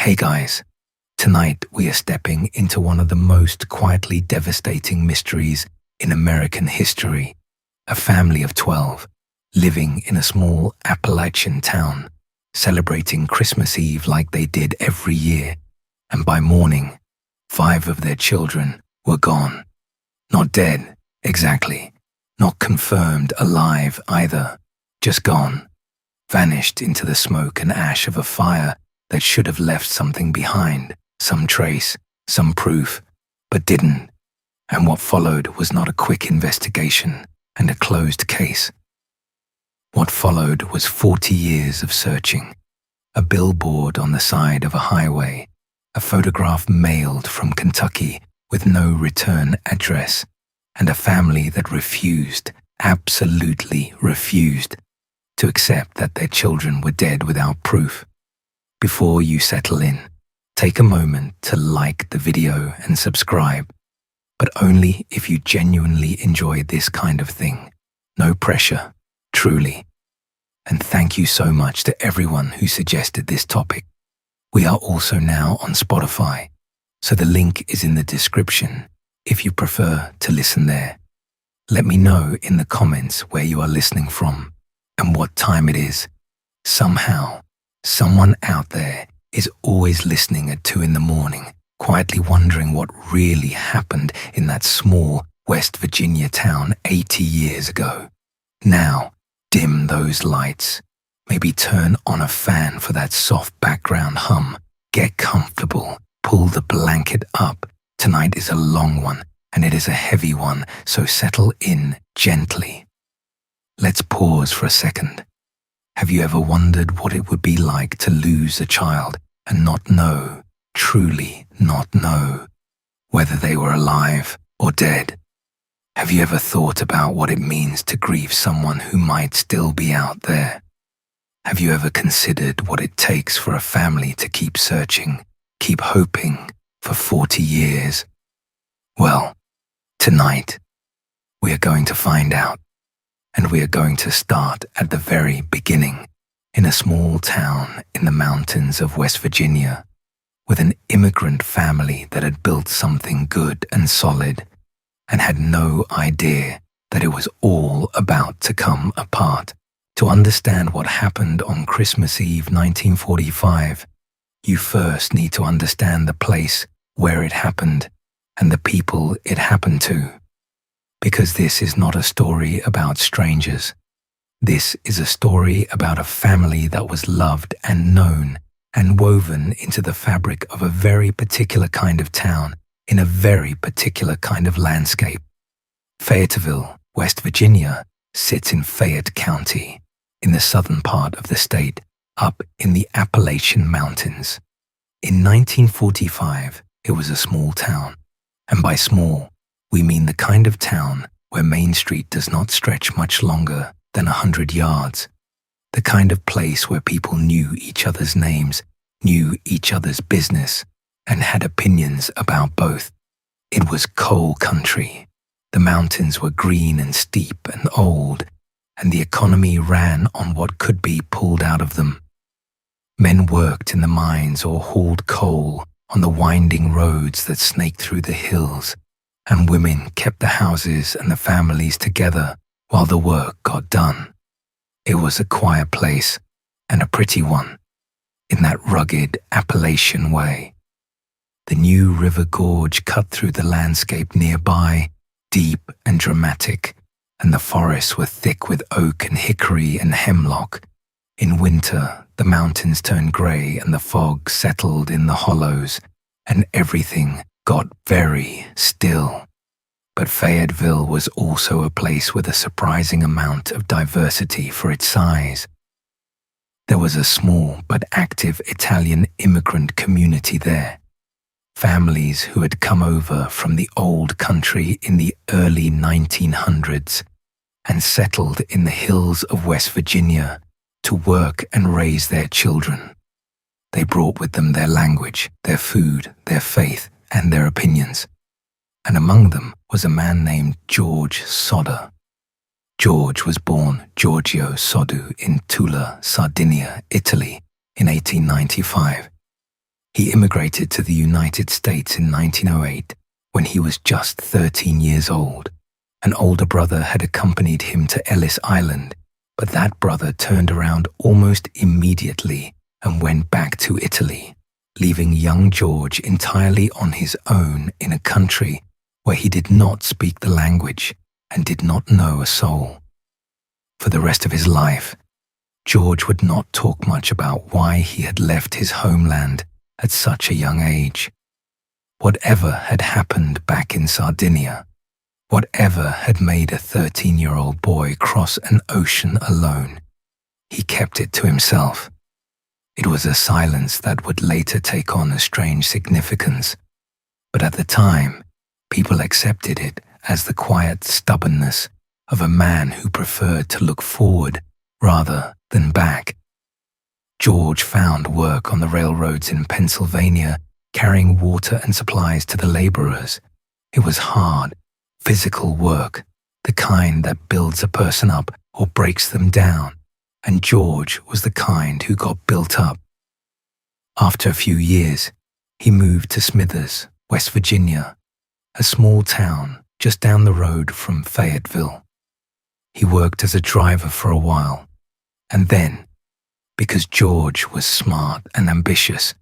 Hey guys, tonight we are stepping into one of the most quietly devastating mysteries in American history. A family of 12 living in a small Appalachian town, celebrating Christmas Eve like they did every year, and by morning, 5 of their children were gone. Not dead, exactly. Not confirmed alive either. Just gone. Vanished into the smoke and ash of a fire that should have left something behind, some trace, some proof, but didn't. And what followed was not a quick investigation and a closed case. What followed was 40 years of searching. A billboard on the side of a highway, a photograph mailed from Kentucky with no return address, and a family that refused, absolutely refused, to accept that their children were dead without proof. Before you settle in, take a moment to like the video and subscribe, but only if you genuinely enjoy this kind of thing. No pressure, truly. And thank you so much to everyone who suggested this topic. We are also now on Spotify, so the link is in the description if you prefer to listen there. Let me know in the comments where you are listening from and what time it is. Somehow, someone out there is always listening at 2 a.m, quietly wondering what really happened in that small West Virginia town 80 years ago. Now, dim those lights. Maybe turn on a fan for that soft background hum. Get comfortable. Pull the blanket up. Tonight is a long one, and it is a heavy one, so settle in gently. Let's pause for a second. Have you ever wondered what it would be like to lose a child and not know, truly not know, whether they were alive or dead? Have you ever thought about what it means to grieve someone who might still be out there? Have you ever considered what it takes for a family to keep searching, keep hoping for 40 years? Well, tonight, we are going to find out. And we are going to start at the very beginning, in a small town in the mountains of West Virginia, with an immigrant family that had built something good and solid, and had no idea that it was all about to come apart. To understand what happened on Christmas Eve 1945, you first need to understand the place where it happened and the people it happened to. Because this is not a story about strangers. This is a story about a family that was loved and known and woven into the fabric of a very particular kind of town in a very particular kind of landscape. Fayetteville, West Virginia, sits in Fayette County, in the southern part of the state, up in the Appalachian Mountains. In 1945, it was a small town, and by small, we mean the kind of town where Main Street does not stretch much longer than 100 yards. The kind of place where people knew each other's names, knew each other's business, and had opinions about both. It was coal country. The mountains were green and steep and old, and the economy ran on what could be pulled out of them. Men worked in the mines or hauled coal on the winding roads that snaked through the hills, and women kept the houses and the families together while the work got done. It was a quiet place, and a pretty one, in that rugged Appalachian way. The New River Gorge cut through the landscape nearby, deep and dramatic, and the forests were thick with oak and hickory and hemlock. In winter, the mountains turned grey and the fog settled in the hollows, and everything got very still. But Fayetteville was also a place with a surprising amount of diversity for its size. There was a small but active Italian immigrant community there. Families who had come over from the old country in the early 1900s and settled in the hills of West Virginia to work and raise their children. They brought with them their language, their food, their faith, and their opinions. And among them was a man named George Sodder. George was born Giorgio Sodder in Tula, Sardinia, Italy, in 1895. He immigrated to the United States in 1908 when he was just 13 years old. An older brother had accompanied him to Ellis Island, but that brother turned around almost immediately and went back to Italy, leaving young George entirely on his own in a country where he did not speak the language and did not know a soul. For the rest of his life, George would not talk much about why he had left his homeland at such a young age. Whatever had happened back in Sardinia, whatever had made a 13-year-old boy cross an ocean alone, he kept it to himself. It was a silence that would later take on a strange significance, but at the time, people accepted it as the quiet stubbornness of a man who preferred to look forward rather than back. George found work on the railroads in Pennsylvania, carrying water and supplies to the laborers. It was hard, physical work, the kind that builds a person up or breaks them down, and George was the kind who got built up. After a few years, he moved to Smithers, West Virginia, a small town just down the road from Fayetteville. He worked as a driver for a while, and then, because George was smart and ambitious,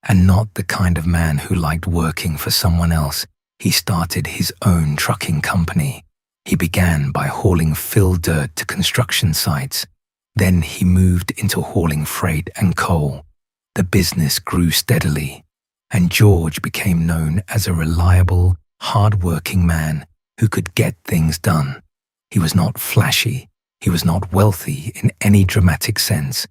and not the kind of man who liked working for someone else, he started his own trucking company. He began by hauling fill dirt to construction sites. Then he moved into hauling freight and coal. The business grew steadily, and George became known as a reliable, hard-working man who could get things done. He was not flashy, he was not wealthy in any dramatic sense,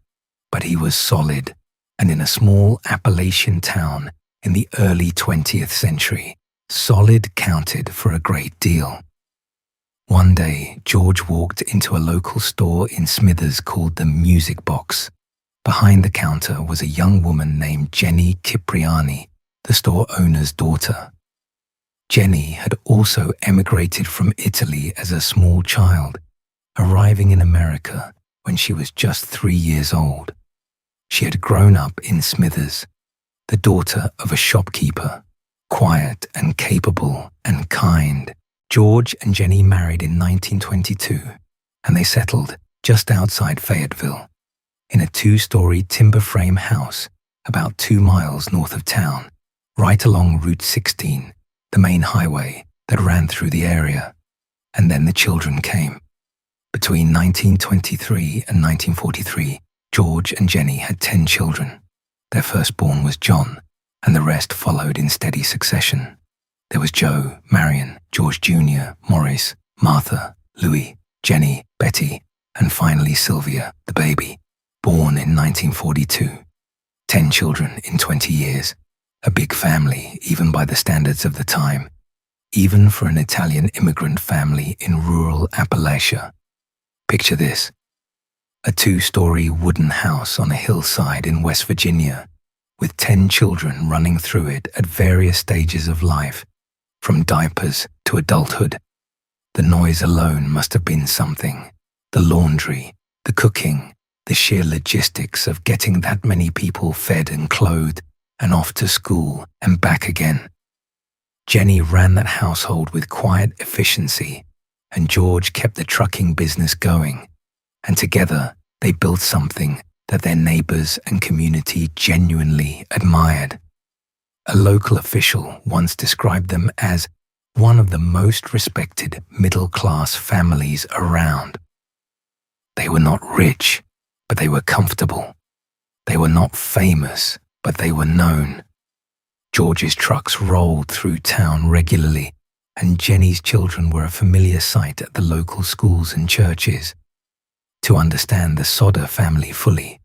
but he was solid, and in a small Appalachian town in the early 20th century, solid counted for a great deal. One day, George walked into a local store in Smithers called the Music Box. Behind the counter was a young woman named Jenny Cipriani, the store owner's daughter. Jenny had also emigrated from Italy as a small child, arriving in America when she was just 3 years old. She had grown up in Smithers, the daughter of a shopkeeper, quiet and capable and kind. George and Jenny married in 1922, and they settled just outside Fayetteville, in a 2-story timber frame house about 2 miles north of town, right along Route 16, the main highway that ran through the area. And then the children came. Between 1923 and 1943, George and Jenny had 10 children. Their firstborn was John, and the rest followed in steady succession. There was Joe, Marion, George Jr., Maurice, Martha, Louis, Jenny, Betty, and finally Sylvia, the baby, born in 1942. 10 children in 20 years. A big family, even by the standards of the time, even for an Italian immigrant family in rural Appalachia. Picture this: a 2-story wooden house on a hillside in West Virginia, with 10 children running through it at various stages of life, from diapers to adulthood. The noise alone must have been something. The laundry, the cooking, the sheer logistics of getting that many people fed and clothed and off to school and back again. Jenny ran that household with quiet efficiency, and George kept the trucking business going, and together they built something that their neighbors and community genuinely admired. A local official once described them as one of the most respected middle-class families around. They were not rich, but they were comfortable. They were not famous, but they were known. George's trucks rolled through town regularly, and Jenny's children were a familiar sight at the local schools and churches. To understand the Sodder family fully,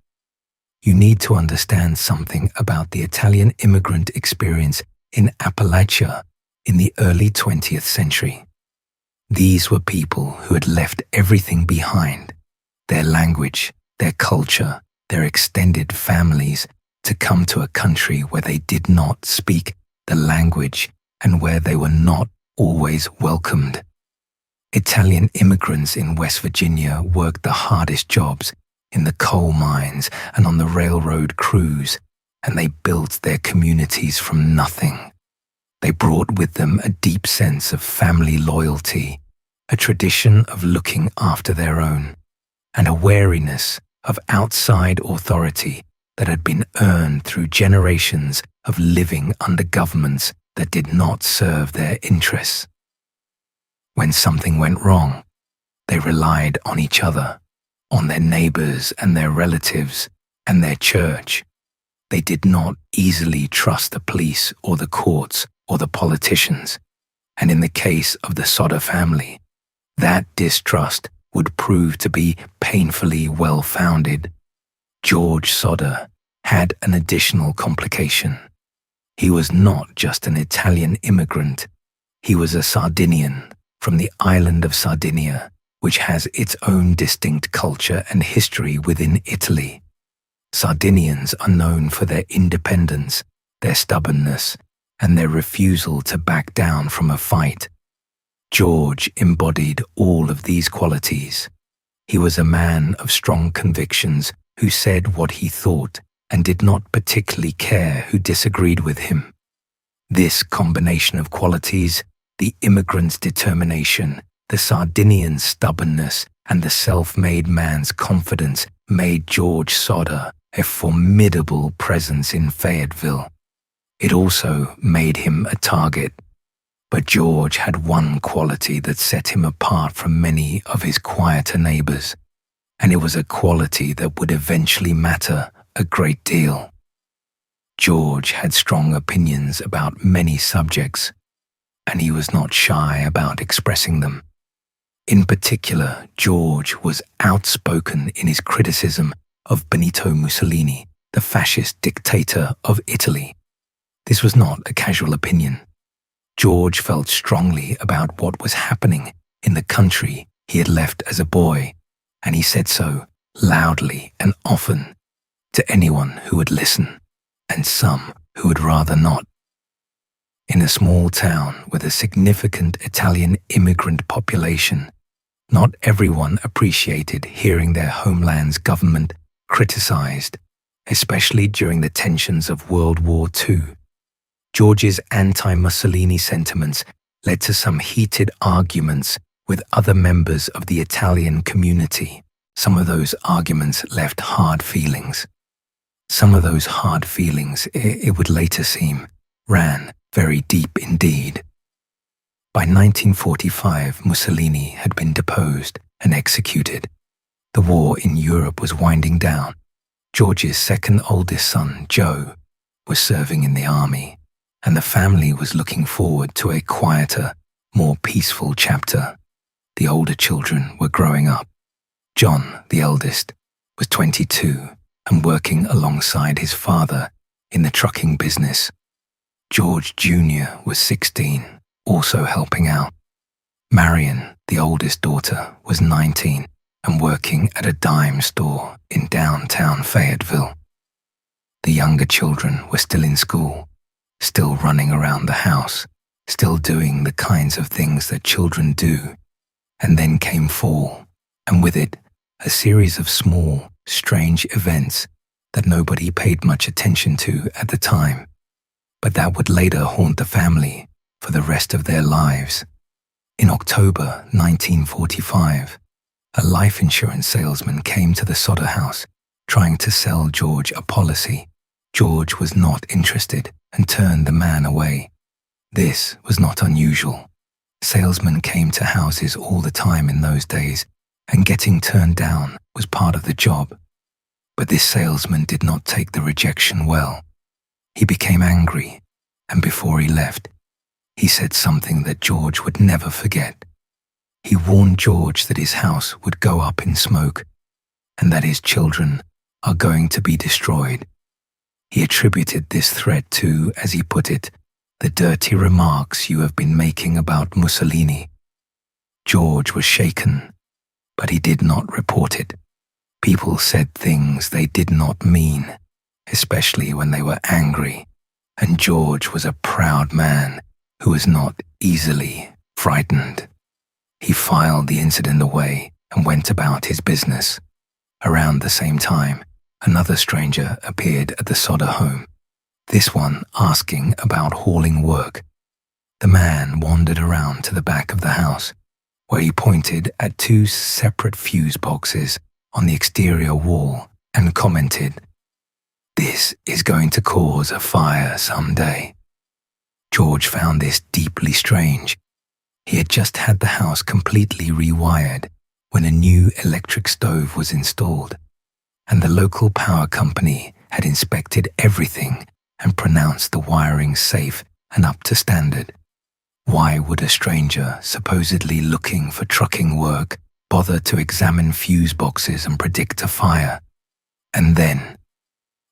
you need to understand something about the Italian immigrant experience in Appalachia in the early 20th century. These were people who had left everything behind: their language, their culture, their extended families, to come to a country where they did not speak the language and where they were not always welcomed. Italian immigrants in West Virginia worked the hardest jobs in the coal mines and on the railroad crews, and they built their communities from nothing. They brought with them a deep sense of family loyalty, a tradition of looking after their own, and a wariness of outside authority that had been earned through generations of living under governments that did not serve their interests. When something went wrong, they relied on each other, on their neighbors and their relatives and their church. They did not easily trust the police or the courts or the politicians, and in the case of the Sodder family, that distrust would prove to be painfully well-founded. George Sodder had an additional complication. He was not just an Italian immigrant, he was a Sardinian from the island of Sardinia, which has its own distinct culture and history within Italy. Sardinians are known for their independence, their stubbornness, and their refusal to back down from a fight. George embodied all of these qualities. He was a man of strong convictions who said what he thought and did not particularly care who disagreed with him. This combination of qualities, the immigrant's determination, the Sardinian's stubbornness, and the self-made man's confidence made George Sodder a formidable presence in Fayetteville. It also made him a target. But George had one quality that set him apart from many of his quieter neighbors, and it was a quality that would eventually matter a great deal. George had strong opinions about many subjects, and he was not shy about expressing them. In particular, George was outspoken in his criticism of Benito Mussolini, the fascist dictator of Italy. This was not a casual opinion. George felt strongly about what was happening in the country he had left as a boy, and he said so loudly and often to anyone who would listen, and some who would rather not. In a small town with a significant Italian immigrant population, not everyone appreciated hearing their homeland's government criticized, especially during the tensions of World War II. George's anti-Mussolini sentiments led to some heated arguments with other members of the Italian community. Some of those arguments left hard feelings. Some of those hard feelings, it would later seem, ran very deep indeed. By 1945, Mussolini had been deposed and executed. The war in Europe was winding down. George's second oldest son, Joe, was serving in the army, and the family was looking forward to a quieter, more peaceful chapter. The older children were growing up. John, the eldest, was 22 and working alongside his father in the trucking business. George Jr. was 16, also helping out. Marion, the oldest daughter, was 19 and working at a dime store in downtown Fayetteville. The younger children were still in school, still running around the house, still doing the kinds of things that children do. And then came fall, and with it, a series of small, strange events that nobody paid much attention to at the time, but that would later haunt the family for the rest of their lives. In October 1945, a life insurance salesman came to the Sodder house trying to sell George a policy. George was not interested and turned the man away. This was not unusual. Salesmen came to houses all the time in those days, and getting turned down was part of the job. But this salesman did not take the rejection well. He became angry, and before he left, he said something that George would never forget. He warned George that his house would go up in smoke, and that his children are going to be destroyed. He attributed this threat to, as he put it, the dirty remarks you have been making about Mussolini. George was shaken, but he did not report it. People said things they did not mean, especially when they were angry, and George was a proud man who was not easily frightened. He filed the incident away and went about his business. Around the same time, another stranger appeared at the Sodder home this one asking about hauling work. The man wandered around to the back of the house, where he pointed at two separate fuse boxes on the exterior wall and commented, "This is going to cause a fire someday." George found this deeply strange. He had just had the house completely rewired when a new electric stove was installed, and the local power company had inspected everything and pronounced the wiring safe and up to standard. Why would a stranger, supposedly looking for trucking work, bother to examine fuse boxes and predict a fire? And then,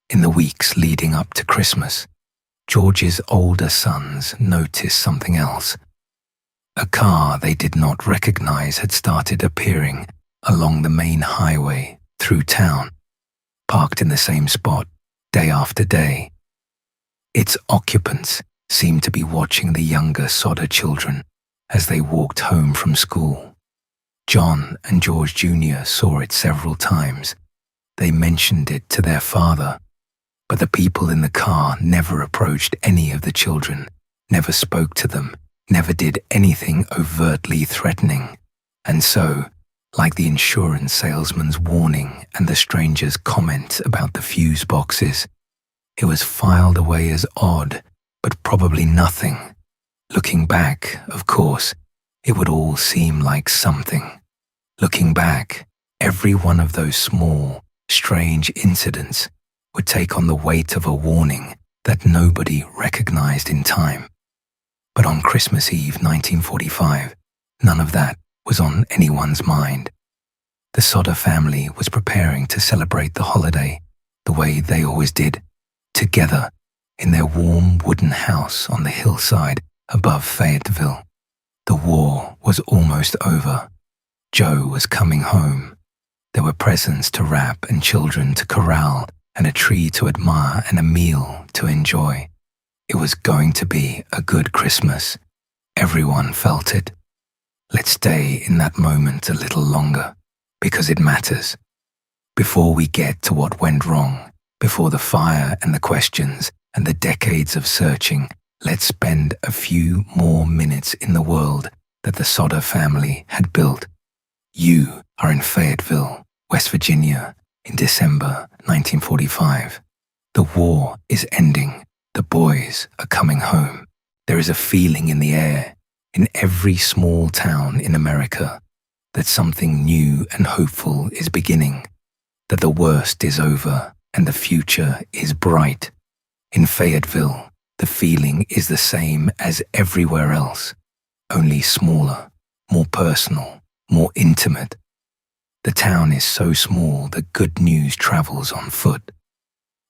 in the weeks leading up to Christmas, George's older sons noticed something else. A car they did not recognize had started appearing along the main highway through town, parked in the same spot day after day. Its occupants seemed to be watching the younger Sodder children as they walked home from school. John and George Jr. saw it several times. They mentioned it to their father, but the people in the car never approached any of the children, never spoke to them, never did anything overtly threatening. And so, like the insurance salesman's warning and the stranger's comment about the fuse boxes, it was filed away as odd, but probably nothing. Looking back, of course, it would all seem like something. Looking back, every one of those small, strange incidents would take on the weight of a warning that nobody recognized in time. But on Christmas Eve 1945, none of that was on anyone's mind. The Sodder family was preparing to celebrate the holiday the way they always did, together in their warm wooden house on the hillside above Fayetteville. The war was almost over. Joe was coming home. There were presents to wrap and children to corral and a tree to admire and a meal to enjoy. It was going to be a good Christmas. Everyone felt it. Let's stay in that moment a little longer, because it matters. Before we get to what went wrong, before the fire and the questions and the decades of searching, let's spend a few more minutes in the world that the Sodder family had built. You are in Fayetteville, West Virginia, in December 1945. The war is ending. The boys are coming home. There is a feeling in the air, in every small town in America, that something new and hopeful is beginning, that the worst is over and the future is bright. In Fayetteville, the feeling is the same as everywhere else, only smaller, more personal, more intimate. The town is so small that good news travels on foot.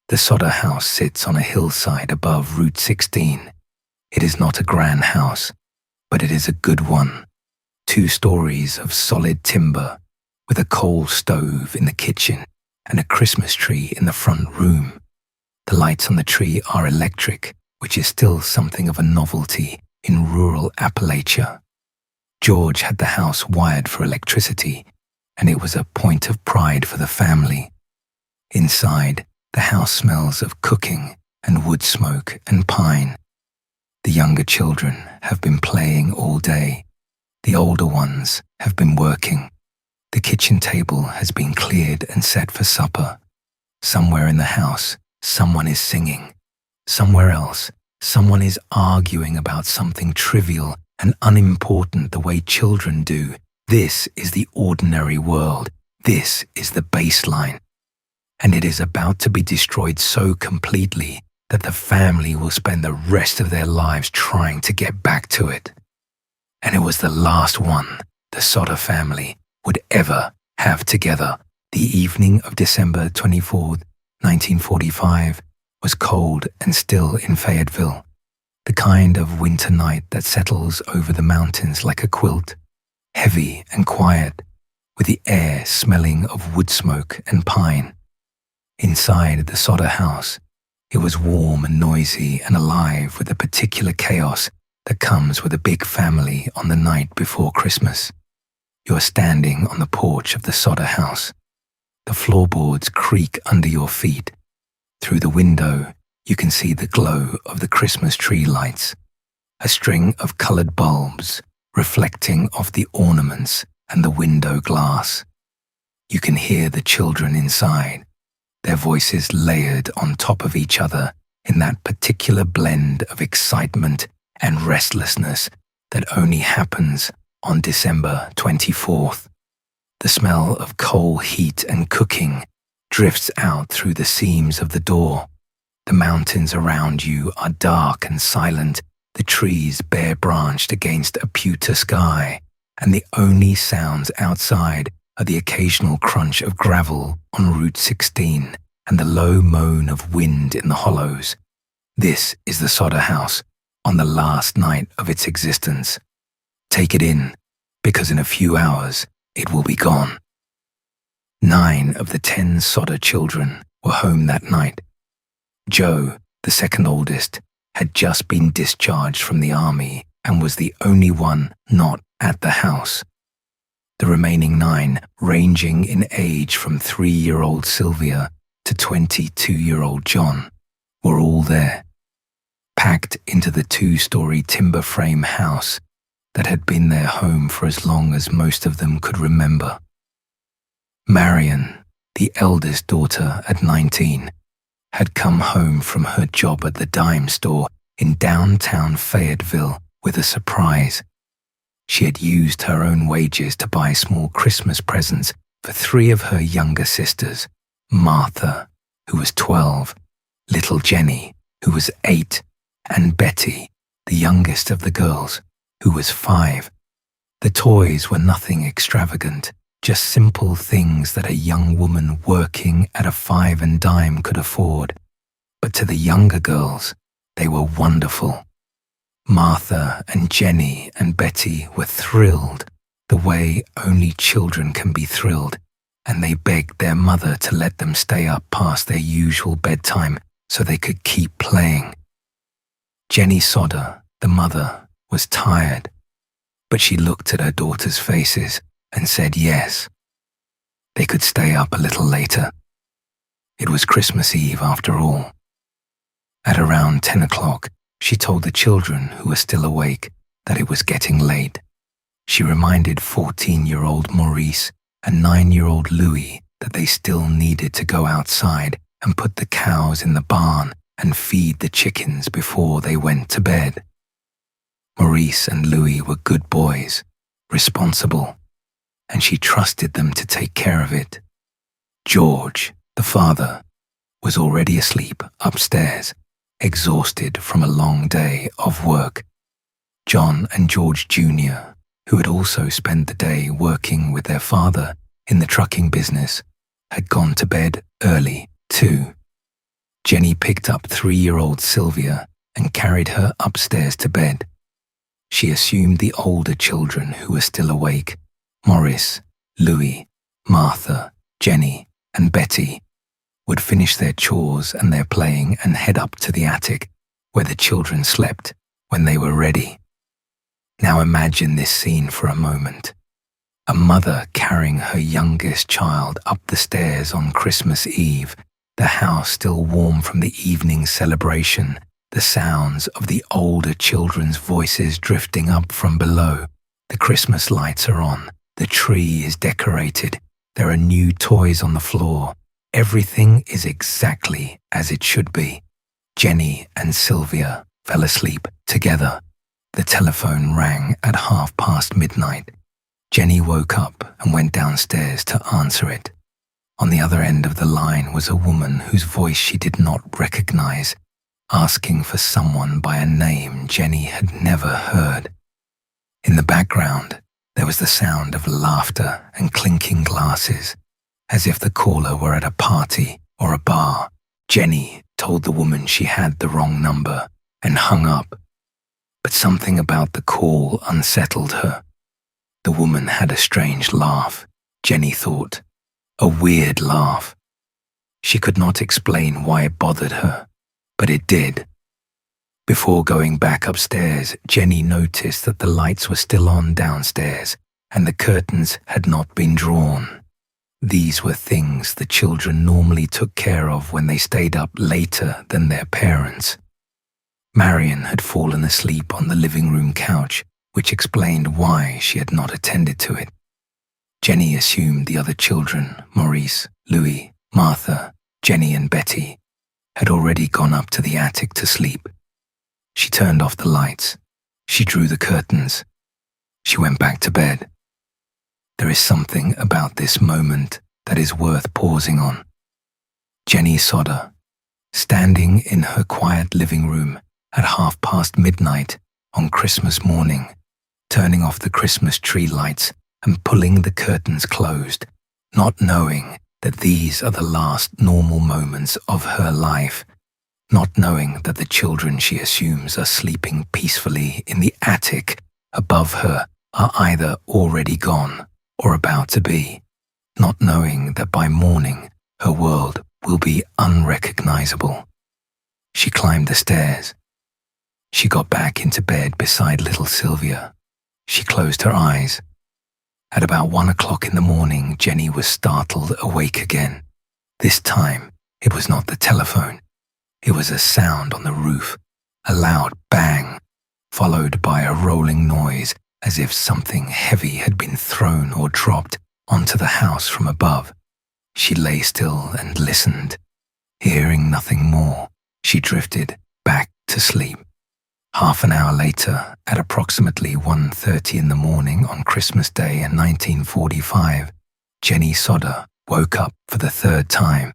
The Sodder house sits on a hillside above Route 16. It is not a grand house, but it is a good one. 2 stories of solid timber, with a coal stove in the kitchen and a Christmas tree in the front room. The lights on the tree are electric, which is still something of a novelty in rural Appalachia. George had the house wired for electricity, and it was a point of pride for the family. Inside, the house smells of cooking and wood smoke and pine. The younger children have been playing all day. The older ones have been working. The kitchen table has been cleared and set for supper. Somewhere in the house, someone is singing. Somewhere else, someone is arguing about something trivial and unimportant the way children do. This is the ordinary world. This is the baseline. And it is about to be destroyed so completely that the family will spend the rest of their lives trying to get back to it. And it was the last one the Sodder family would ever have together. The evening of December 24th, 1945 was cold and still in Fayetteville, the kind of winter night that settles over the mountains like a quilt, heavy and quiet, with the air smelling of wood smoke and pine. Inside the Sodder house, it was warm and noisy and alive with the particular chaos that comes with a big family on the night before Christmas. You are standing on the porch of the Sodder house. The floorboards creak under your feet. Through the window, You can see the glow of the Christmas tree lights, a string of colored bulbs reflecting off the ornaments and the window glass. You can hear the children inside, their voices layered on top of each other in that particular blend of excitement and restlessness that only happens on December 24th. The smell of coal heat and cooking drifts out through the seams of the door. The mountains around you are dark and silent, the trees bare-branched against a pewter sky, and the only sounds outside are the occasional crunch of gravel on Route 16 and the low moan of wind in the hollows. This is the Sodder house on the last night of its existence. Take it in, because in a few hours it will be gone. 9 of the 10 Sodder children were home that night. Joe, the second oldest, had just been discharged from the army and was the only one not at the house. The remaining 9, ranging in age from 3-year-old Sylvia to 22-year-old John, were all there, packed into the 2-story timber frame house that had been their home for as long as most of them could remember. Marion, the eldest daughter at 19, had come home from her job at the dime store in downtown Fayetteville with a surprise. She had used her own wages to buy small Christmas presents for 3 of her younger sisters, Martha, who was 12, little Jenny, who was 8, and Betty, the youngest of the girls, who was 5. The toys were nothing extravagant, just simple things that a young woman working at a 5 and dime could afford. But to the younger girls, they were wonderful. Martha and Jenny and Betty were thrilled, the way only children can be thrilled, and they begged their mother to let them stay up past their usual bedtime so they could keep playing. Jenny Sodder, the mother, was tired, but she looked at her daughters' faces and said yes. They could stay up a little later. It was Christmas Eve after all. At around 10 o'clock, she told the children who were still awake that it was getting late. She reminded 14-year-old Maurice and 9-year-old Louis that they still needed to go outside and put the cows in the barn and feed the chickens before they went to bed. Maurice and Louis were good boys, responsible, and she trusted them to take care of it. George, the father, was already asleep upstairs, exhausted from a long day of work. John and George Jr., who had also spent the day working with their father in the trucking business, had gone to bed early too. Jenny picked up 3-year-old Sylvia and carried her upstairs to bed. She assumed the older children who were still awake, Maurice, Louis, Martha, Jenny, and Betty, would finish their chores and their playing and head up to the attic where the children slept when they were ready. Now imagine this scene for a moment. A mother carrying her youngest child up the stairs on Christmas Eve, the house still warm from the evening celebration, the sounds of the older children's voices drifting up from below. The Christmas lights are on, the tree is decorated, there are new toys on the floor. Everything is exactly as it should be. Jenny and Sylvia fell asleep together. The telephone rang at midnight. Jenny woke up and went downstairs to answer it. On the other end of the line was a woman whose voice she did not recognize, asking for someone by a name Jenny had never heard. In the background, there was the sound of laughter and clinking glasses, as if the caller were at a party or a bar. Jenny told the woman she had the wrong number and hung up. But something about the call unsettled her. The woman had a strange laugh, Jenny thought, a weird laugh. She could not explain why it bothered her, but it did. Before going back upstairs, Jenny noticed that the lights were still on downstairs and the curtains had not been drawn. These were things the children normally took care of when they stayed up later than their parents. Marion had fallen asleep on the living room couch, which explained why she had not attended to it. Jenny assumed the other children, Maurice, Louis, Martha, Jenny and Betty, had already gone up to the attic to sleep. She turned off the lights. She drew the curtains. She went back to bed. There is something about this moment that is worth pausing on. Jenny Sodder, standing in her quiet living room at midnight on Christmas morning, turning off the Christmas tree lights and pulling the curtains closed, not knowing that these are the last normal moments of her life, not knowing that the children she assumes are sleeping peacefully in the attic above her are either already gone or about to be, not knowing that by morning her world will be unrecognizable. She climbed the stairs. She got back into bed beside little Sylvia. She closed her eyes. At about 1 o'clock in the morning, Jenny was startled awake again. This time, it was not the telephone. It was a sound on the roof, a loud bang, followed by a rolling noise as if something heavy had been thrown or dropped onto the house from above. She lay still and listened. Hearing nothing more, she drifted back to sleep. Half an hour later, at approximately 1:30 in the morning on Christmas Day in 1945, Jenny Sodder woke up for the third time.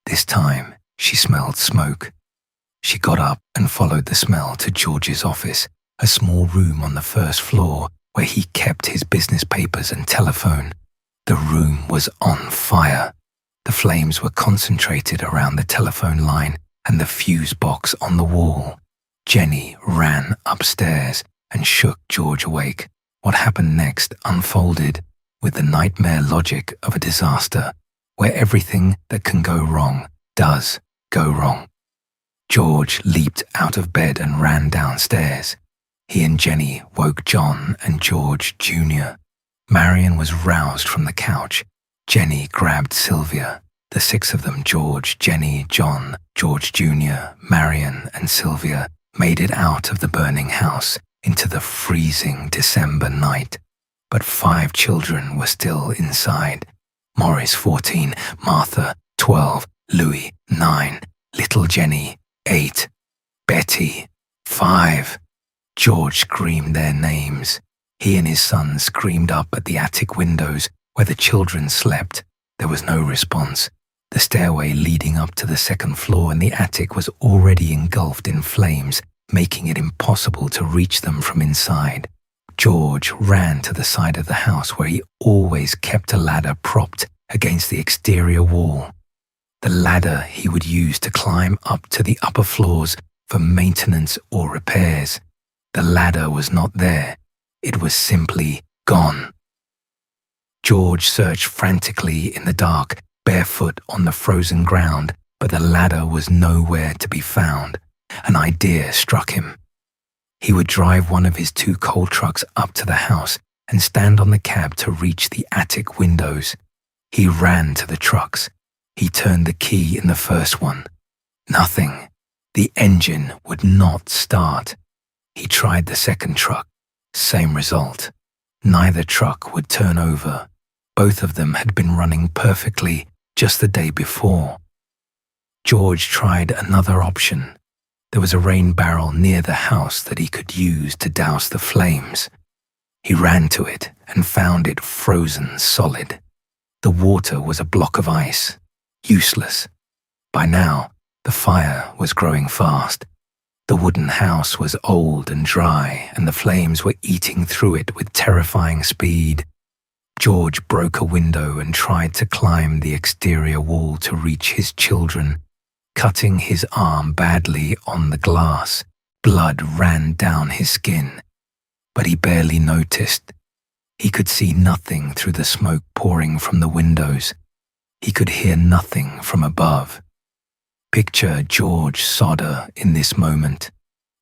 This time, she smelled smoke. She got up and followed the smell to George's office, a small room on the first floor where he kept his business papers and telephone. The room was on fire. The flames were concentrated around the telephone line and the fuse box on the wall. Jenny ran upstairs and shook George awake. What happened next unfolded with the nightmare logic of a disaster, where everything that can go wrong does go wrong. George leaped out of bed and ran downstairs. He and Jenny woke John and George Jr. Marion was roused from the couch. Jenny grabbed Sylvia. The six of them, George, Jenny, John, George Jr., Marion, and Sylvia, made it out of the burning house into the freezing December night. But 5 children were still inside. Maurice, 14, Martha, 12, Louis, 9, little Jenny, 8, Betty, 5. George screamed their names. He and his son screamed up at the attic windows where the children slept. There was no response. The stairway leading up to the second floor in the attic was already engulfed in flames, making it impossible to reach them from inside. George ran to the side of the house where he always kept a ladder propped against the exterior wall. The ladder he would use to climb up to the upper floors for maintenance or repairs. The ladder was not there. It was simply gone. George searched frantically in the dark, barefoot on the frozen ground, but the ladder was nowhere to be found. An idea struck him. He would drive one of his 2 coal trucks up to the house and stand on the cab to reach the attic windows. He ran to the trucks. He turned the key in the first one. Nothing. The engine would not start. He tried the second truck. Same result. Neither truck would turn over. Both of them had been running perfectly just the day before. George tried another option. There was a rain barrel near the house that he could use to douse the flames. He ran to it and found it frozen solid. The water was a block of ice. Useless. By now, the fire was growing fast. The wooden house was old and dry, and the flames were eating through it with terrifying speed. George broke a window and tried to climb the exterior wall to reach his children, cutting his arm badly on the glass. Blood ran down his skin, but he barely noticed. He could see nothing through the smoke pouring from the windows. He could hear nothing from above. Picture George Sodder in this moment,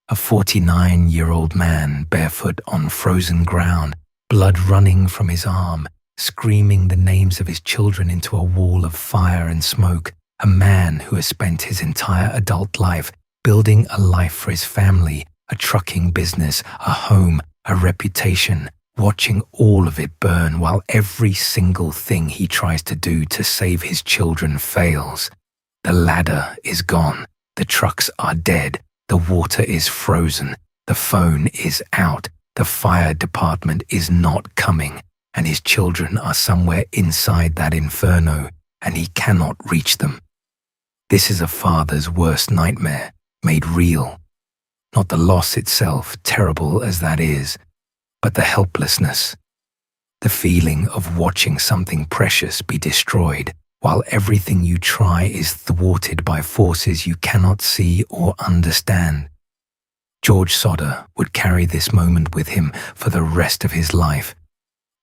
a 49-year-old man barefoot on frozen ground, blood running from his arm, screaming the names of his children into a wall of fire and smoke. A man who has spent his entire adult life building a life for his family, a trucking business, a home, a reputation, watching all of it burn while every single thing he tries to do to save his children fails. The ladder is gone, the trucks are dead, the water is frozen, the phone is out, the fire department is not coming, and his children are somewhere inside that inferno, and he cannot reach them. This is a father's worst nightmare, made real. Not the loss itself, terrible as that is, but the helplessness. The feeling of watching something precious be destroyed while everything you try is thwarted by forces you cannot see or understand. George Sodder would carry this moment with him for the rest of his life.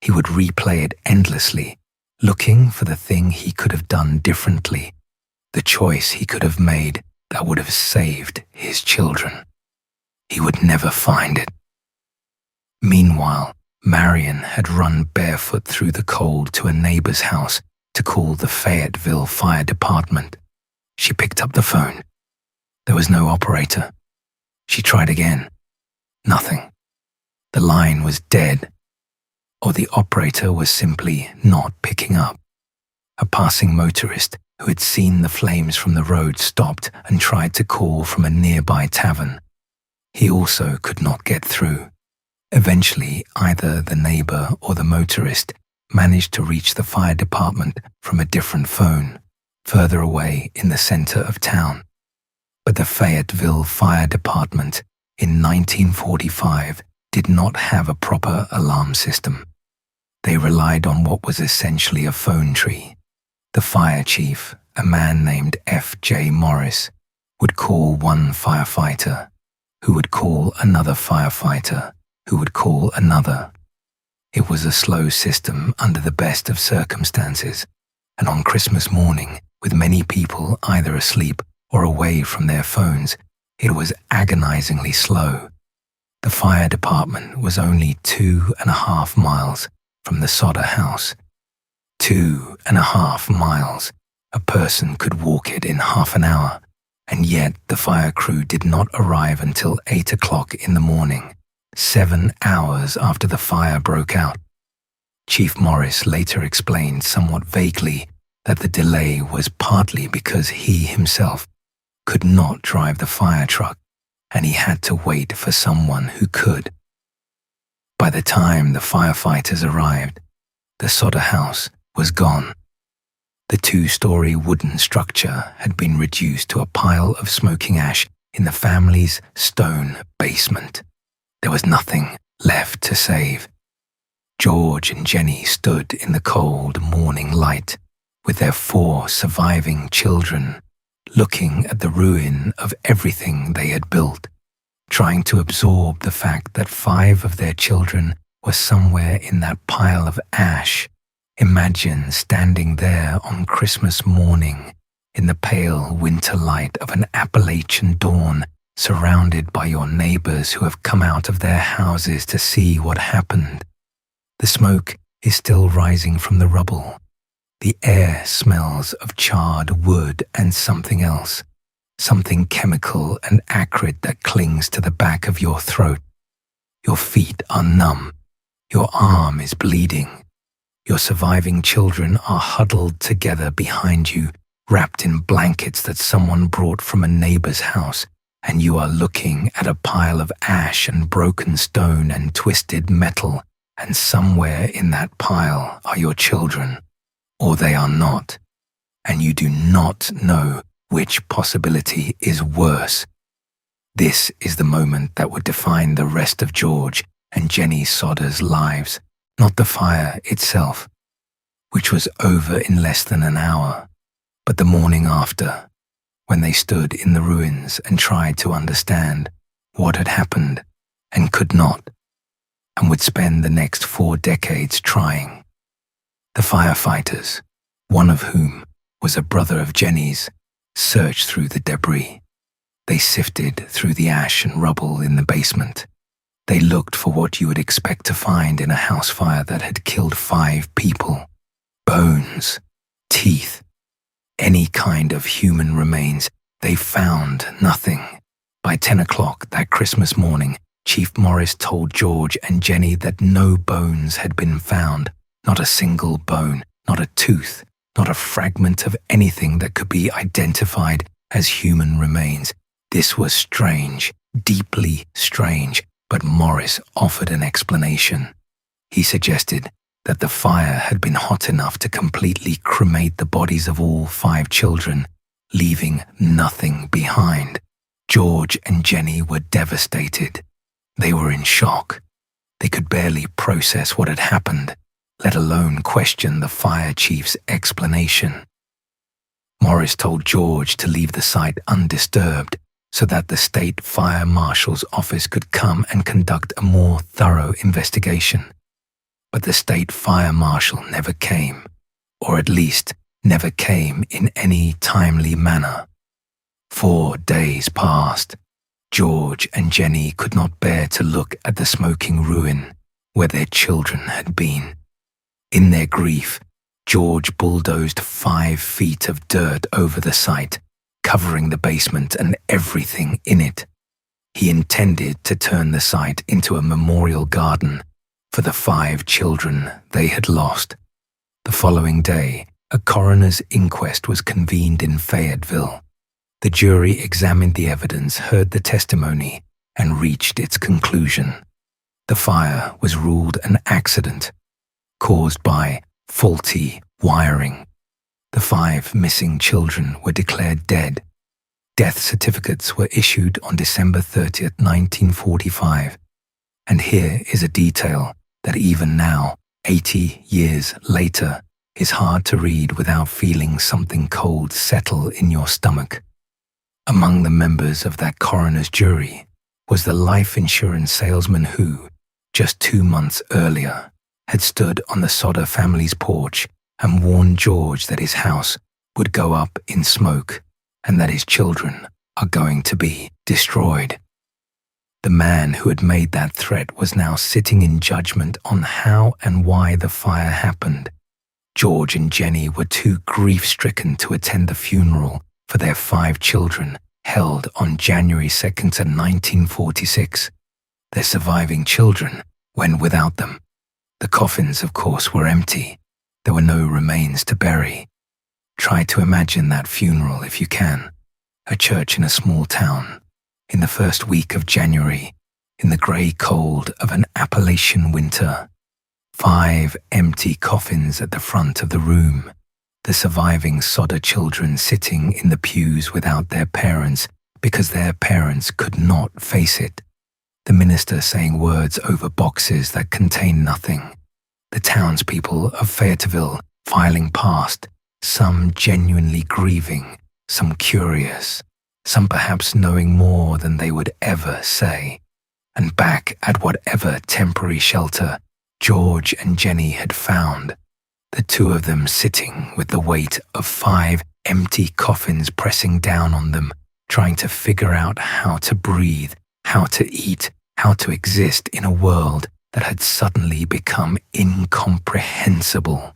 He would replay it endlessly, looking for the thing he could have done differently, the choice he could have made that would have saved his children. He would never find it. Meanwhile, Marion had run barefoot through the cold to a neighbor's house to call the Fayetteville Fire Department. She picked up the phone. There was no operator. She tried again. Nothing. The line was dead, or the operator was simply not picking up. A passing motorist who had seen the flames from the road stopped and tried to call from a nearby tavern. He also could not get through. Eventually, either the neighbor or the motorist managed to reach the fire department from a different phone, further away in the center of town. But the Fayetteville Fire Department in 1945 did not have a proper alarm system. They relied on what was essentially a phone tree. The fire chief, a man named F.J. Morris, would call one firefighter, who would call another firefighter, who would call another. It was a slow system under the best of circumstances, and on Christmas morning, with many people either asleep or away from their phones, it was agonizingly slow. The fire department was only 2.5 miles from the Sodder house. 2.5 miles. A person could walk it in half an hour, and yet the fire crew did not arrive until 8 o'clock in the morning, 7 hours after the fire broke out. Chief Morris later explained somewhat vaguely that the delay was partly because he himself could not drive the fire truck, and he had to wait for someone who could. By the time the firefighters arrived, the Sodder house was gone. The 2-story wooden structure had been reduced to a pile of smoking ash in the family's stone basement. There was nothing left to save. George and Jenny stood in the cold morning light with their 4 surviving children, looking at the ruin of everything they had built, trying to absorb the fact that 5 of their children were somewhere in that pile of ash. Imagine standing there on Christmas morning in the pale winter light of an Appalachian dawn, surrounded by your neighbors who have come out of their houses to see what happened. The smoke is still rising from the rubble. The air smells of charred wood and something else, something chemical and acrid that clings to the back of your throat. Your feet are numb. Your arm is bleeding. Your surviving children are huddled together behind you, wrapped in blankets that someone brought from a neighbor's house, and you are looking at a pile of ash and broken stone and twisted metal, and somewhere in that pile are your children, or they are not, and you do not know which possibility is worse. This is the moment that would define the rest of George and Jenny Sodder's lives, not the fire itself, which was over in less than an hour, but the morning after, when they stood in the ruins and tried to understand what had happened and could not, and would spend the next 4 decades trying. The firefighters, one of whom was a brother of Jenny's, searched through the debris. They sifted through the ash and rubble in the basement. They looked for what you would expect to find in a house fire that had killed 5 people. Bones, teeth, any kind of human remains. They found nothing. By 10 o'clock that Christmas morning, Chief Morris told George and Jenny that no bones had been found, not a single bone, not a tooth, not a fragment of anything that could be identified as human remains. This was strange, deeply strange, but Morris offered an explanation. He suggested that the fire had been hot enough to completely cremate the bodies of all 5 children, leaving nothing behind. George and Jenny were devastated. They were in shock. They could barely process what had happened, let alone question the fire chief's explanation. Morris told George to leave the site undisturbed so that the state fire marshal's office could come and conduct a more thorough investigation. But the state fire marshal never came, or at least never came in any timely manner. 4 days passed. George and Jenny could not bear to look at the smoking ruin where their children had been. In their grief, George bulldozed 5 feet of dirt over the site, covering the basement and everything in it. He intended to turn the site into a memorial garden for the 5 children they had lost. The following day, a coroner's inquest was convened in Fayetteville. The jury examined the evidence, heard the testimony, and reached its conclusion. The fire was ruled an accident caused by faulty wiring. The 5 missing children were declared dead. Death certificates were issued on December 30th, 1945. And here is a detail that even now, 80 years later, is hard to read without feeling something cold settle in your stomach. Among the members of that coroner's jury was the life insurance salesman who, just 2 months earlier, had stood on the Sodder family's porch and warned George that his house would go up in smoke and that his children are going to be destroyed. The man who had made that threat was now sitting in judgment on how and why the fire happened. George and Jenny were too grief-stricken to attend the funeral for their 5 children, held on January 2nd, 1946. Their surviving children went without them. The coffins, of course, were empty. There were no remains to bury. Try to imagine that funeral if you can. A church in a small town, in the first week of January, in the grey cold of an Appalachian winter. 5 empty coffins at the front of the room. The surviving Sodder children sitting in the pews without their parents because their parents could not face it. The minister saying words over boxes that contained nothing. The townspeople of Fayetteville filing past, some genuinely grieving, some curious, some perhaps knowing more than they would ever say. And back at whatever temporary shelter George and Jenny had found, the 2 of them sitting with the weight of 5 empty coffins pressing down on them, trying to figure out how to breathe, how to eat, how to exist in a world that had suddenly become incomprehensible.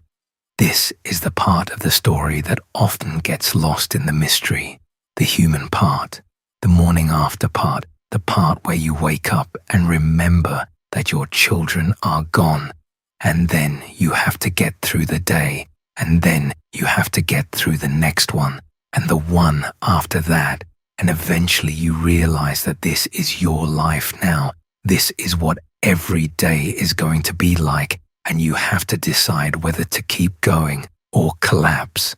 This is the part of the story that often gets lost in the mystery, the human part, the morning after part, the part where you wake up and remember that your children are gone. And then you have to get through the day, and then you have to get through the next one, and the one after that, and eventually you realize that this is your life now. This is what every day is going to be like, and you have to decide whether to keep going or collapse.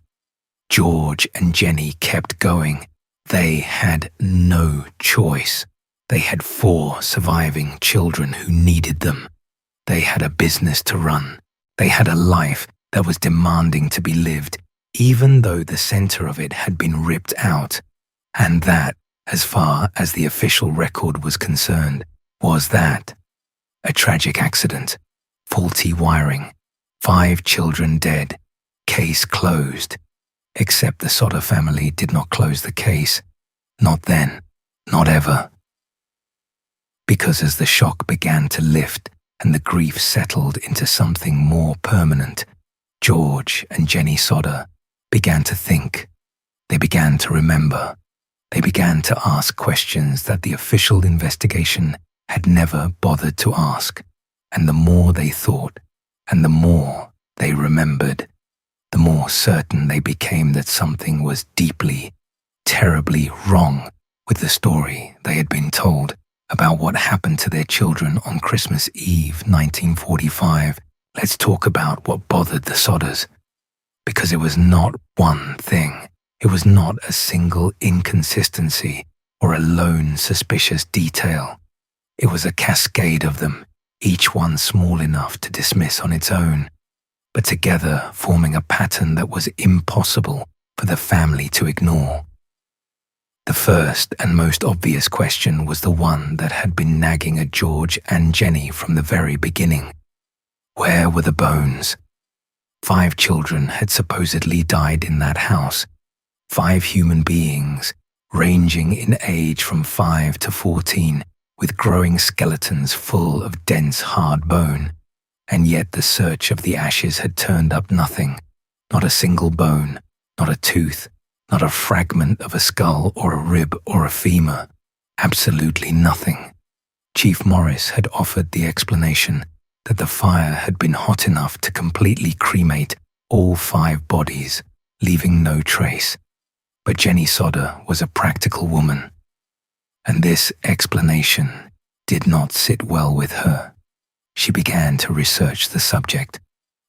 George and Jenny kept going. They had no choice. They had 4 surviving children who needed them. They had a business to run. They had a life that was demanding to be lived, even though the center of it had been ripped out. And that, as far as the official record was concerned, was that. A tragic accident, faulty wiring, 5 children dead, case closed. Except the Sodder family did not close the case. Not then, not ever. Because as the shock began to lift and the grief settled into something more permanent, George and Jenny Sodder began to think. They began to remember. They began to ask questions that the official investigation had never bothered to ask. And the more they thought, and the more they remembered, the more certain they became that something was deeply, terribly wrong with the story they had been told about what happened to their children on Christmas Eve 1945. Let's talk about what bothered the Sodders. Because it was not one thing. It was not a single inconsistency or a lone suspicious detail. It was a cascade of them, each one small enough to dismiss on its own, but together forming a pattern that was impossible for the family to ignore. The first and most obvious question was the one that had been nagging at George and Jenny from the very beginning. Where were the bones? 5 children had supposedly died in that house. 5 human beings, ranging in age from 5 to 14, with growing skeletons full of dense, hard bone. And yet the search of the ashes had turned up nothing. Not a single bone, not a tooth, not a fragment of a skull or a rib or a femur. Absolutely nothing. Chief Morris had offered the explanation that the fire had been hot enough to completely cremate all 5 bodies, leaving no trace. But Jenny Sodder was a practical woman, and this explanation did not sit well with her. She began to research the subject.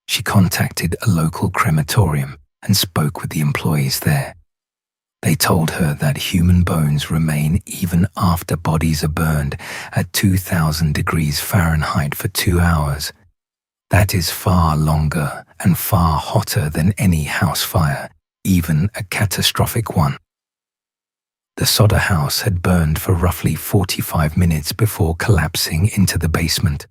She contacted a local crematorium and spoke with the employees there. They told her that human bones remain even after bodies are burned at 2,000 degrees Fahrenheit for 2 hours. That is far longer and far hotter than any house fire, even a catastrophic one. The Sodder house had burned for roughly 45 minutes before collapsing into the basement.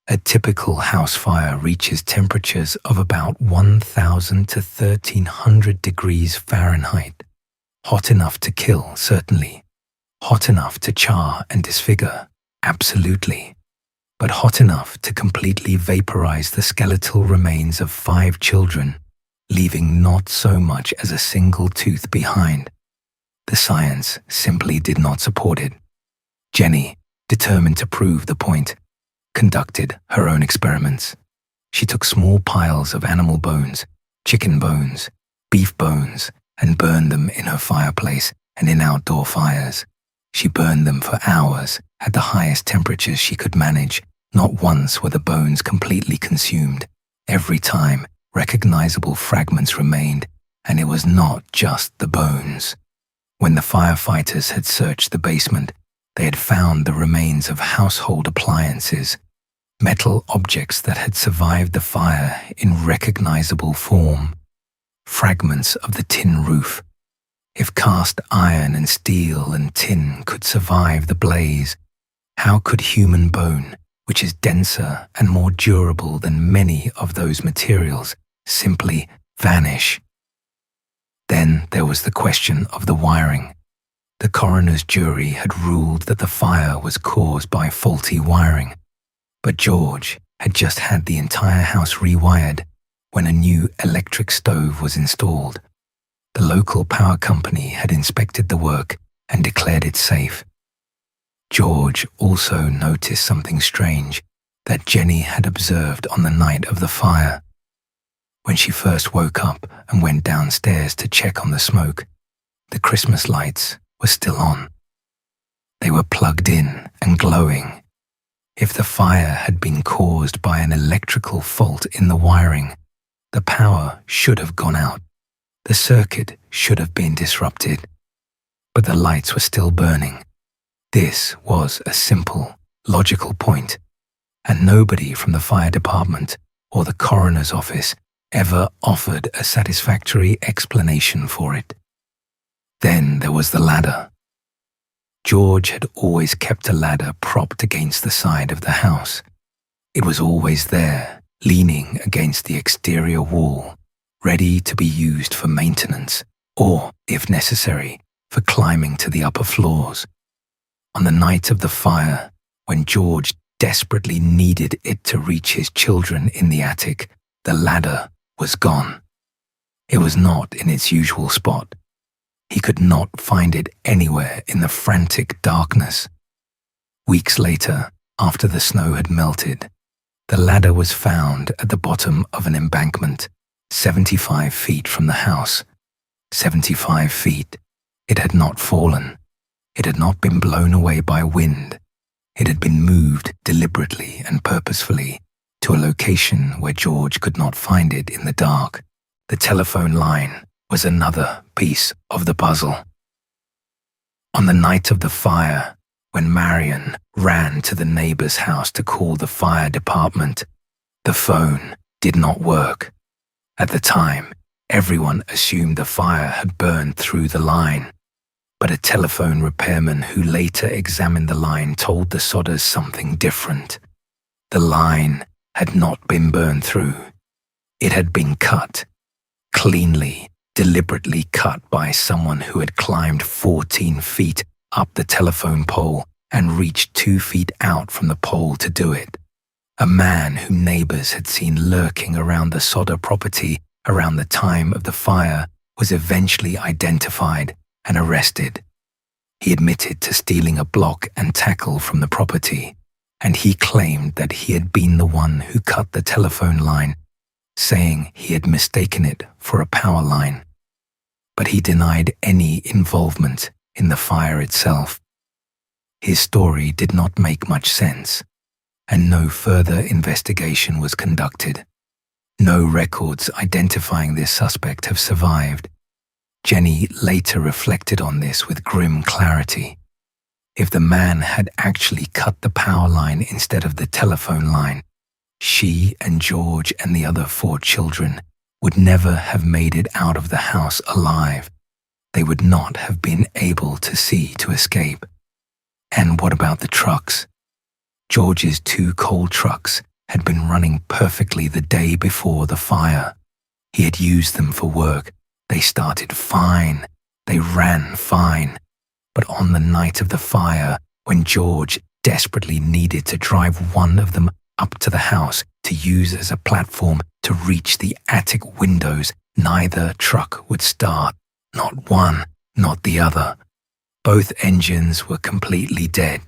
A typical house fire reaches temperatures of about 1,000 to 1,300 degrees Fahrenheit. Hot enough to kill, certainly. Hot enough to char and disfigure, absolutely. But hot enough to completely vaporize the skeletal remains of 5 children, leaving not so much as a single tooth behind. The science simply did not support it. Jenny, determined to prove the point, conducted her own experiments. She took small piles of animal bones, chicken bones, beef bones, and burned them in her fireplace and in outdoor fires. She burned them for hours at the highest temperatures she could manage. Not once were the bones completely consumed. Every time, recognizable fragments remained, and it was not just the bones. When the firefighters had searched the basement, they had found the remains of household appliances, metal objects that had survived the fire in recognizable form. Fragments of the tin roof. If cast iron and steel and tin could survive the blaze, how could human bone, which is denser and more durable than many of those materials, simply vanish? Then there was the question of the wiring. The coroner's jury had ruled that the fire was caused by faulty wiring, but George had just had the entire house rewired when a new electric stove was installed. The local power company had inspected the work and declared it safe. George also noticed something strange that Jenny had observed on the night of the fire. When she first woke up and went downstairs to check on the smoke, the Christmas lights were still on. They were plugged in and glowing. If the fire had been caused by an electrical fault in the wiring, the power should have gone out. The circuit should have been disrupted. But the lights were still burning. This was a simple, logical point, and nobody from the fire department or the coroner's office ever offered a satisfactory explanation for it. Then there was the ladder. George had always kept a ladder propped against the side of the house. It was always there, leaning against the exterior wall, ready to be used for maintenance or, if necessary, for climbing to the upper floors. On the night of the fire, when George desperately needed it to reach his children in the attic, the ladder was gone. It was not in its usual spot. He could not find it anywhere in the frantic darkness. Weeks later, after the snow had melted, the ladder was found at the bottom of an embankment, 75 feet from the house. 75 feet. It had not fallen. It had not been blown away by wind. It had been moved deliberately and purposefully to a location where George could not find it in the dark. The telephone line was another piece of the puzzle. On the night of the fire, when Marion ran to the neighbor's house to call the fire department, the phone did not work. At the time, everyone assumed the fire had burned through the line, but a telephone repairman who later examined the line told the Sodders something different. The line had not been burned through. It had been cut, cleanly, deliberately cut by someone who had climbed 14 feet up the telephone pole and reached 2 feet out from the pole to do it. A man whom neighbors had seen lurking around the Sodder property around the time of the fire was eventually identified and arrested. He admitted to stealing a block and tackle from the property, and he claimed that he had been the one who cut the telephone line, saying he had mistaken it for a power line. But he denied any involvement in the fire itself. His story did not make much sense, and no further investigation was conducted. No records identifying this suspect have survived. Jenny later reflected on this with grim clarity. If the man had actually cut the power line instead of the telephone line, she and George and the other 4 children would never have made it out of the house alive. They would not have been able to see to escape. And what about the trucks? George's 2 coal trucks had been running perfectly the day before the fire. He had used them for work. They started fine. They ran fine. But on the night of the fire, when George desperately needed to drive one of them up to the house to use as a platform to reach the attic windows, neither truck would start. Not one, not the other. Both engines were completely dead.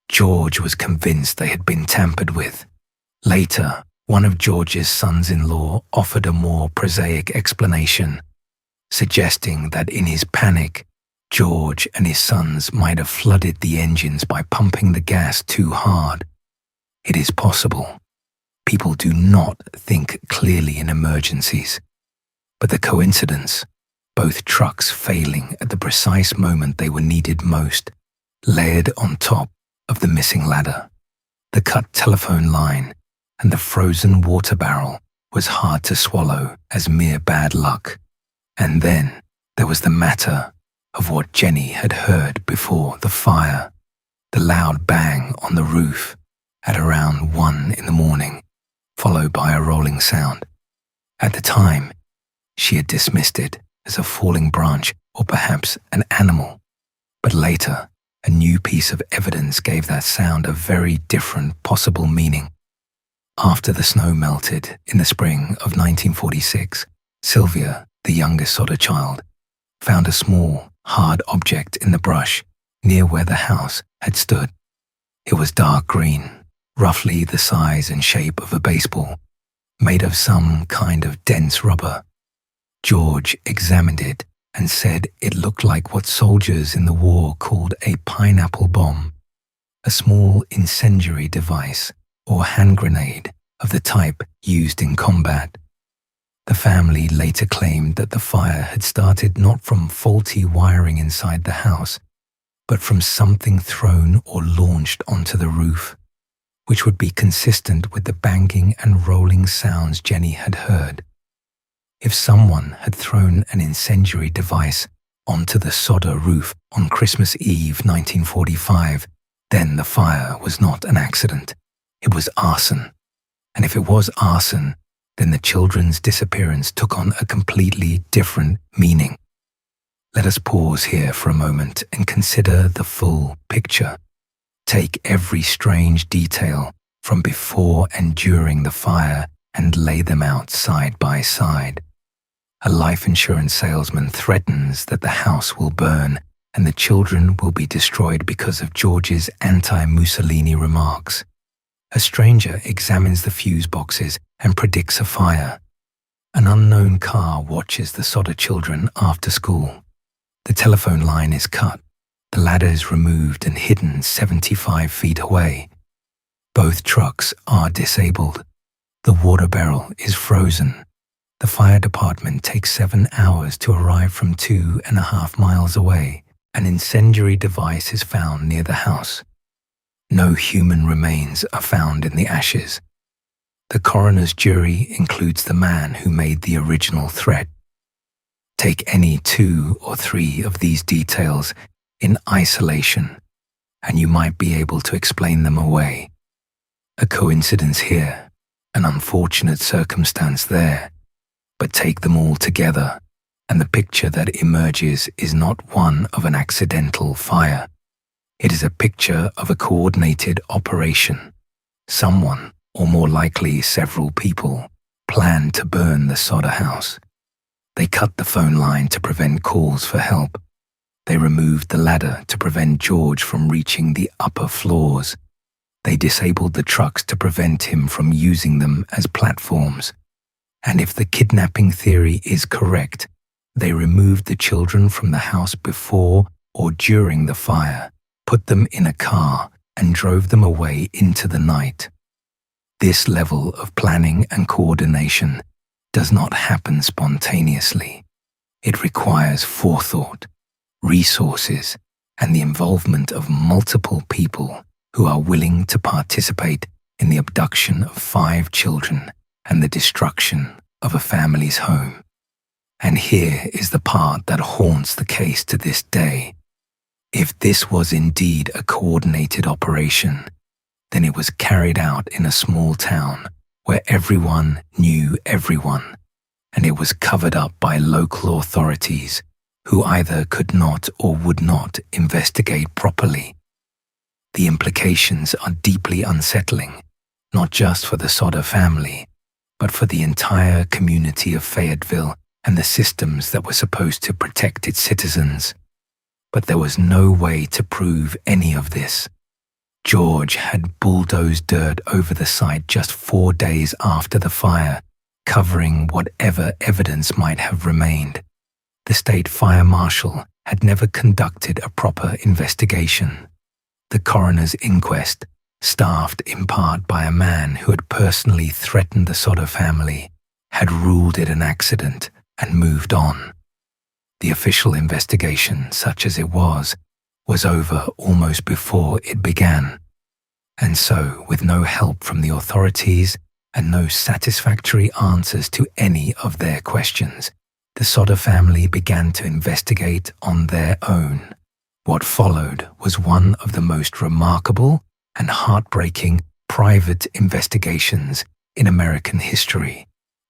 George was convinced they had been tampered with. Later, one of George's sons-in-law offered a more prosaic explanation, suggesting that in his panic, George and his sons might have flooded the engines by pumping the gas too hard. It is possible. People do not think clearly in emergencies. But the coincidence, both trucks failing at the precise moment they were needed most, layered on top of the missing ladder, the cut telephone line, and the frozen water barrel, was hard to swallow as mere bad luck. And then there was the matter of what Jenny had heard before the fire, the loud bang on the roof at around 1 in the morning, followed by a rolling sound. At the time, she had dismissed it as a falling branch or perhaps an animal, but later, a new piece of evidence gave that sound a very different possible meaning. After the snow melted in the spring of 1946, Sylvia, the youngest Sodder child, found a small, hard object in the brush near where the house had stood. It was dark green, roughly the size and shape of a baseball, made of some kind of dense rubber. George examined it and said it looked like what soldiers in the war called a pineapple bomb, a small incendiary device or hand grenade of the type used in combat. The family later claimed that the fire had started not from faulty wiring inside the house, but from something thrown or launched onto the roof, which would be consistent with the banging and rolling sounds Jenny had heard. If someone had thrown an incendiary device onto the Sodder roof on Christmas Eve 1945, then the fire was not an accident. It was arson. And if it was arson, then the children's disappearance took on a completely different meaning. Let us pause here for a moment and consider the full picture. Take every strange detail from before and during the fire and lay them out side by side. A life insurance salesman threatens that the house will burn and the children will be destroyed because of George's anti-Mussolini remarks. A stranger examines the fuse boxes and predicts a fire. An unknown car watches the Sodder children after school. The telephone line is cut. The ladder is removed and hidden 75 feet away. Both trucks are disabled. The water barrel is frozen. The fire department takes 7 hours to arrive from 2.5 miles away. An incendiary device is found near the house. No human remains are found in the ashes. The coroner's jury includes the man who made the original threat. Take any 2 or 3 of these details in isolation, and you might be able to explain them away. A coincidence here, an unfortunate circumstance there, but take them all together, and the picture that emerges is not one of an accidental fire. It is a picture of a coordinated operation. Someone, or more likely several people, planned to burn the Sodder house. They cut the phone line to prevent calls for help. They removed the ladder to prevent George from reaching the upper floors. They disabled the trucks to prevent him from using them as platforms. And if the kidnapping theory is correct, they removed the children from the house before or during the fire, put them in a car, and drove them away into the night. This level of planning and coordination does not happen spontaneously. It requires forethought, resources, and the involvement of multiple people who are willing to participate in the abduction of 5 children and the destruction of a family's home. And here is the part that haunts the case to this day. If this was indeed a coordinated operation, then it was carried out in a small town where everyone knew everyone, and it was covered up by local authorities who either could not or would not investigate properly. The implications are deeply unsettling, not just for the Sodder family, but for the entire community of Fayetteville and the systems that were supposed to protect its citizens. But there was no way to prove any of this. George had bulldozed dirt over the site just 4 days after the fire, covering whatever evidence might have remained. The state fire marshal had never conducted a proper investigation. The coroner's inquest, staffed in part by a man who had personally threatened the Sodder family, had ruled it an accident and moved on. The official investigation, such as it was over almost before it began. And so, with no help from the authorities and no satisfactory answers to any of their questions, the Sodder family began to investigate on their own. What followed was one of the most remarkable and heartbreaking private investigations in American history,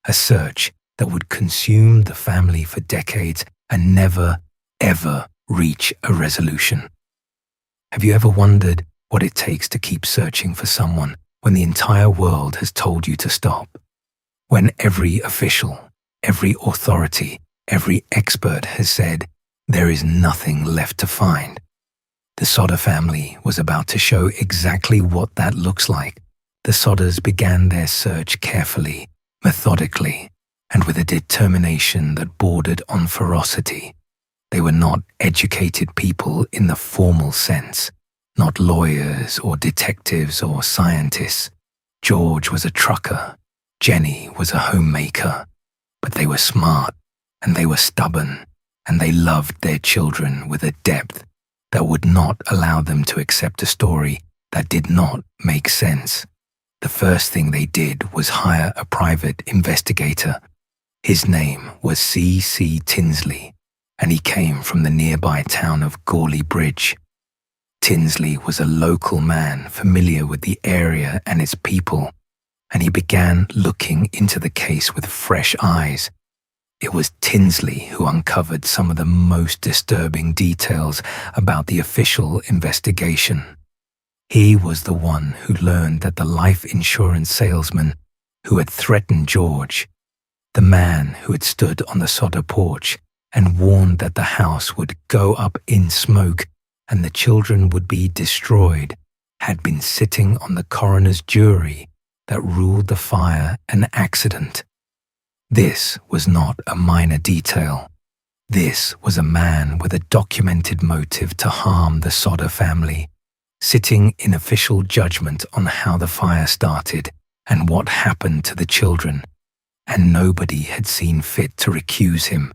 a search that would consume the family for decades and never, ever reach a resolution. Have you ever wondered what it takes to keep searching for someone when the entire world has told you to stop? When every official, every authority, every expert has said there is nothing left to find? The Sodder family was about to show exactly what that looks like. The Sodders began their search carefully, methodically, and with a determination that bordered on ferocity. They were not educated people in the formal sense, not lawyers or detectives or scientists. George was a trucker, Jenny was a homemaker, but they were smart and they were stubborn and they loved their children with a depth that would not allow them to accept a story that did not make sense. The first thing they did was hire a private investigator. His name was C.C. Tinsley, and he came from the nearby town of Gawley Bridge. Tinsley was a local man familiar with the area and its people, and he began looking into the case with fresh eyes. It was Tinsley who uncovered some of the most disturbing details about the official investigation. He was the one who learned that the life insurance salesman who had threatened George, the man who had stood on the Sodder porch and warned that the house would go up in smoke and the children would be destroyed, had been sitting on the coroner's jury that ruled the fire an accident. This was not a minor detail. This was a man with a documented motive to harm the Sodder family, sitting in official judgment on how the fire started and what happened to the children, and nobody had seen fit to recuse him,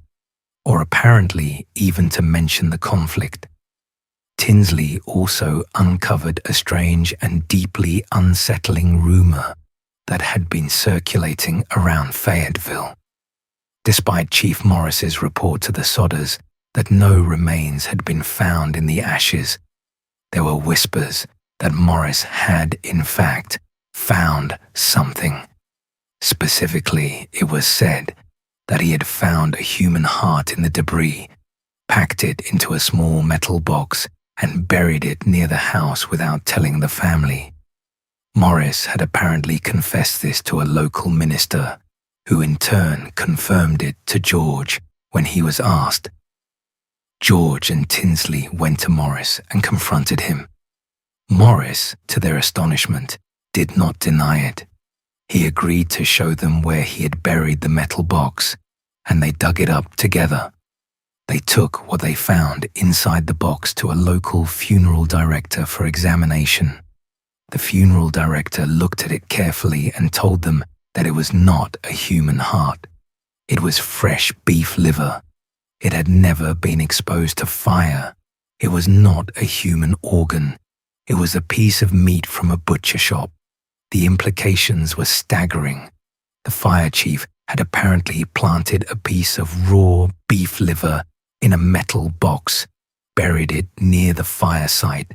or apparently even to mention the conflict. Tinsley also uncovered a strange and deeply unsettling rumor that had been circulating around Fayetteville. Despite Chief Morris's report to the Sodders that no remains had been found in the ashes, there were whispers that Morris had, in fact, found something. Specifically, it was said that he had found a human heart in the debris, packed it into a small metal box, and buried it near the house without telling the family. Morris had apparently confessed this to a local minister, who in turn confirmed it to George when he was asked. George and Tinsley went to Morris and confronted him. Morris, to their astonishment, did not deny it. He agreed to show them where he had buried the metal box, and they dug it up together. They took what they found inside the box to a local funeral director for examination. The funeral director looked at it carefully and told them that it was not a human heart. It was fresh beef liver. It had never been exposed to fire. It was not a human organ. It was a piece of meat from a butcher shop. The implications were staggering. The fire chief had apparently planted a piece of raw beef liver in a metal box, buried it near the fire site,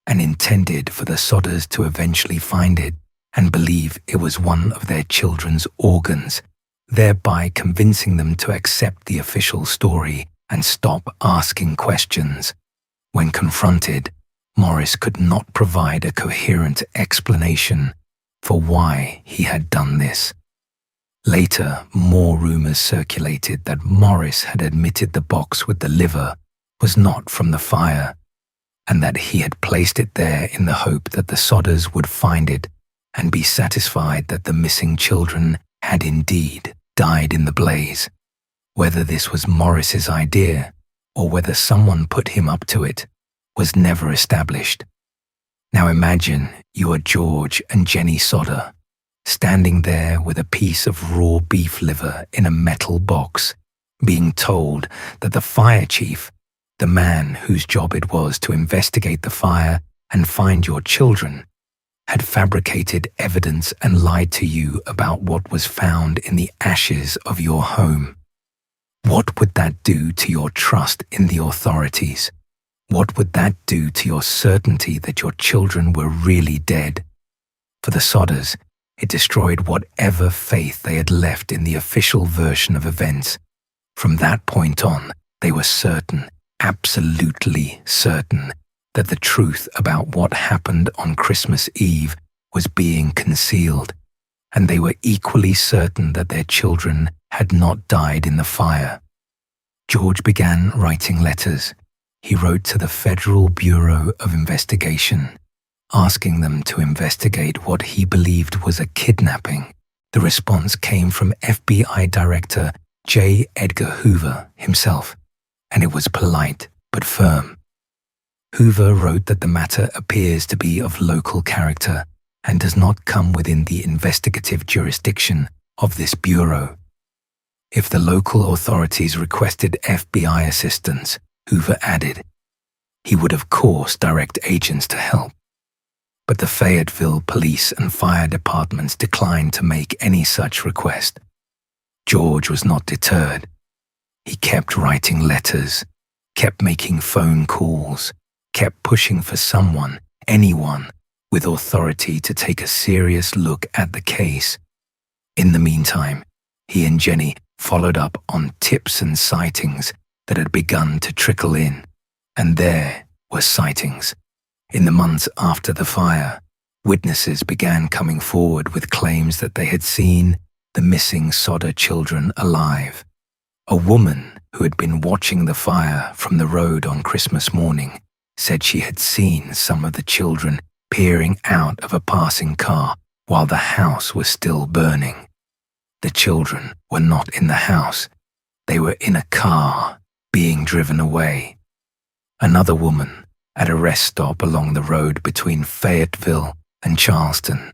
and intended for the Sodders to eventually find it and believe it was one of their children's organs, thereby convincing them to accept the official story and stop asking questions. When confronted, Morris could not provide a coherent explanation for why he had done this. Later, more rumors circulated that Morris had admitted the box with the liver was not from the fire, and that he had placed it there in the hope that the Sodders would find it and be satisfied that the missing children had indeed died in the blaze. Whether this was Morris's idea or whether someone put him up to it was never established. Now imagine you are George and Jenny Sodder, standing there with a piece of raw beef liver in a metal box, being told that the fire chief, the man whose job it was to investigate the fire and find your children, had fabricated evidence and lied to you about what was found in the ashes of your home. What would that do to your trust in the authorities? What would that do to your certainty that your children were really dead? For the Sodders, it destroyed whatever faith they had left in the official version of events. From that point on, they were certain, absolutely certain, that the truth about what happened on Christmas Eve was being concealed, and they were equally certain that their children had not died in the fire. George began writing letters. He wrote to the Federal Bureau of Investigation, asking them to investigate what he believed was a kidnapping. The response came from FBI Director J. Edgar Hoover himself, and it was polite but firm. Hoover wrote that the matter appears to be of local character and does not come within the investigative jurisdiction of this bureau. If the local authorities requested FBI assistance, Hoover added, he would of course direct agents to help. But the Fayetteville police and fire departments declined to make any such request. George was not deterred. He kept writing letters, kept making phone calls, kept pushing for someone, anyone, with authority to take a serious look at the case. In the meantime, he and Jenny followed up on tips and sightings that had begun to trickle in, and there were sightings. In the months after the fire, witnesses began coming forward with claims that they had seen the missing Sodder children alive. A woman who had been watching the fire from the road on Christmas morning said she had seen some of the children peering out of a passing car while the house was still burning. The children were not in the house. They were in a car being driven away. Another woman at a rest stop along the road between Fayetteville and Charleston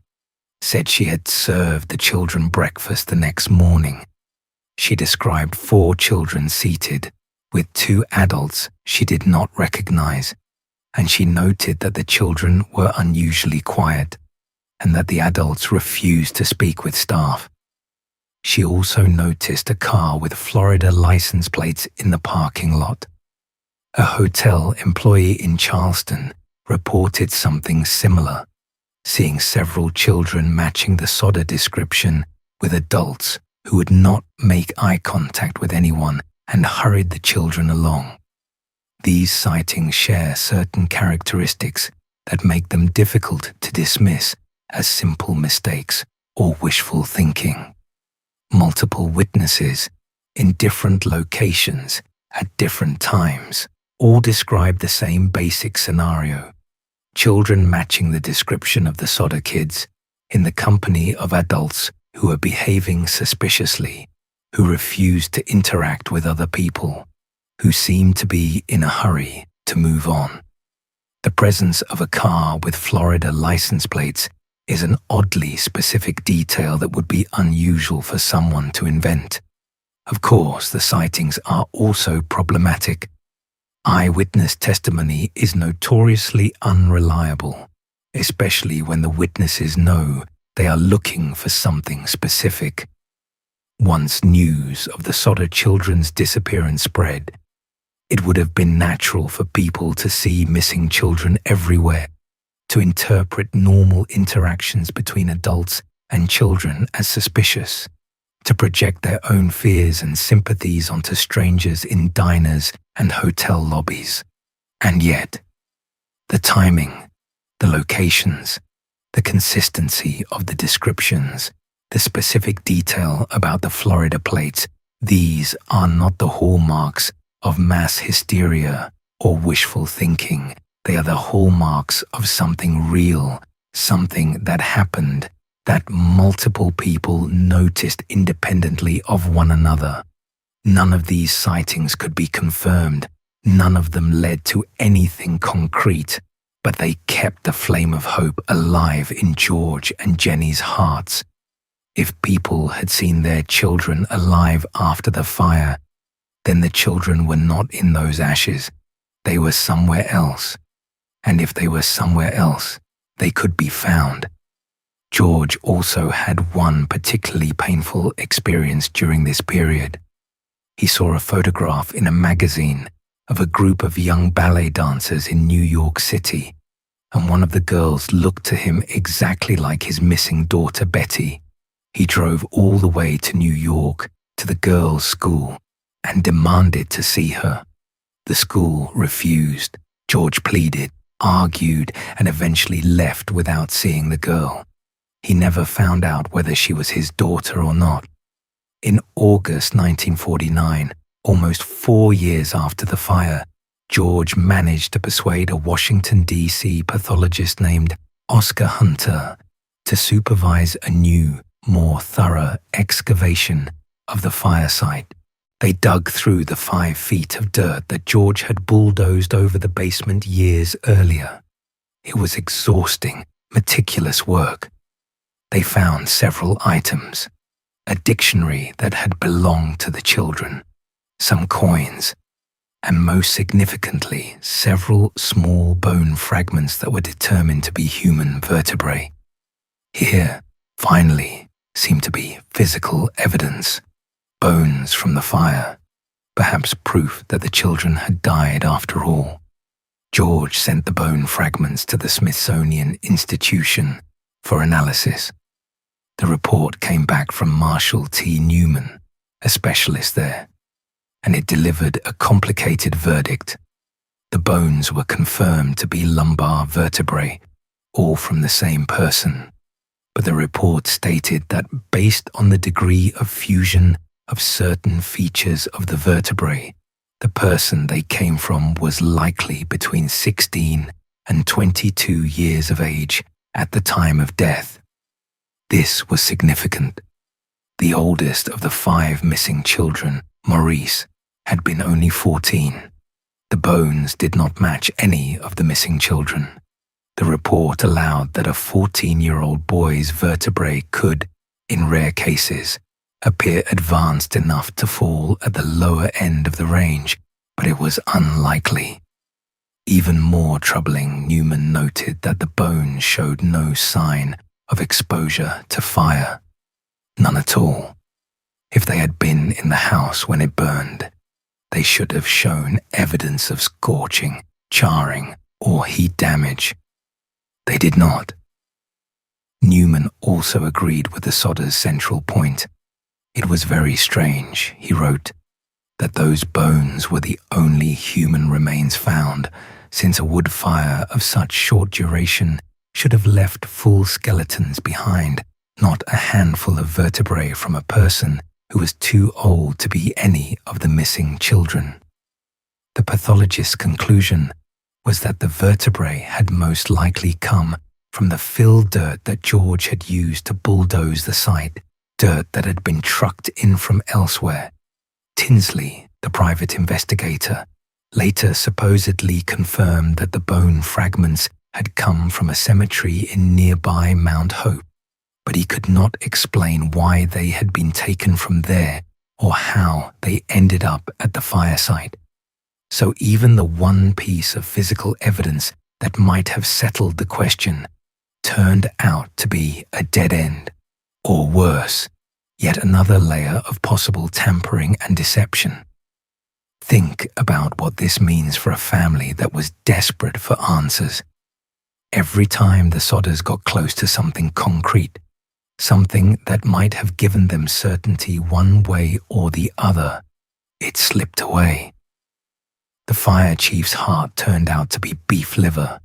said she had served the children breakfast the next morning. She described 4 children seated with 2 adults she did not recognize, and she noted that the children were unusually quiet and that the adults refused to speak with staff. She also noticed a car with Florida license plates in the parking lot. A hotel employee in Charleston reported something similar, seeing several children matching the Sodder description with adults who would not make eye contact with anyone and hurried the children along. These sightings share certain characteristics that make them difficult to dismiss as simple mistakes or wishful thinking. Multiple witnesses in different locations at different times all describe the same basic scenario: children matching the description of the Sodder kids in the company of adults who are behaving suspiciously, who refuse to interact with other people, who seem to be in a hurry to move on. The presence of a car with Florida license plates is an oddly specific detail that would be unusual for someone to invent. Of course, the sightings are also problematic. Eyewitness testimony is notoriously unreliable, especially when the witnesses know they are looking for something specific. Once news of the Sodder children's disappearance spread, it would have been natural for people to see missing children everywhere, to interpret normal interactions between adults and children as suspicious, to project their own fears and sympathies onto strangers in diners and hotel lobbies. And yet, the timing, the locations, the consistency of the descriptions, the specific detail about the Florida plates, these are not the hallmarks of mass hysteria or wishful thinking. They are the hallmarks of something real, something that happened, that multiple people noticed independently of one another. None of these sightings could be confirmed. None of them led to anything concrete, but they kept the flame of hope alive in George and Jenny's hearts. If people had seen their children alive after the fire, then the children were not in those ashes. They were somewhere else. And if they were somewhere else, they could be found. George also had one particularly painful experience during this period. He saw a photograph in a magazine of a group of young ballet dancers in New York City, and one of the girls looked to him exactly like his missing daughter Betty. He drove all the way to New York to the girls' school and demanded to see her. The school refused. George pleaded, argued, and eventually left without seeing the girl. He never found out whether she was his daughter or not. In August 1949, almost 4 years after the fire, George managed to persuade a Washington, D.C. pathologist named Oscar Hunter to supervise a new, more thorough excavation of the fire site. They dug through the 5 feet of dirt that George had bulldozed over the basement years earlier. It was exhausting, meticulous work. They found several items: a dictionary that had belonged to the children, some coins, and most significantly, several small bone fragments that were determined to be human vertebrae. Here, finally, seemed to be physical evidence, bones from the fire, perhaps proof that the children had died after all. George sent the bone fragments to the Smithsonian Institution for analysis. The report came back from Marshall T. Newman, a specialist there, and it delivered a complicated verdict. The bones were confirmed to be lumbar vertebrae, all from the same person. But the report stated that based on the degree of fusion of certain features of the vertebrae, the person they came from was likely between 16 and 22 years of age at the time of death. This was significant. The oldest of the 5 missing children, Maurice, had been only 14. The bones did not match any of the missing children. The report allowed that a 14-year-old boy's vertebrae could, in rare cases, appear advanced enough to fall at the lower end of the range, but it was unlikely. Even more troubling, Newman noted that the bones showed no sign of exposure to fire. None at all. If they had been in the house when it burned, they should have shown evidence of scorching, charring, or heat damage. They did not. Newman also agreed with the Sodder's central point. It was very strange, he wrote, that those bones were the only human remains found, since a wood fire of such short duration should have left full skeletons behind, not a handful of vertebrae from a person who was too old to be any of the missing children. The pathologist's conclusion was that the vertebrae had most likely come from the fill dirt that George had used to bulldoze the site, dirt that had been trucked in from elsewhere. Tinsley, the private investigator, later supposedly confirmed that the bone fragments had come from a cemetery in nearby Mount Hope, but he could not explain why they had been taken from there or how they ended up at the fire site. So even the one piece of physical evidence that might have settled the question turned out to be a dead end, or worse, yet another layer of possible tampering and deception. Think about what this means for a family that was desperate for answers. Every time the Sodders got close to something concrete, something that might have given them certainty one way or the other, it slipped away. The fire chief's heart turned out to be beef liver.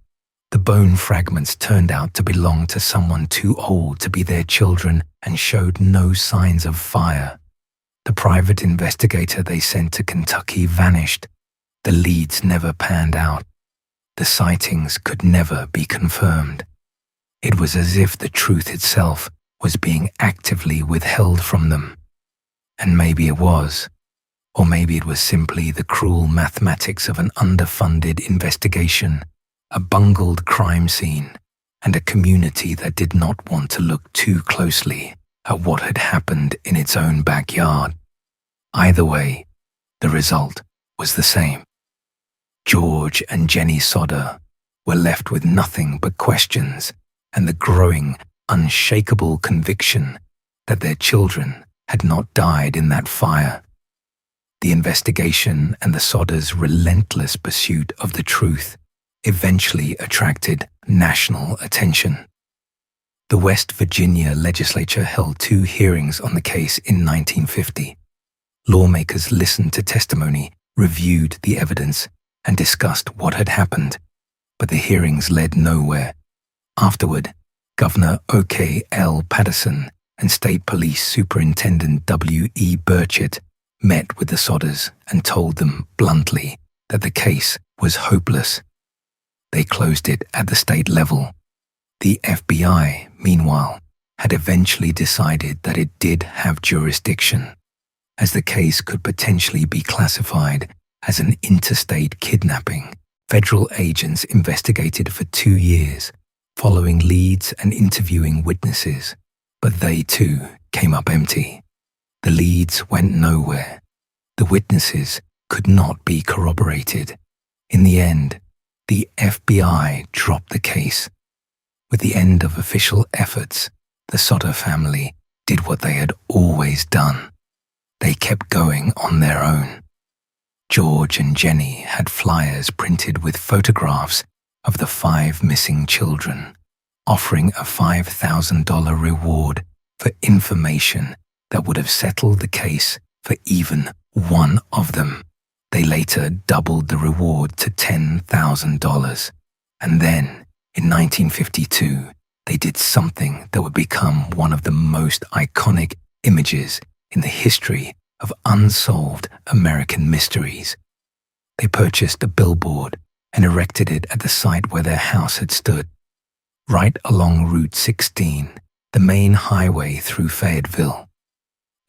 The bone fragments turned out to belong to someone too old to be their children and showed no signs of fire. The private investigator they sent to Kentucky vanished. The leads never panned out. The sightings could never be confirmed. It was as if the truth itself was being actively withheld from them. And maybe it was. Or maybe it was simply the cruel mathematics of an underfunded investigation, a bungled crime scene, and a community that did not want to look too closely at what had happened in its own backyard. Either way, the result was the same. George and Jenny Sodder were left with nothing but questions and the growing, unshakable conviction that their children had not died in that fire. The investigation and the Sodders' relentless pursuit of the truth eventually attracted national attention. The West Virginia legislature held 2 hearings on the case in 1950. Lawmakers listened to testimony, reviewed the evidence, and discussed what had happened, but the hearings led nowhere. Afterward, Governor O.K.L. Patterson and State Police Superintendent W.E. Burchett met with the Sodders and told them bluntly that the case was hopeless. They closed it at the state level. The FBI, meanwhile, had eventually decided that it did have jurisdiction, as the case could potentially be classified as an interstate kidnapping. Federal agents investigated for 2 years, following leads and interviewing witnesses, but they too came up empty. The leads went nowhere. The witnesses could not be corroborated. In the end, the FBI dropped the case. With the end of official efforts, the Sodder family did what they had always done. They kept going on their own. George and Jenny had flyers printed with photographs of the 5 missing children, offering a $5,000 reward for information that would have settled the case for even one of them. They later doubled the reward to $10,000. And then, in 1952, they did something that would become one of the most iconic images in the history of unsolved American mysteries. They purchased a billboard and erected it at the site where their house had stood, right along Route 16, the main highway through Fayetteville.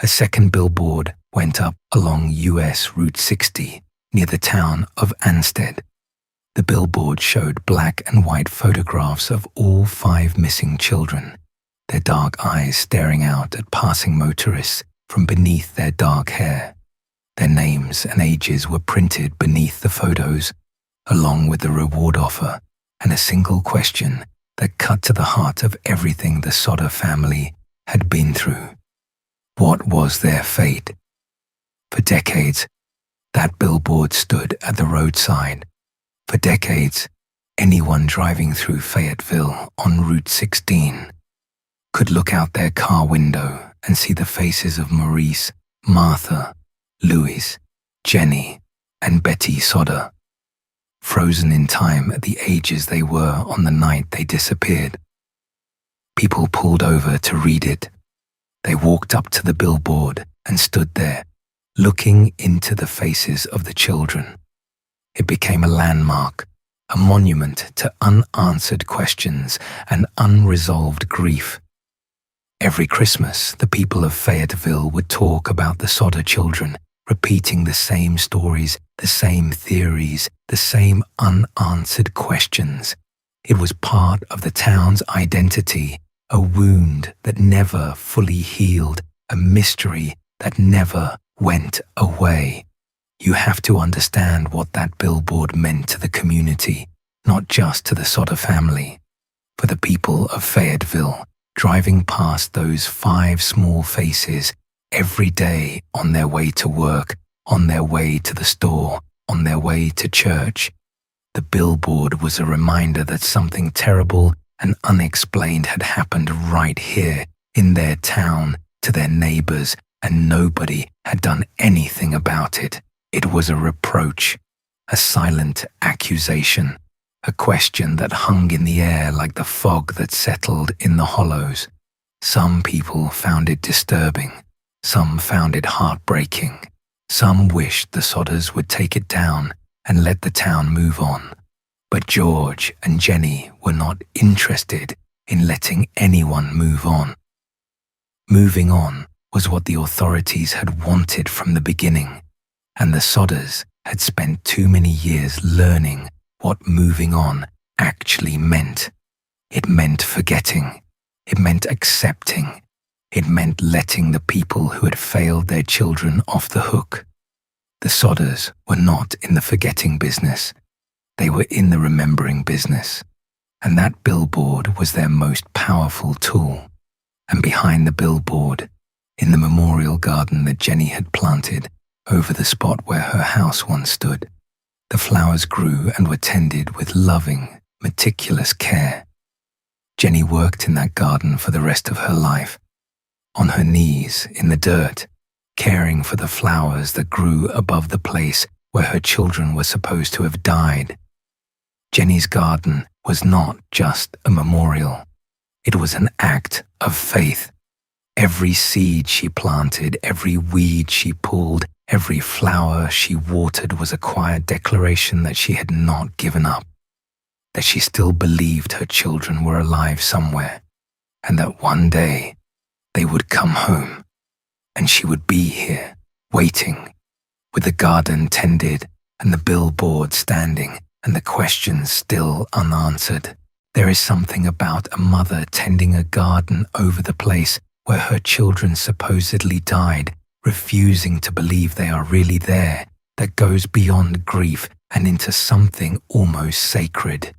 A second billboard went up along US Route 60 near the town of Ansted. The billboard showed black and white photographs of all 5 missing children, their dark eyes staring out at passing motorists from beneath their dark hair. Their names and ages were printed beneath the photos, along with the reward offer and a single question that cut to the heart of everything the Sodder family had been through. What was their fate? For decades, that billboard stood at the roadside. For decades, anyone driving through Fayetteville on Route 16 could look out their car window and see the faces of Maurice, Martha, Louise, Jenny, and Betty Sodder, frozen in time at the ages they were on the night they disappeared. People pulled over to read it. They walked up to the billboard and stood there, looking into the faces of the children. It became a landmark, a monument to unanswered questions and unresolved grief. Every Christmas, the people of Fayetteville would talk about the Sodder children, repeating the same stories, the same theories, the same unanswered questions. It was part of the town's identity, a wound that never fully healed, a mystery that never went away. You have to understand what that billboard meant to the community, not just to the Sodder family. For the people of Fayetteville, driving past those 5 small faces every day on their way to work, on their way to the store, on their way to church, the billboard was a reminder that something terrible and unexplained had happened right here in their town to their neighbors, and nobody had done anything about it. It was a reproach, a silent accusation, a question that hung in the air like the fog that settled in the hollows. Some people found it disturbing. Some found it heartbreaking. Some wished the Sodders would take it down and let the town move on. But George and Jenny were not interested in letting anyone move on. Moving on was what the authorities had wanted from the beginning, and the Sodders had spent too many years learning what moving on actually meant. It meant forgetting. It meant accepting. It meant letting the people who had failed their children off the hook. The Sodders were not in the forgetting business. They were in the remembering business, and that billboard was their most powerful tool. And behind the billboard, in the memorial garden that Jenny had planted over the spot where her house once stood, the flowers grew and were tended with loving, meticulous care. Jenny worked in that garden for the rest of her life, on her knees in the dirt, caring for the flowers that grew above the place where her children were supposed to have died. Jenny's garden was not just a memorial. It was an act of faith. Every seed she planted, every weed she pulled, every flower she watered was a quiet declaration that she had not given up, that she still believed her children were alive somewhere, and that one day they would come home, and she would be here, waiting, with the garden tended and the billboard standing and the questions still unanswered. There is something about a mother tending a garden over the place where her children supposedly died, refusing to believe they are really there, that goes beyond grief and into something almost sacred.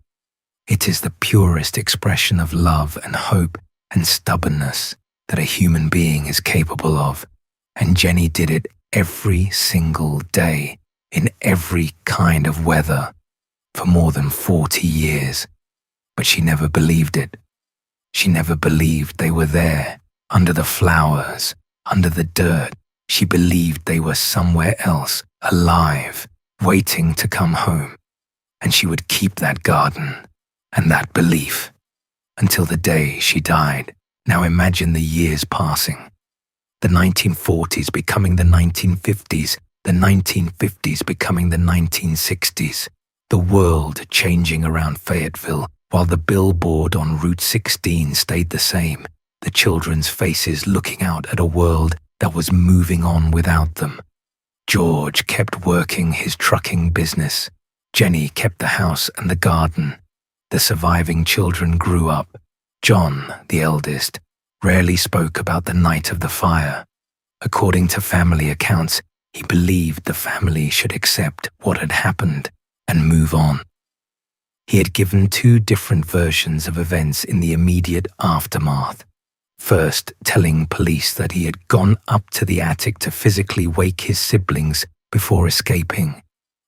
It is the purest expression of love and hope and stubbornness that a human being is capable of, and Jenny did it every single day, in every kind of weather, for more than 40 years. But she never believed it. She never believed they were there, under the flowers, under the dirt. She believed they were somewhere else, alive, waiting to come home. And she would keep that garden and that belief until the day she died. Now imagine the years passing. The 1940s becoming the 1950s, the 1950s becoming the 1960s. The world changing around Fayetteville, while the billboard on Route 16 stayed the same. The children's faces looking out at a world that was moving on without them. George kept working his trucking business. Jenny kept the house and the garden. The surviving children grew up. John, the eldest, rarely spoke about the night of the fire. According to family accounts, he believed the family should accept what had happened and move on. He had given two different versions of events in the immediate aftermath. First, telling police that he had gone up to the attic to physically wake his siblings before escaping,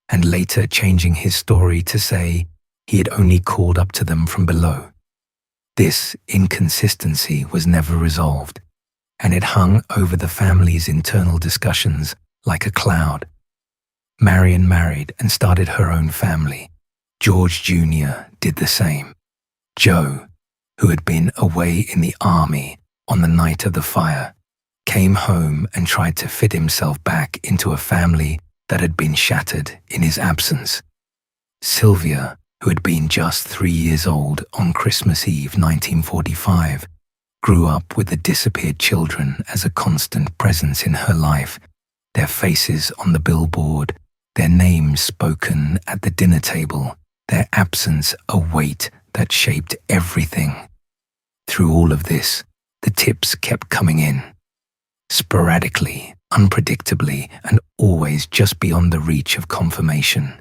and later changing his story to say he had only called up to them from below. This inconsistency was never resolved, and it hung over the family's internal discussions like a cloud. Marion married and started her own family. George Jr. did the same. Joe, who had been away in the army on the night of the fire, came home and tried to fit himself back into a family that had been shattered in his absence. Sylvia, who had been just 3 years old on Christmas Eve 1945, grew up with the disappeared children as a constant presence in her life, their faces on the billboard, their names spoken at the dinner table, their absence a weight that shaped everything. Through all of this, the tips kept coming in. Sporadically, unpredictably, and always just beyond the reach of confirmation.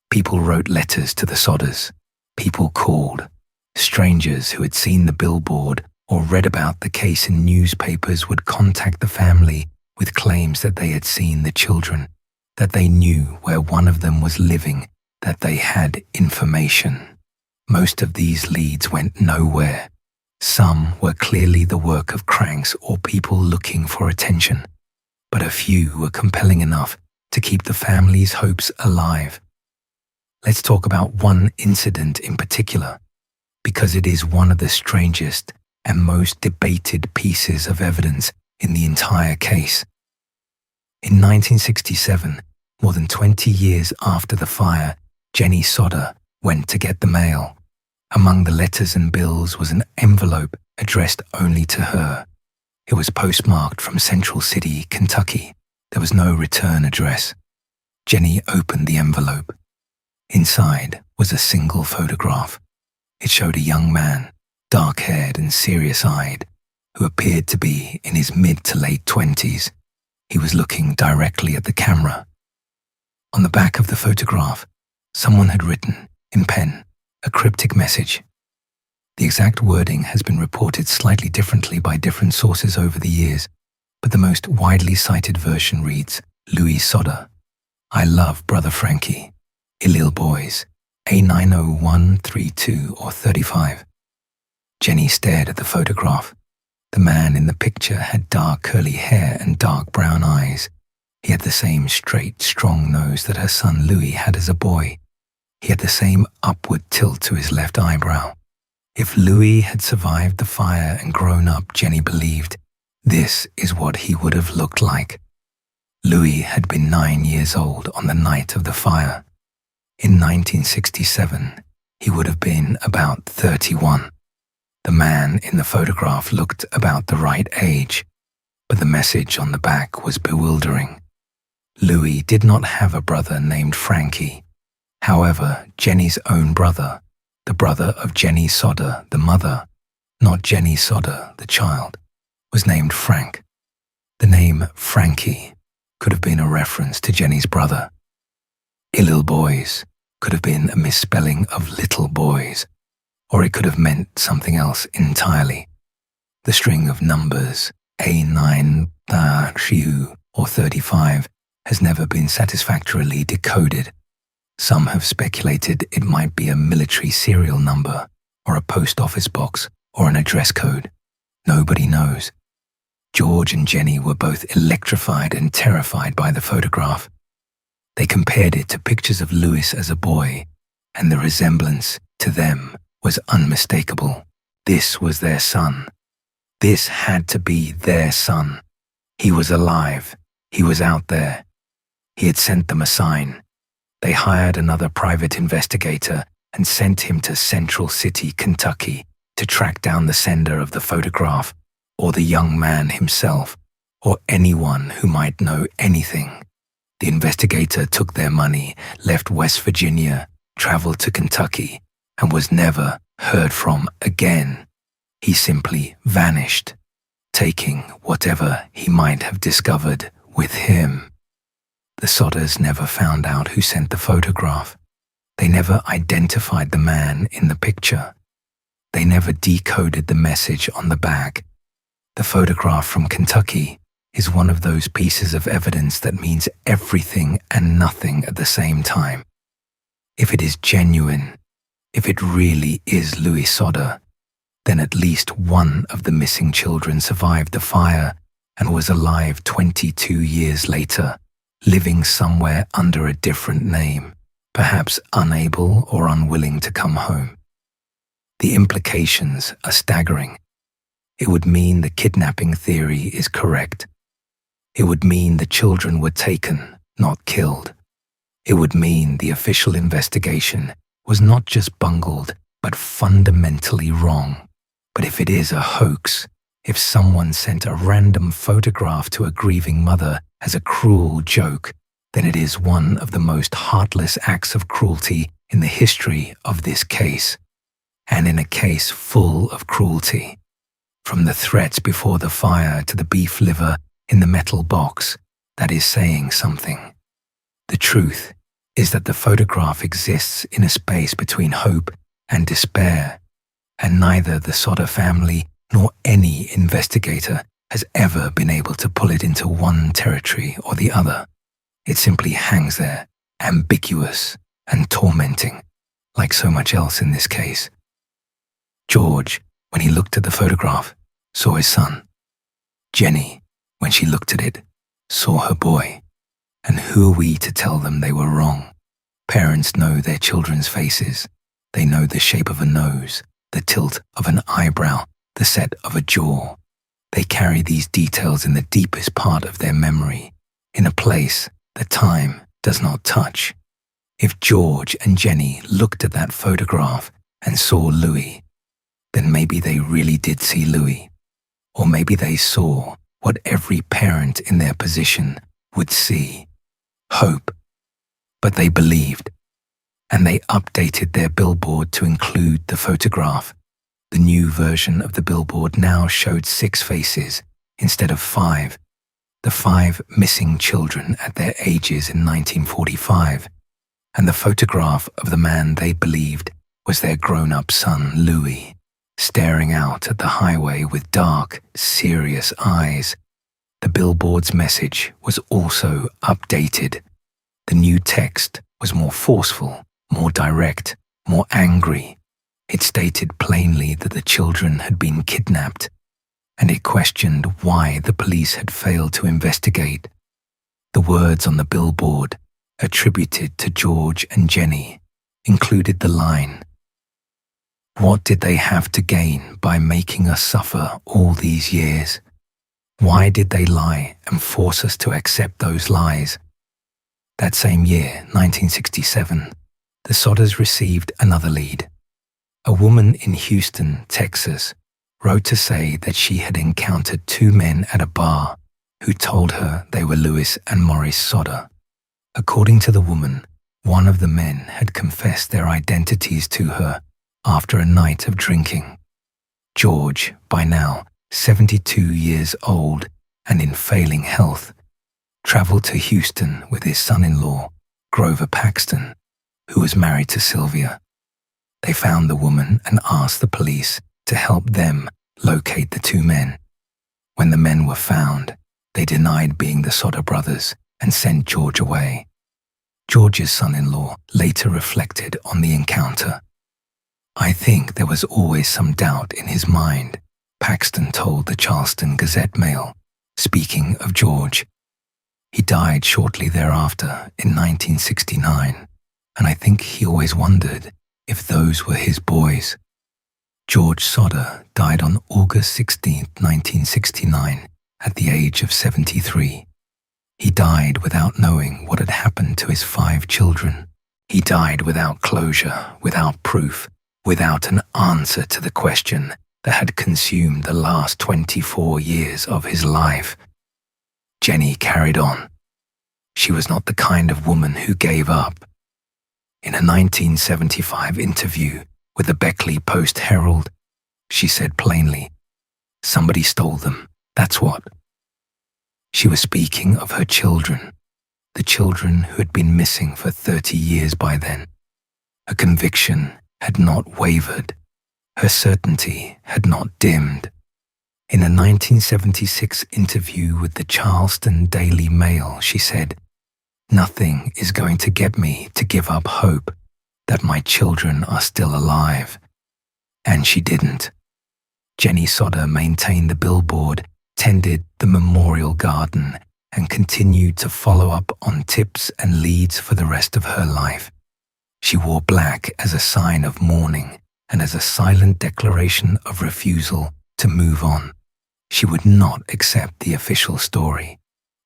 People wrote letters to the Sodders. People called. Strangers who had seen the billboard or read about the case in newspapers would contact the family with claims that they had seen the children, that they knew where one of them was living, that they had information. Most of these leads went nowhere. Some were clearly the work of cranks or people looking for attention, but a few were compelling enough to keep the family's hopes alive. Let's talk about one incident in particular, because it is one of the strangest and most debated pieces of evidence in the entire case. In 1967, more than 20 years after the fire, Jenny Sodder went to get the mail. Among the letters and bills was an envelope addressed only to her. It was postmarked from Central City, Kentucky. There was no return address. Jenny opened the envelope. Inside was a single photograph. It showed a young man, dark-haired and serious-eyed, who appeared to be in his mid to late 20s. He was looking directly at the camera. On the back of the photograph, someone had written, in pen, a cryptic message. The exact wording has been reported slightly differently by different sources over the years, but the most widely cited version reads, Louis Sodder, I love Brother Frankie, Illil Boys, A90132 or 35. Jenny stared at the photograph. The man in the picture had dark curly hair and dark brown eyes. He had the same straight, strong nose that her son Louis had as a boy. He had the same upward tilt to his left eyebrow. If Louis had survived the fire and grown up, Jenny believed, this is what he would have looked like. Louis had been 9 years old on the night of the fire. In 1967, he would have been about 31. The man in the photograph looked about the right age, but the message on the back was bewildering. Louis did not have a brother named Frankie. However, Jenny's own brother, the brother of Jenny Sodder, the mother, not Jenny Sodder, the child, was named Frank. The name Frankie could have been a reference to Jenny's brother. Illil Boys could have been a misspelling of little boys, or it could have meant something else entirely. The string of numbers, A9, or 35, has never been satisfactorily decoded. Some have speculated it might be a military serial number, or a post office box, or an address code. Nobody knows. George and Jenny were both electrified and terrified by the photograph. They compared it to pictures of Lewis as a boy, and the resemblance to them was unmistakable. This was their son. This had to be their son. He was alive. He was out there. He had sent them a sign. They hired another private investigator and sent him to Central City, Kentucky, to track down the sender of the photograph, or the young man himself, or anyone who might know anything. The investigator took their money, left West Virginia, traveled to Kentucky, and was never heard from again. He simply vanished, taking whatever he might have discovered with him. The Sodders never found out who sent the photograph. They never identified the man in the picture. They never decoded the message on the back. The photograph from Kentucky is one of those pieces of evidence that means everything and nothing at the same time. If it is genuine, if it really is Louis Sodder, then at least one of the missing children survived the fire and was alive 22 years later, living somewhere under a different name, perhaps unable or unwilling to come home. The implications are staggering. It would mean the kidnapping theory is correct. It would mean the children were taken, not killed. It would mean the official investigation was not just bungled, but fundamentally wrong. But if it is a hoax, if someone sent a random photograph to a grieving mother as a cruel joke, then it is one of the most heartless acts of cruelty in the history of this case, and in a case full of cruelty. From the threats before the fire to the beef liver in the metal box, that is saying something. The truth is that the photograph exists in a space between hope and despair, and neither the Sodder family nor any investigator has ever been able to pull it into one territory or the other. It simply hangs there, ambiguous and tormenting, like so much else in this case. George, when he looked at the photograph, saw his son. Jenny, when she looked at it, saw her boy. And who are we to tell them they were wrong? Parents know their children's faces. They know the shape of a nose, the tilt of an eyebrow, the set of a jaw. They carry these details in the deepest part of their memory, in a place that time does not touch. If George and Jenny looked at that photograph and saw Louis, then maybe they really did see Louis. Or maybe they saw what every parent in their position would see: hope. But they believed, and they updated their billboard to include the photograph. The new version of the billboard now showed 6 faces instead of 5, the 5 missing children at their ages in 1945, and the photograph of the man they believed was their grown-up son, Louis, staring out at the highway with dark, serious eyes. The billboard's message was also updated. The new text was more forceful, more direct, more angry. It stated plainly that the children had been kidnapped, and it questioned why the police had failed to investigate. The words on the billboard, attributed to George and Jenny, included the line, "What did they have to gain by making us suffer all these years? Why did they lie and force us to accept those lies?" That same year, 1967, the Sodders received another lead. A woman in Houston, Texas, wrote to say that she had encountered 2 men at a bar who told her they were Louis and Maurice Sodder. According to the woman, one of the men had confessed their identities to her after a night of drinking. George, by now 72 years old and in failing health, traveled to Houston with his son-in-law, Grover Paxton, who was married to Sylvia. They found the woman and asked the police to help them locate the 2 men. When the men were found, they denied being the Sodder brothers and sent George away. George's son-in-law later reflected on the encounter. "I think there was always some doubt in his mind," Paxton told the Charleston Gazette-Mail, speaking of George. He died shortly thereafter in 1969, and I think he always wondered if those were his boys. George Sodder died on August 16, 1969, at the age of 73. He died without knowing what had happened to his 5 children. He died without closure, without proof, without an answer to the question that had consumed the last 24 years of his life. Jenny carried on. She was not the kind of woman who gave up. In a 1975 interview with the Beckley Post-Herald, she said plainly, "Somebody stole them, that's what." She was speaking of her children, the children who had been missing for 30 years by then. Her conviction had not wavered. Her certainty had not dimmed. In a 1976 interview with the Charleston Daily Mail, she said, "Nothing is going to get me to give up hope that my children are still alive." And she didn't. Jenny Sodder maintained the billboard, tended the memorial garden, and continued to follow up on tips and leads for the rest of her life. She wore black as a sign of mourning and as a silent declaration of refusal to move on. She would not accept the official story.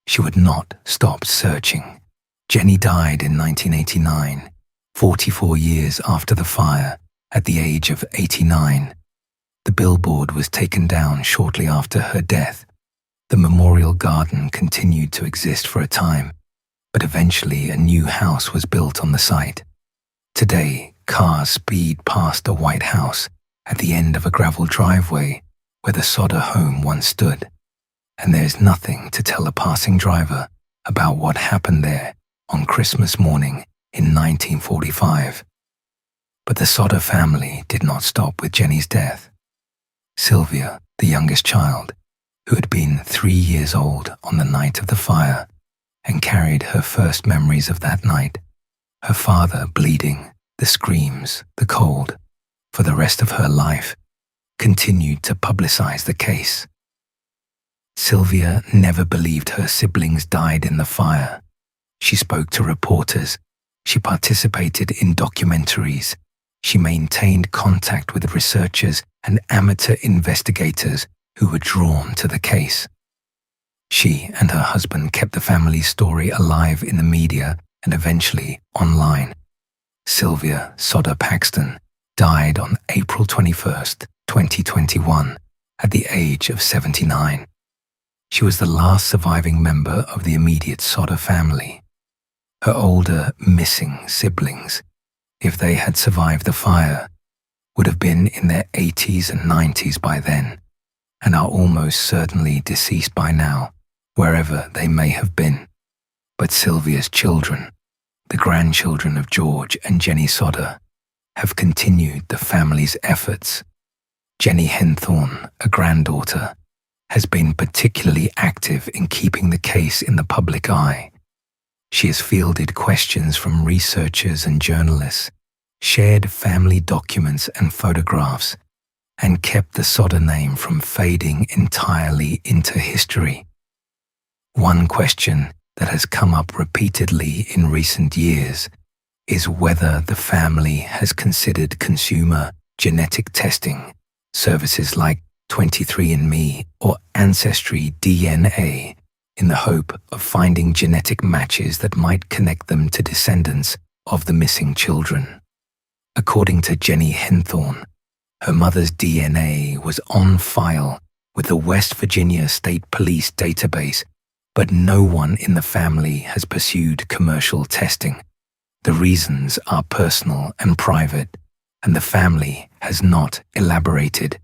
She would not stop searching. Jenny died in 1989, 44 years after the fire, at the age of 89. The billboard was taken down shortly after her death. The memorial garden continued to exist for a time, but eventually a new house was built on the site. Today, cars speed past a white house at the end of a gravel driveway where the Sodder home once stood, and there's nothing to tell a passing driver about what happened there on Christmas morning in 1945. But the Sodder family did not stop with Jenny's death. Sylvia, the youngest child, who had been 3 years old on the night of the fire and carried her first memories of that night, her father bleeding, the screams, the cold, for the rest of her life, continued to publicize the case. Sylvia never believed her siblings died in the fire. She spoke to reporters. She participated in documentaries. She maintained contact with researchers and amateur investigators who were drawn to the case. She and her husband kept the family's story alive in the media and eventually online. Sylvia Sodder Paxton died on April 21st, 2021, at the age of 79. She was the last surviving member of the immediate Sodder family. Her older missing siblings, if they had survived the fire, would have been in their 80s and 90s by then, and are almost certainly deceased by now, wherever they may have been. But Sylvia's children, the grandchildren of George and Jenny Sodder, have continued the family's efforts. Jenny Henthorne, a granddaughter, has been particularly active in keeping the case in the public eye. She has fielded questions from researchers and journalists, shared family documents and photographs, and kept the Sodder name from fading entirely into history. One question that has come up repeatedly in recent years is whether the family has considered consumer genetic testing, services like 23andMe or Ancestry DNA, in the hope of finding genetic matches that might connect them to descendants of the missing children. According to Jenny Henthorne, her mother's DNA was on file with the West Virginia State Police database, but no one in the family has pursued commercial testing. The reasons are personal and private, and the family has not elaborated.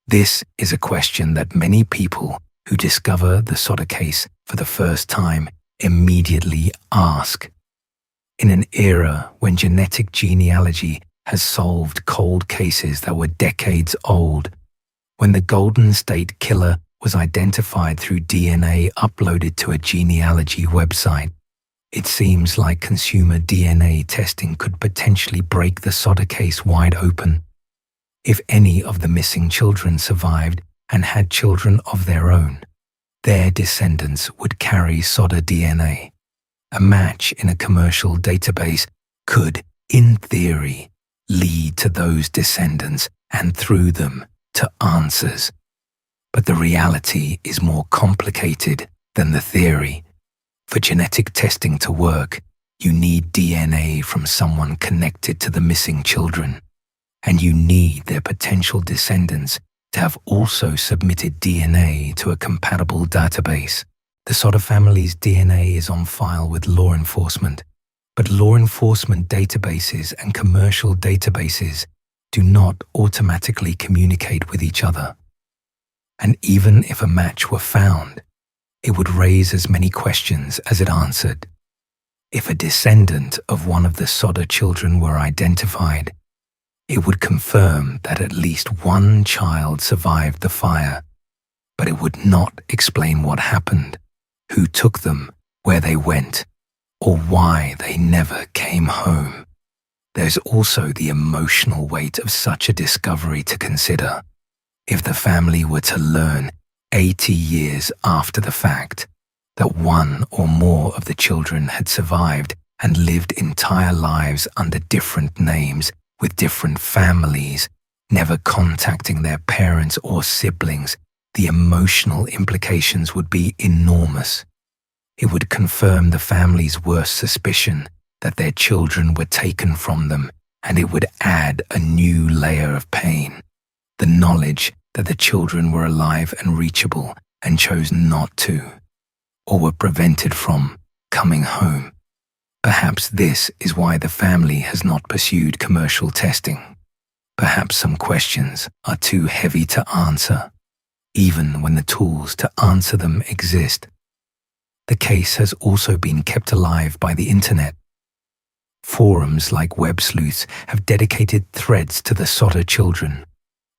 This is a question that many people who discover the Sodder case for the first time immediately ask. In an era when genetic genealogy has solved cold cases that were decades old, when the Golden State Killer was identified through DNA uploaded to a genealogy website, it seems like consumer DNA testing could potentially break the Sodder case wide open. If any of the missing children survived and had children of their own, their descendants would carry Sodder DNA. A match in a commercial database could, in theory, lead to those descendants and through them to answers. But the reality is more complicated than the theory. For genetic testing to work, you need DNA from someone connected to the missing children, and you need their potential descendants to have also submitted DNA to a compatible database. The Sodder family's DNA is on file with law enforcement, but law enforcement databases and commercial databases do not automatically communicate with each other. And even if a match were found, it would raise as many questions as it answered. If a descendant of one of the Sodder children were identified, it would confirm that at least one child survived the fire, but it would not explain what happened, who took them, where they went, or why they never came home. There's also the emotional weight of such a discovery to consider. If the family were to learn 80 years after the fact that one or more of the children had survived and lived entire lives under different names with different families, never contacting their parents or siblings, the emotional implications would be enormous. It would confirm the family's worst suspicion that their children were taken from them, and it would add a new layer of pain. The knowledge that the children were alive and reachable and chose not to, or were prevented from, coming home. Perhaps this is why the family has not pursued commercial testing. Perhaps some questions are too heavy to answer, even when the tools to answer them exist. The case has also been kept alive by the internet. Forums like Web Sleuths have dedicated threads to the Sodder children,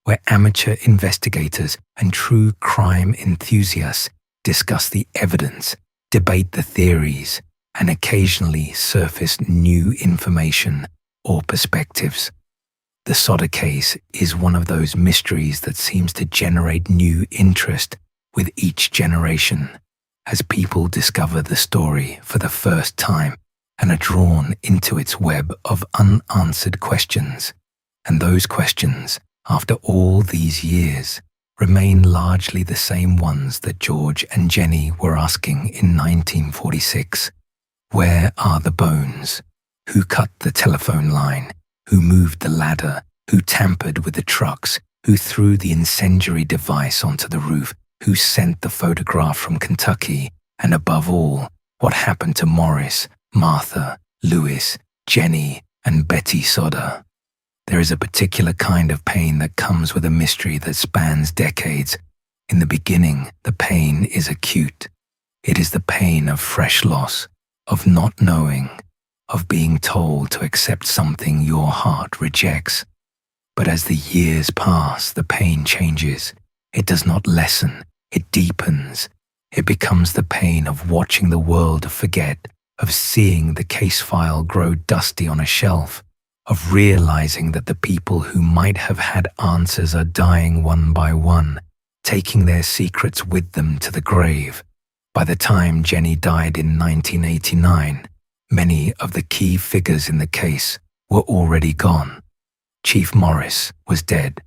where amateur investigators and true crime enthusiasts discuss the evidence, debate the theories, and occasionally surface new information or perspectives. The Sodder case is one of those mysteries that seems to generate new interest with each generation, as people discover the story for the first time and are drawn into its web of unanswered questions. And those questions, after all these years, remain largely the same ones that George and Jenny were asking in 1946. Where are the bones? Who cut the telephone line? Who moved the ladder? Who tampered with the trucks? Who threw the incendiary device onto the roof? Who sent the photograph from Kentucky? And above all, what happened to Morris, Martha, Louis, Jenny, and Betty Sodder? There is a particular kind of pain that comes with a mystery that spans decades. In the beginning, the pain is acute. It is the pain of fresh loss, of not knowing, of being told to accept something your heart rejects. But as the years pass, the pain changes. It does not lessen, it deepens. It becomes the pain of watching the world forget, of seeing the case file grow dusty on a shelf, of realizing that the people who might have had answers are dying one by one, taking their secrets with them to the grave. By the time Jenny died in 1989, many of the key figures in the case were already gone. Chief Morris was dead.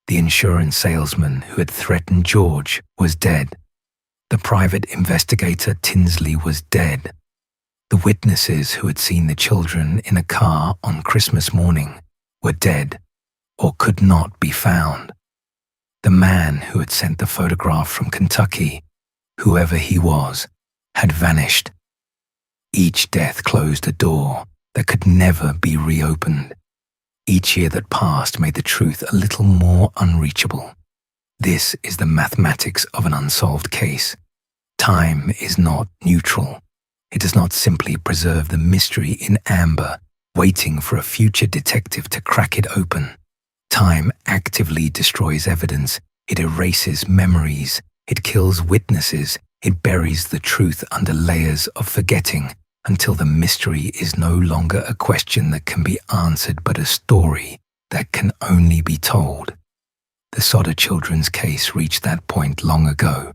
The insurance salesman who had threatened George was dead. The private investigator Tinsley was dead. The witnesses who had seen the children in a car on Christmas morning were dead or could not be found. The man who had sent the photograph from Kentucky, whoever he was, had vanished. Each death closed a door that could never be reopened. Each year that passed made the truth a little more unreachable. This is the mathematics of an unsolved case. Time is not neutral. It does not simply preserve the mystery in amber, waiting for a future detective to crack it open. Time actively destroys evidence. It erases memories. It kills witnesses. It buries the truth under layers of forgetting until the mystery is no longer a question that can be answered but a story that can only be told. The Sodder children's case reached that point long ago.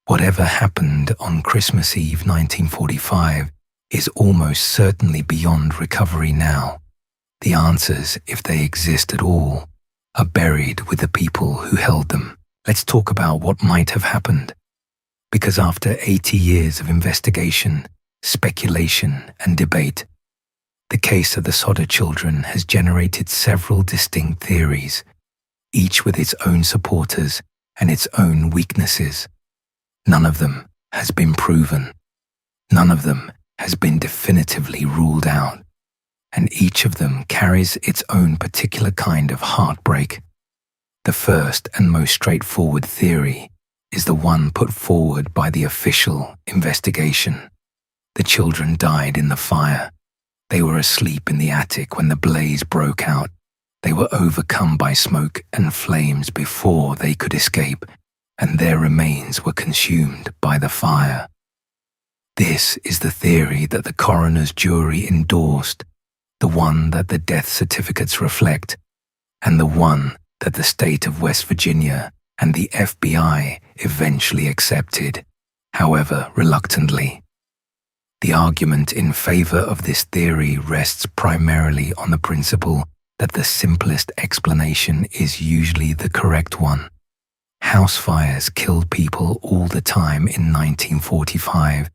Whatever happened on Christmas Eve 1945 is almost certainly beyond recovery now. The answers, if they exist at all, are buried with the people who held them. Let's talk about what might have happened. Because after 80 years of investigation, speculation, and debate, the case of the Sodder children has generated several distinct theories, each with its own supporters and its own weaknesses. None of them has been proven. None of them has been definitively ruled out. And each of them carries its own particular kind of heartbreak. The first and most straightforward theory is the one put forward by the official investigation. The children died in the fire. They were asleep in the attic when the blaze broke out. They were overcome by smoke and flames before they could escape, and their remains were consumed by the fire. This is the theory that the coroner's jury endorsed, the one that the death certificates reflect, and the one that the state of West Virginia and the FBI eventually accepted, however reluctantly. The argument in favor of this theory rests primarily on the principle that the simplest explanation is usually the correct one. House fires killed people all the time in 1945,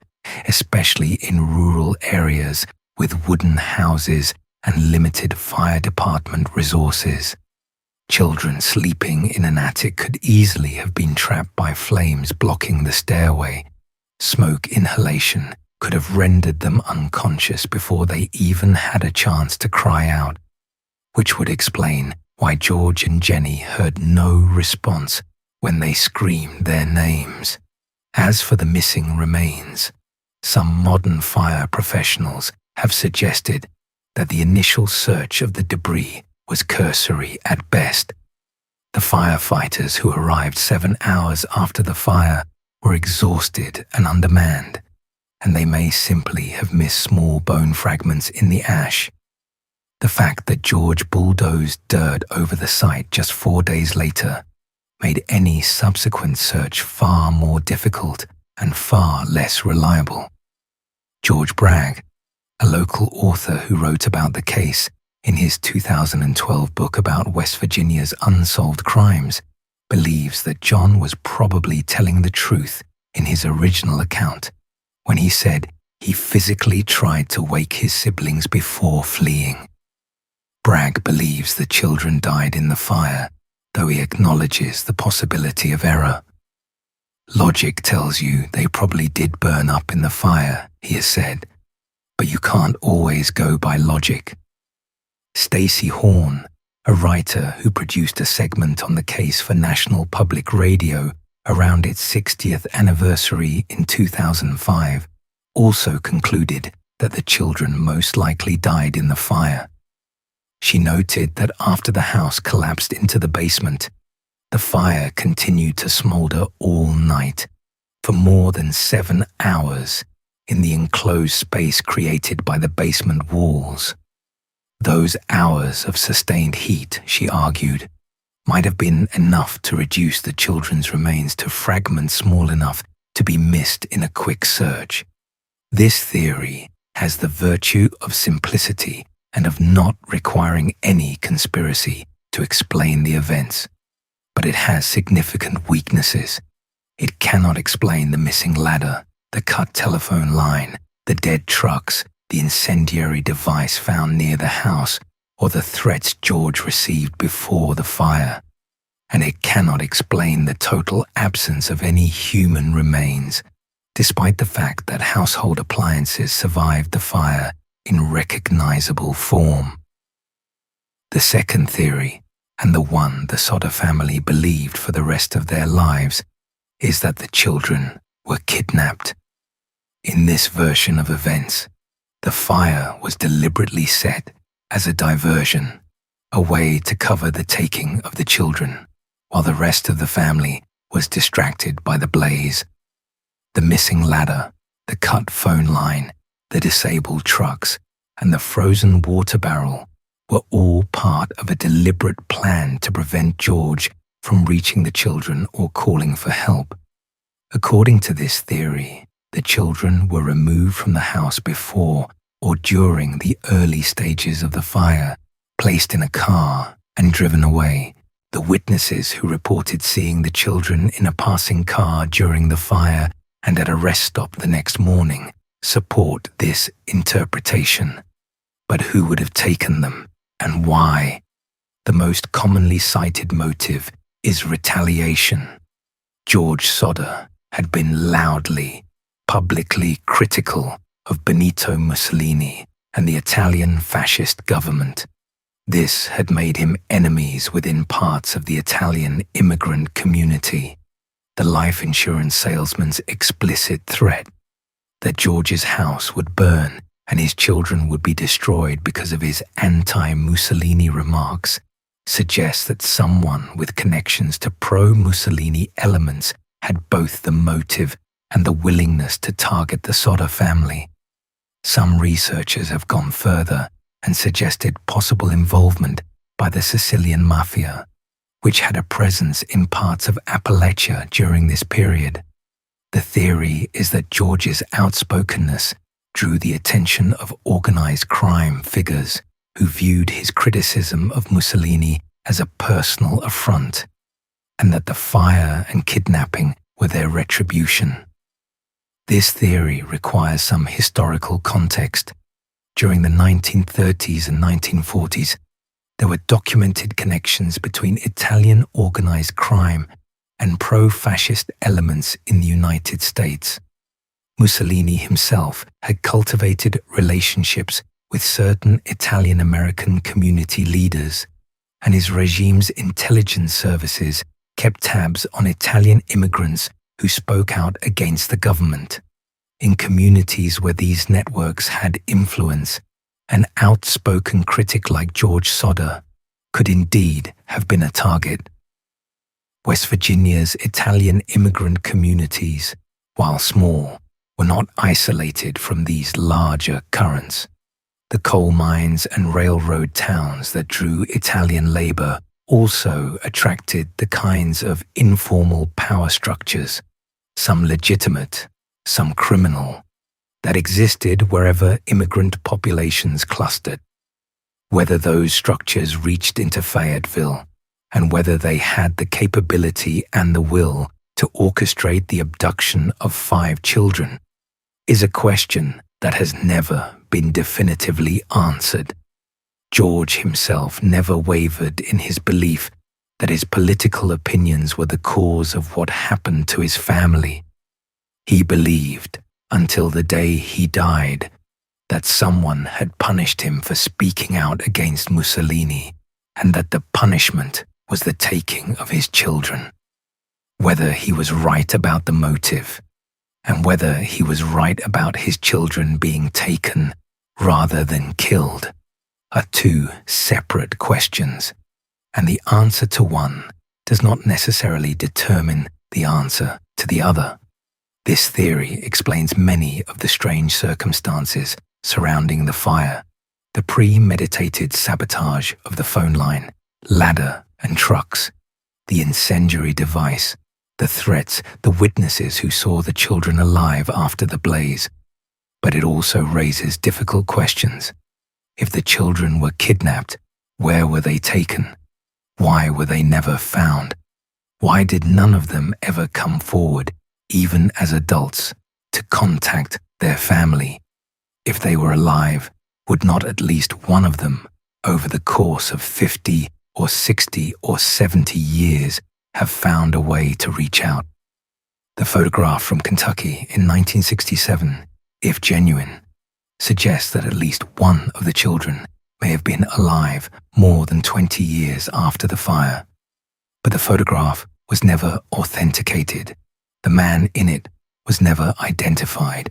especially in rural areas with wooden houses and limited fire department resources. Children sleeping in an attic could easily have been trapped by flames blocking the stairway. Smoke inhalation could have rendered them unconscious before they even had a chance to cry out, which would explain why George and Jenny heard no response when they screamed their names. As for the missing remains, some modern fire professionals have suggested that the initial search of the debris was cursory at best. The firefighters who arrived 7 hours after the fire were exhausted and undermanned, and they may simply have missed small bone fragments in the ash. The fact that George bulldozed dirt over the site just 4 days later made any subsequent search far more difficult and far less reliable. George Bragg, a local author who wrote about the case in his 2012 book about West Virginia's unsolved crimes, believes that John was probably telling the truth in his original account when he said he physically tried to wake his siblings before fleeing. Bragg believes the children died in the fire, though he acknowledges the possibility of error. Logic tells you they probably did burn up in the fire, he has said, but you can't always go by logic. Stacey Horn, a writer who produced a segment on the case for National Public Radio around its 60th anniversary in 2005, also concluded that the children most likely died in the fire. She noted that after the house collapsed into the basement, the fire continued to smolder all night for more than 7 hours in the enclosed space created by the basement walls. Those hours of sustained heat, she argued, might have been enough to reduce the children's remains to fragments small enough to be missed in a quick search. This theory has the virtue of simplicity and of not requiring any conspiracy to explain the events, but it has significant weaknesses. It cannot explain the missing ladder, the cut telephone line, the dead trucks, the incendiary device found near the house, or the threats George received before the fire. And it cannot explain the total absence of any human remains, despite the fact that household appliances survived the fire in recognizable form. The second theory, and the one the Sodder family believed for the rest of their lives, is that the children were kidnapped. In this version of events, the fire was deliberately set as a diversion, a way to cover the taking of the children, while the rest of the family was distracted by the blaze. The missing ladder, the cut phone line, the disabled trucks, and the frozen water barrel were all part of a deliberate plan to prevent George from reaching the children or calling for help. According to this theory, the children were removed from the house before or during the early stages of the fire, placed in a car, and driven away. The witnesses who reported seeing the children in a passing car during the fire and at a rest stop the next morning support this interpretation. But who would have taken them, and why? The most commonly cited motive is retaliation. George Sodder had been loudly, publicly critical of Benito Mussolini and the Italian fascist government. This had made him enemies within parts of the Italian immigrant community. The life insurance salesman's explicit threat that George's house would burn and his children would be destroyed because of his anti-Mussolini remarks suggests that someone with connections to pro-Mussolini elements had both the motive and the willingness to target the Sodder family. Some researchers have gone further and suggested possible involvement by the Sicilian mafia, which had a presence in parts of Appalachia during this period. The theory is that George's outspokenness drew the attention of organized crime figures who viewed his criticism of Mussolini as a personal affront, and that the fire and kidnapping were their retribution. This theory requires some historical context. During the 1930s and 1940s, there were documented connections between Italian organized crime and pro-fascist elements in the United States. Mussolini himself had cultivated relationships with certain Italian-American community leaders, and his regime's intelligence services kept tabs on Italian immigrants who spoke out against the government. In communities where these networks had influence, an outspoken critic like George Sodder could indeed have been a target. West Virginia's Italian immigrant communities, while small, were not isolated from these larger currents. The coal mines and railroad towns that drew Italian labor also attracted the kinds of informal power structures, some legitimate, some criminal, that existed wherever immigrant populations clustered. Whether those structures reached into Fayetteville, and whether they had the capability and the will to orchestrate the abduction of 5 children, is a question that has never been definitively answered. George himself never wavered in his belief that his political opinions were the cause of what happened to his family. He believed, until the day he died, that someone had punished him for speaking out against Mussolini, and that the punishment was the taking of his children. Whether he was right about the motive, and whether he was right about his children being taken rather than killed, are 2 separate questions, and the answer to one does not necessarily determine the answer to the other. This theory explains many of the strange circumstances surrounding the fire, the premeditated sabotage of the phone line, ladder and trucks, the incendiary device, the threats, the witnesses who saw the children alive after the blaze. But it also raises difficult questions. If the children were kidnapped, where were they taken? Why were they never found? Why did none of them ever come forward, even as adults, to contact their family? If they were alive, would not at least one of them, over the course of 50 or 60 or 70 years, have found a way to reach out? The photograph from Kentucky in 1967, if genuine, suggests that at least one of the children may have been alive more than 20 years after the fire. But the photograph was never authenticated. The man in it was never identified,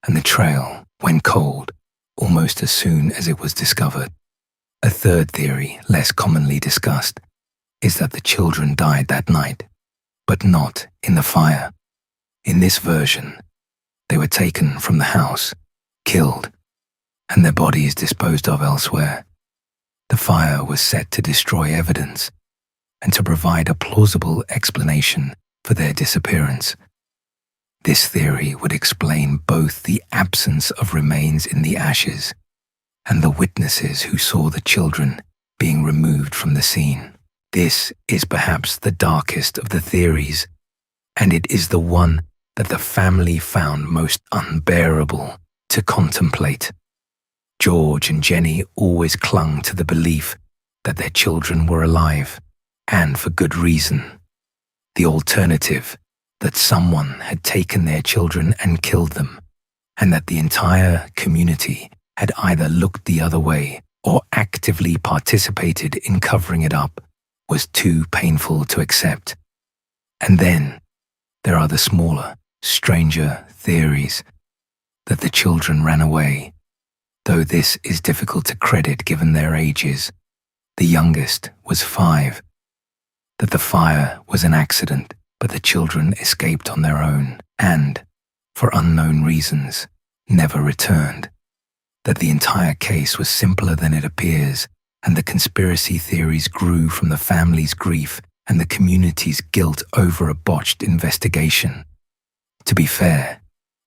and the trail went cold almost as soon as it was discovered. A third theory, less commonly discussed, is that the children died that night, but not in the fire. In this version, they were taken from the house, killed, and their bodies disposed of elsewhere. The fire was set to destroy evidence and to provide a plausible explanation for their disappearance. This theory would explain both the absence of remains in the ashes and the witnesses who saw the children being removed from the scene. This is perhaps the darkest of the theories, and it is the one that the family found most unbearable to contemplate. George and Jenny always clung to the belief that their children were alive, and for good reason. The alternative, that someone had taken their children and killed them, and that the entire community had either looked the other way or actively participated in covering it up, was too painful to accept. And then there are the smaller, stranger theories that the children ran away, though this is difficult to credit given their ages. The youngest was 5, that the fire was an accident, but the children escaped on their own and, for unknown reasons, never returned, that the entire case was simpler than it appears, and the conspiracy theories grew from the family's grief and the community's guilt over a botched investigation. To be fair,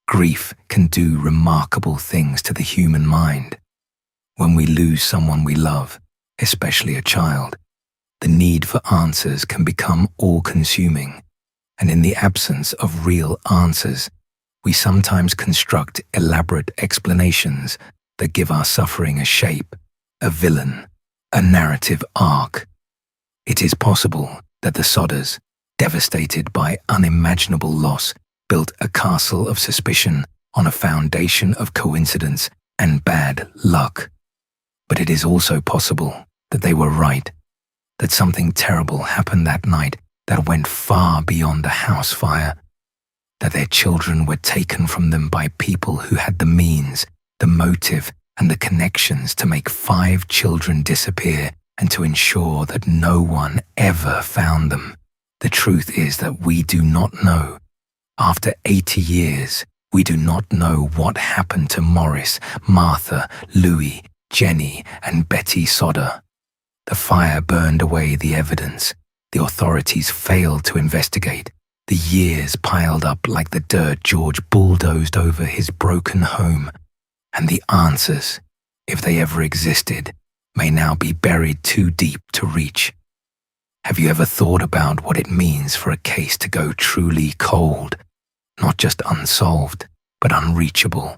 grief can do remarkable things to the human mind. When we lose someone we love, especially a child, the need for answers can become all-consuming, and in the absence of real answers, we sometimes construct elaborate explanations that give our suffering a shape, a villain, a narrative arc. It is possible that the Sodders, devastated by unimaginable loss, built a castle of suspicion on a foundation of coincidence and bad luck. But it is also possible that they were right, that something terrible happened that night that went far beyond the house fire, that their children were taken from them by people who had the means, the motive, and the connections to make 5 children disappear and to ensure that no one ever found them. The truth is that we do not know. After 80 years, we do not know what happened to Morris, Martha, Louis, Jenny, and Betty Sodder. The fire burned away the evidence. The authorities failed to investigate. The years piled up like the dirt George bulldozed over his broken home. And the answers, if they ever existed, may now be buried too deep to reach. Have you ever thought about what it means for a case to go truly cold? Not just unsolved, but unreachable.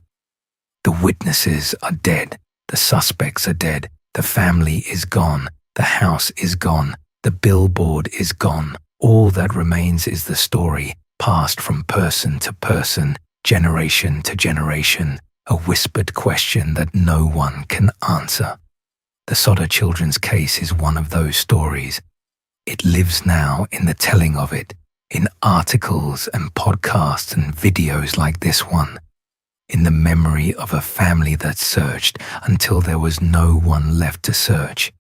The witnesses are dead. The suspects are dead. The family is gone. The house is gone. The billboard is gone. All that remains is the story, passed from person to person, generation to generation, a whispered question that no one can answer. The Sodder children's case is one of those stories. It lives now in the telling of it, in articles and podcasts and videos like this one, in the memory of a family that searched until there was no one left to search.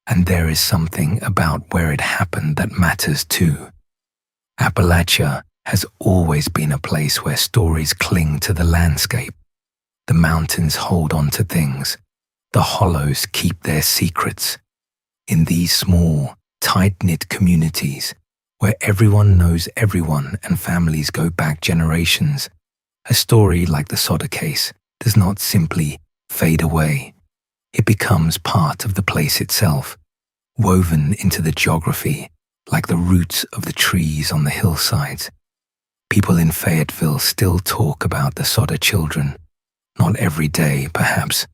And there is something about where it happened that matters too. Appalachia has always been a place where stories cling to the landscape. The mountains hold on to things. The hollows keep their secrets. In these small, tight-knit communities, where everyone knows everyone and families go back generations, a story like the Sodder case does not simply fade away. It becomes part of the place itself, woven into the geography like the roots of the trees on the hillsides. People in Fayetteville still talk about the Sodder children, not every day perhaps,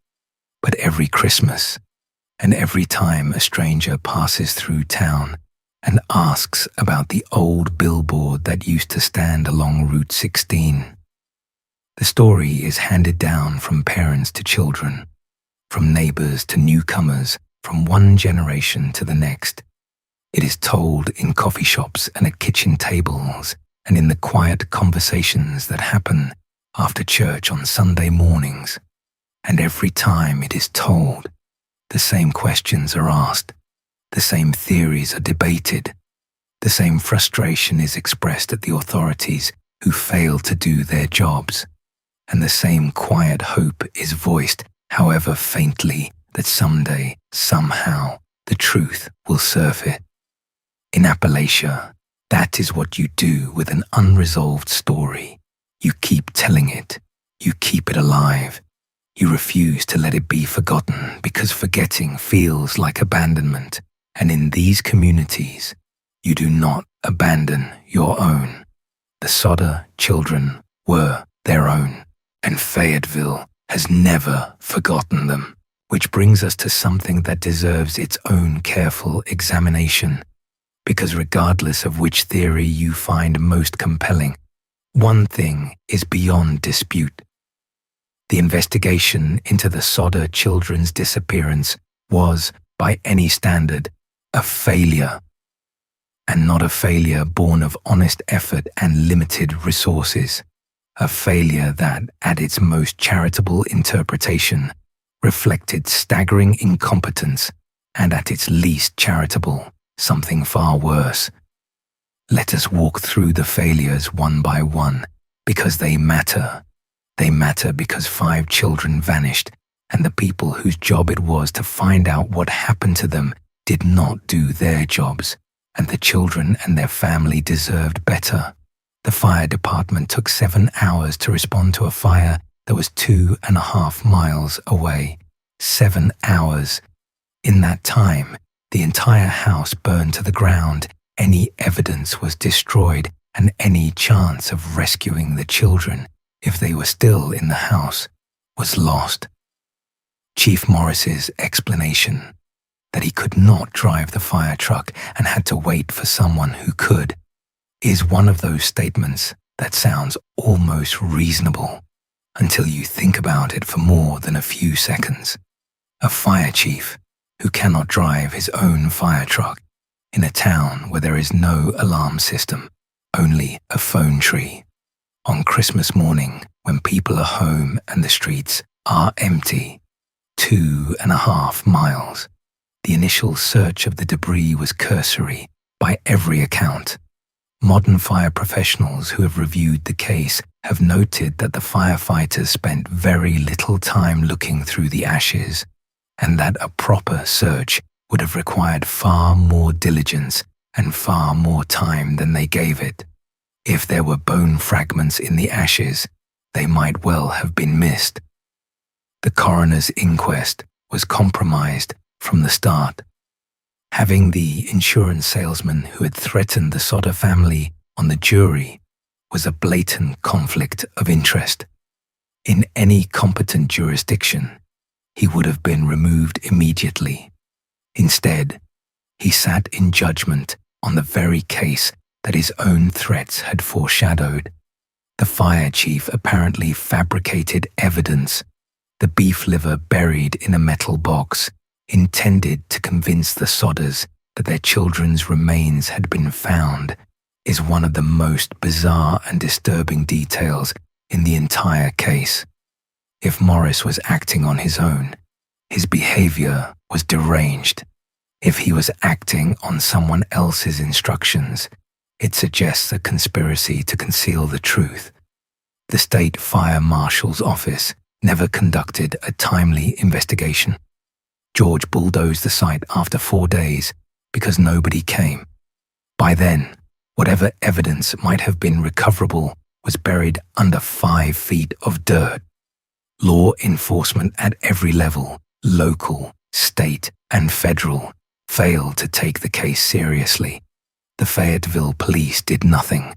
but every Christmas, and every time a stranger passes through town and asks about the old billboard that used to stand along Route 16. The story is handed down from parents to children, from neighbors to newcomers, from one generation to the next. It is told in coffee shops and at kitchen tables and in the quiet conversations that happen after church on Sunday mornings. And every time it is told, the same questions are asked, the same theories are debated, the same frustration is expressed at the authorities who fail to do their jobs, and the same quiet hope is voiced, however faintly, that someday, somehow, the truth will surface. In Appalachia, that is what you do with an unresolved story. You keep telling it. You keep it alive. You refuse to let it be forgotten because forgetting feels like abandonment. And in these communities, you do not abandon your own. The Sodder children were their own, and Fayetteville has never forgotten them. Which brings us to something that deserves its own careful examination. Because regardless of which theory you find most compelling, one thing is beyond dispute. The investigation into the Sodder children's disappearance was, by any standard, a failure. And not a failure born of honest effort and limited resources. A failure that, at its most charitable interpretation, reflected staggering incompetence, and at its least charitable, something far worse. Let us walk through the failures one by one, because they matter. They matter because 5 children vanished, and the people whose job it was to find out what happened to them did not do their jobs, and the children and their family deserved better. The fire department took 7 hours to respond to a fire that was 2.5 miles away. 7 hours. In that time, the entire house burned to the ground, any evidence was destroyed, and any chance of rescuing the children, if they were still in the house, was lost. Chief Morris's explanation, that he could not drive the fire truck and had to wait for someone who could, is one of those statements that sounds almost reasonable until you think about it for more than a few seconds. A fire chief who cannot drive his own fire truck in a town where there is no alarm system, only a phone tree. On Christmas morning, when people are home and the streets are empty, 2.5 miles. The initial search of the debris was cursory by every account. Modern fire professionals who have reviewed the case have noted that the firefighters spent very little time looking through the ashes, and that a proper search would have required far more diligence and far more time than they gave it. If there were bone fragments in the ashes, they might well have been missed. The coroner's inquest was compromised from the start. Having the insurance salesman who had threatened the Sodder family on the jury was a blatant conflict of interest. In any competent jurisdiction, he would have been removed immediately. Instead, he sat in judgment on the very case that his own threats had foreshadowed. The fire chief apparently fabricated evidence, the beef liver buried in a metal box, intended to convince the Sodders that their children's remains had been found, is one of the most bizarre and disturbing details in the entire case. If Morris was acting on his own, his behavior was deranged. If he was acting on someone else's instructions, it suggests a conspiracy to conceal the truth. The state fire marshal's office never conducted a timely investigation. George bulldozed the site after 4 days because nobody came. By then, whatever evidence might have been recoverable was buried under 5 feet of dirt. Law enforcement at every level, local, state, and federal, failed to take the case seriously. The Fayetteville police did nothing.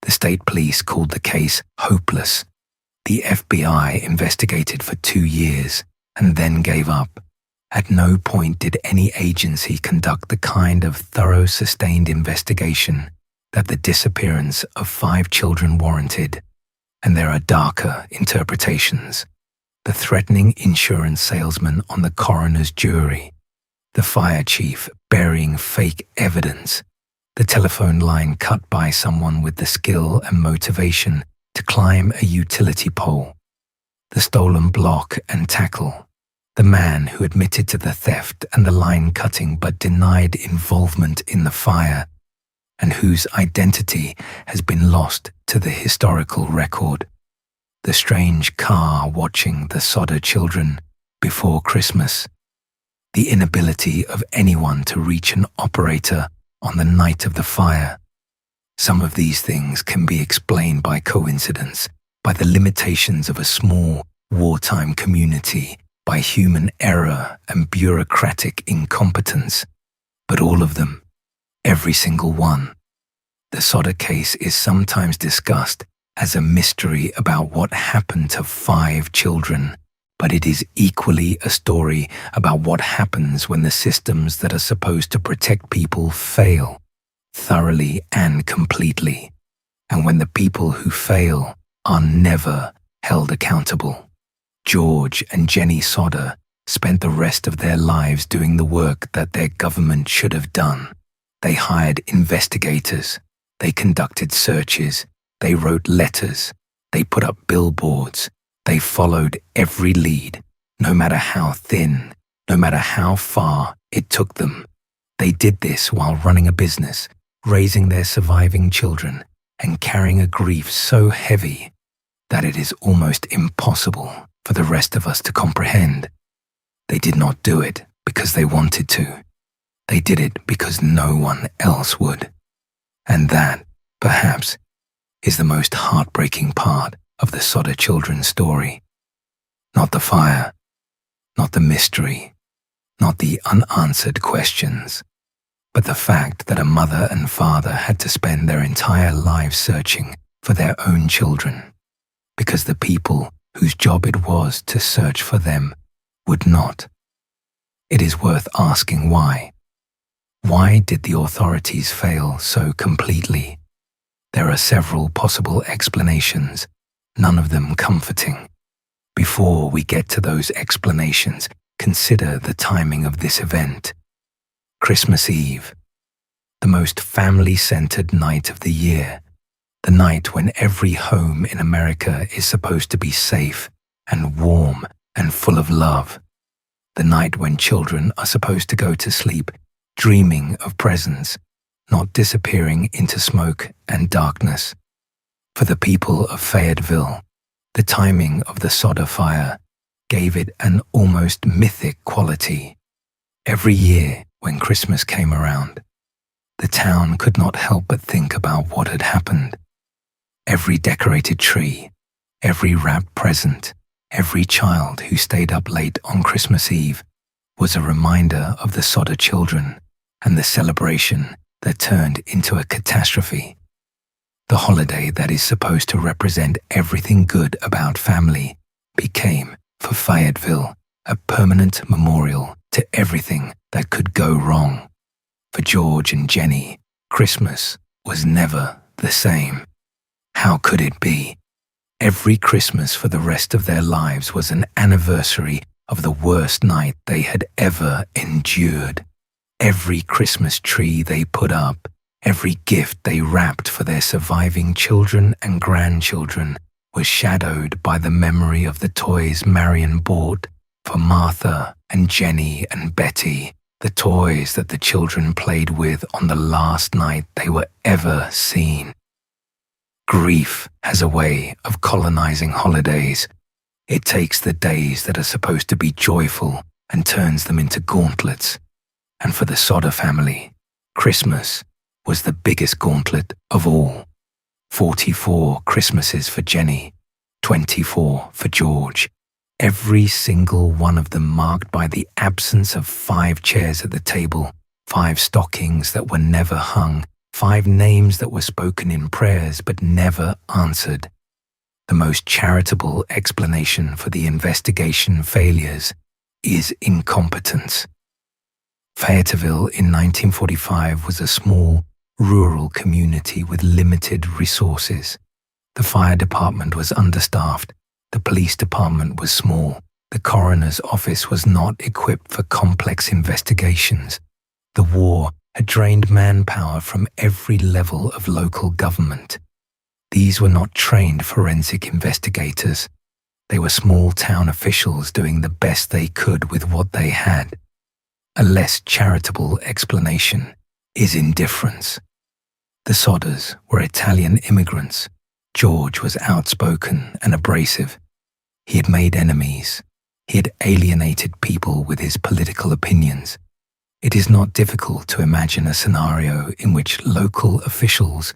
The state police called the case hopeless. The FBI investigated for 2 years and then gave up. At no point did any agency conduct the kind of thorough, sustained investigation that the disappearance of 5 children warranted. And there are darker interpretations. The threatening insurance salesman on the coroner's jury, the fire chief burying fake evidence, the telephone line cut by someone with the skill and motivation to climb a utility pole, the stolen block and tackle, the man who admitted to the theft and the line cutting but denied involvement in the fire, and whose identity has been lost to the historical record, the strange car watching the Sodder children before Christmas, the inability of anyone to reach an operator on the night of the fire. Some of these things can be explained by coincidence, by the limitations of a small, wartime community, by human error and bureaucratic incompetence. But all of them, every single one. The Sodder case is sometimes discussed as a mystery about what happened to 5 children, but it is equally a story about what happens when the systems that are supposed to protect people fail, thoroughly and completely, and when the people who fail are never held accountable. George and Jenny Sodder spent the rest of their lives doing the work that their government should have done. They hired investigators, they conducted searches, they wrote letters, they put up billboards, they followed every lead, no matter how thin, no matter how far it took them. They did this while running a business, raising their surviving children, and carrying a grief so heavy that it is almost impossible for the rest of us to comprehend. They did not do it because they wanted to. They did it because no one else would. And that, perhaps, is the most heartbreaking part of the Sodder children's story. Not the fire, not the mystery, not the unanswered questions, but the fact that a mother and father had to spend their entire lives searching for their own children, because the people whose job it was to search for them would not. It is worth asking why. Why did the authorities fail so completely? There are several possible explanations, none of them comforting. Before we get to those explanations, consider the timing of this event. Christmas Eve, the most family-centered night of the year, the night when every home in America is supposed to be safe and warm and full of love, the night when children are supposed to go to sleep dreaming of presents, not disappearing into smoke and darkness. For the people of Fayetteville, the timing of the Sodder fire gave it an almost mythic quality. Every year when Christmas came around, the town could not help but think about what had happened. Every decorated tree, every wrapped present, every child who stayed up late on Christmas Eve was a reminder of the Sodder children and the celebration that turned into a catastrophe. The holiday that is supposed to represent everything good about family became, for Fayetteville, a permanent memorial to everything that could go wrong. For George and Jenny, Christmas was never the same. How could it be? Every Christmas for the rest of their lives was an anniversary of the worst night they had ever endured. Every Christmas tree they put up, every gift they wrapped for their surviving children and grandchildren was shadowed by the memory of the toys Marion bought for Martha and Jenny and Betty, the toys that the children played with on the last night they were ever seen. Grief has a way of colonizing holidays. It takes the days that are supposed to be joyful and turns them into gauntlets. And for the Sodder family, Christmas was the biggest gauntlet of all. 44 Christmases for Jenny, 24 for George, every single one of them marked by the absence of 5 chairs at the table, 5 stockings that were never hung, 5 names that were spoken in prayers but never answered. The most charitable explanation for the investigation failures is incompetence. Fayetteville in 1945 was a small, rural community with limited resources. The fire department was understaffed, the police department was small, the coroner's office was not equipped for complex investigations. The war had drained manpower from every level of local government. These were not trained forensic investigators. They were small town officials doing the best they could with what they had. A less charitable explanation is indifference. The Sodders were Italian immigrants. George was outspoken and abrasive. He had made enemies. He had alienated people with his political opinions. It is not difficult to imagine a scenario in which local officials,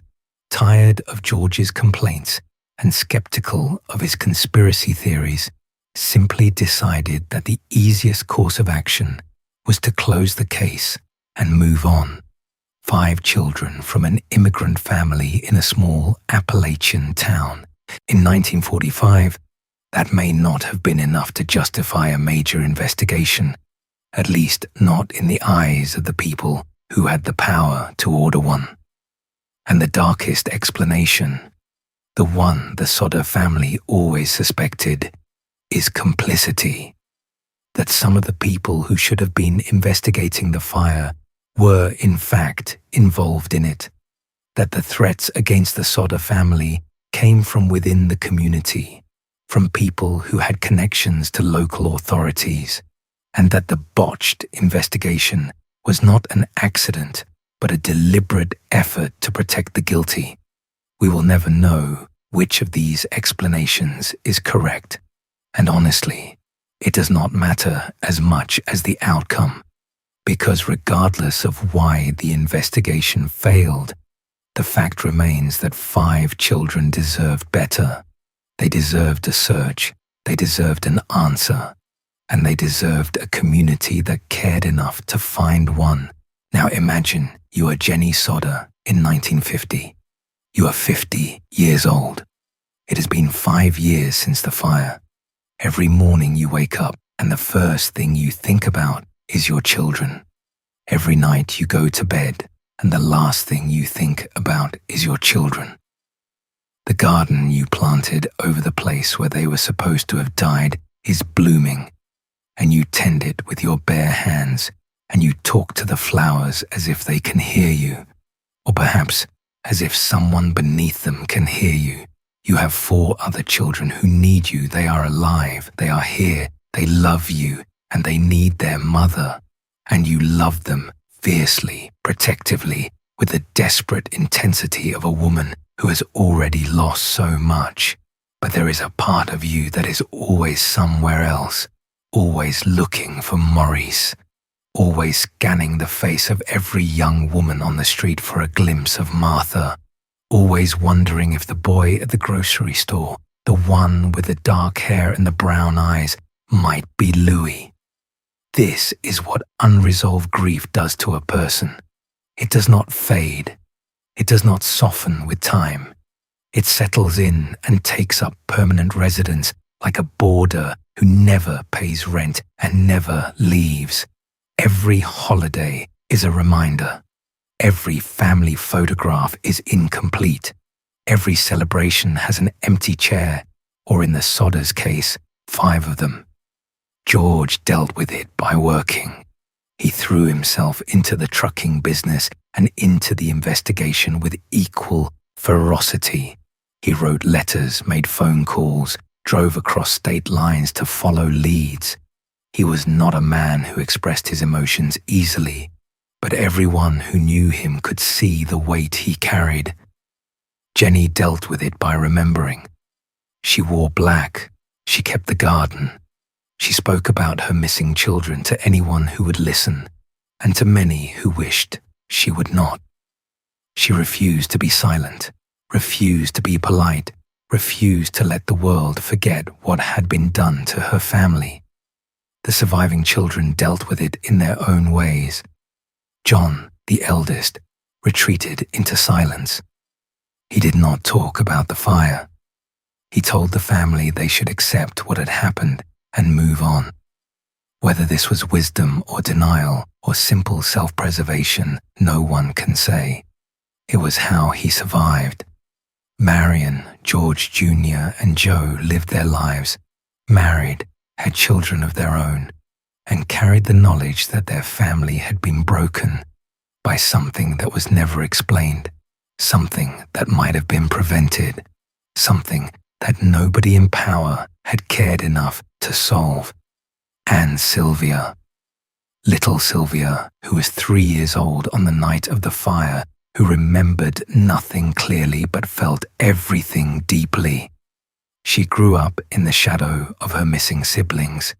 tired of George's complaints, and skeptical of his conspiracy theories, simply decided that the easiest course of action was to close the case and move on. 5 children from an immigrant family in a small Appalachian town. In 1945, that may not have been enough to justify a major investigation, at least not in the eyes of the people who had the power to order one. And the darkest explanation, the one the Sodder family always suspected, is complicity. That some of the people who should have been investigating the fire were in fact involved in it. That the threats against the Sodder family came from within the community, from people who had connections to local authorities, and that the botched investigation was not an accident, but a deliberate effort to protect the guilty. We will never know which of these explanations is correct, and honestly, it does not matter as much as the outcome, because regardless of why the investigation failed, the fact remains that 5 children deserved better. They deserved a search, they deserved an answer, and they deserved a community that cared enough to find one. Now imagine you are Jenny Sodder in 1950. You are 50 years old. It has been 5 years since the fire. Every morning you wake up and the first thing you think about is your children. Every night you go to bed and the last thing you think about is your children. The garden you planted over the place where they were supposed to have died is blooming, and you tend it with your bare hands, and you talk to the flowers as if they can hear you, or perhaps as if someone beneath them can hear you. You have 4 other children who need you. They are alive, they are here, they love you, and they need their mother. And you love them fiercely, protectively, with the desperate intensity of a woman who has already lost so much. But there is a part of you that is always somewhere else, always looking for Maurice, always scanning the face of every young woman on the street for a glimpse of Martha, always wondering if the boy at the grocery store, the one with the dark hair and the brown eyes, might be Louis. This is what unresolved grief does to a person. It does not fade. It does not soften with time. It settles in and takes up permanent residence like a boarder who never pays rent and never leaves. Every holiday is a reminder. Every family photograph is incomplete. Every celebration has an empty chair, or in the Sodders' case, 5 of them. George dealt with it by working. He threw himself into the trucking business and into the investigation with equal ferocity. He wrote letters, made phone calls, drove across state lines to follow leads. He was not a man who expressed his emotions easily, but everyone who knew him could see the weight he carried. Jenny dealt with it by remembering. She wore black. She kept the garden. She spoke about her missing children to anyone who would listen, and to many who wished she would not. She refused to be silent, refused to be polite, refused to let the world forget what had been done to her family. The surviving children dealt with it in their own ways. John, the eldest, retreated into silence. He did not talk about the fire. He told the family they should accept what had happened and move on. Whether this was wisdom or denial or simple self-preservation, no one can say. It was how he survived. Marion, George Jr., and Joe lived their lives, married, had children of their own, and carried the knowledge that their family had been broken by something that was never explained, something that might have been prevented, something that nobody in power had cared enough to solve. And Sylvia, little Sylvia, who was 3 years old on the night of the fire, who remembered nothing clearly but felt everything deeply. She grew up in the shadow of her missing siblings.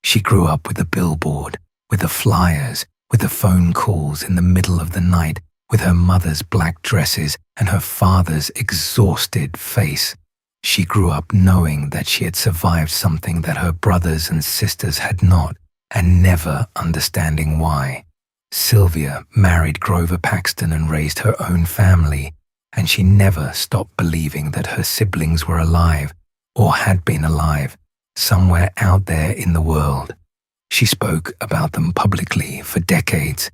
She grew up with the billboard, with the flyers, with the phone calls in the middle of the night, with her mother's black dresses and her father's exhausted face. She grew up knowing that she had survived something that her brothers and sisters had not, and never understanding why. Sylvia married Grover Paxton and raised her own family, and she never stopped believing that her siblings were alive, or had been alive, somewhere out there in the world. She spoke about them publicly for decades.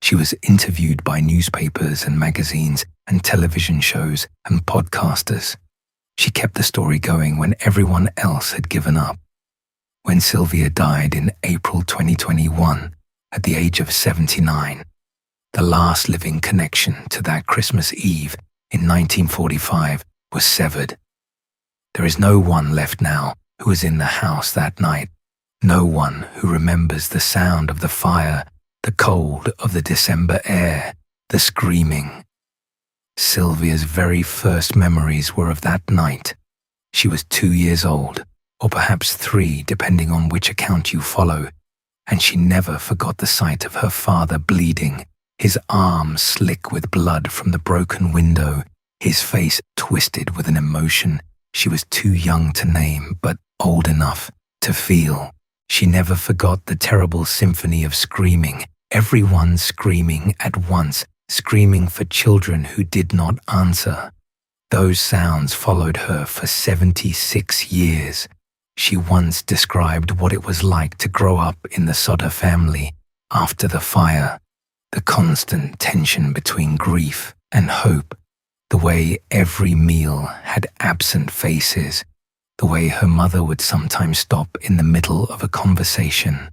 She was interviewed by newspapers and magazines and television shows and podcasters. She kept the story going when everyone else had given up. When Sylvia died in April 2021, at the age of 79, the last living connection to that Christmas Eve in 1945 was severed. There is no one left now who was in the house that night, no one who remembers the sound of the fire, the cold of the December air, the screaming. Sylvia's very first memories were of that night. She was 2 years old, or perhaps 3, depending on which account you follow, and she never forgot the sight of her father bleeding, his arm slick with blood from the broken window, his face twisted with an emotion she was too young to name, but old enough to feel. She never forgot the terrible symphony of screaming, everyone screaming at once, screaming for children who did not answer. Those sounds followed her for 76 years. She once described what it was like to grow up in the Sodder family after the fire, the constant tension between grief and hope, the way every meal had absent faces, the way her mother would sometimes stop in the middle of a conversation,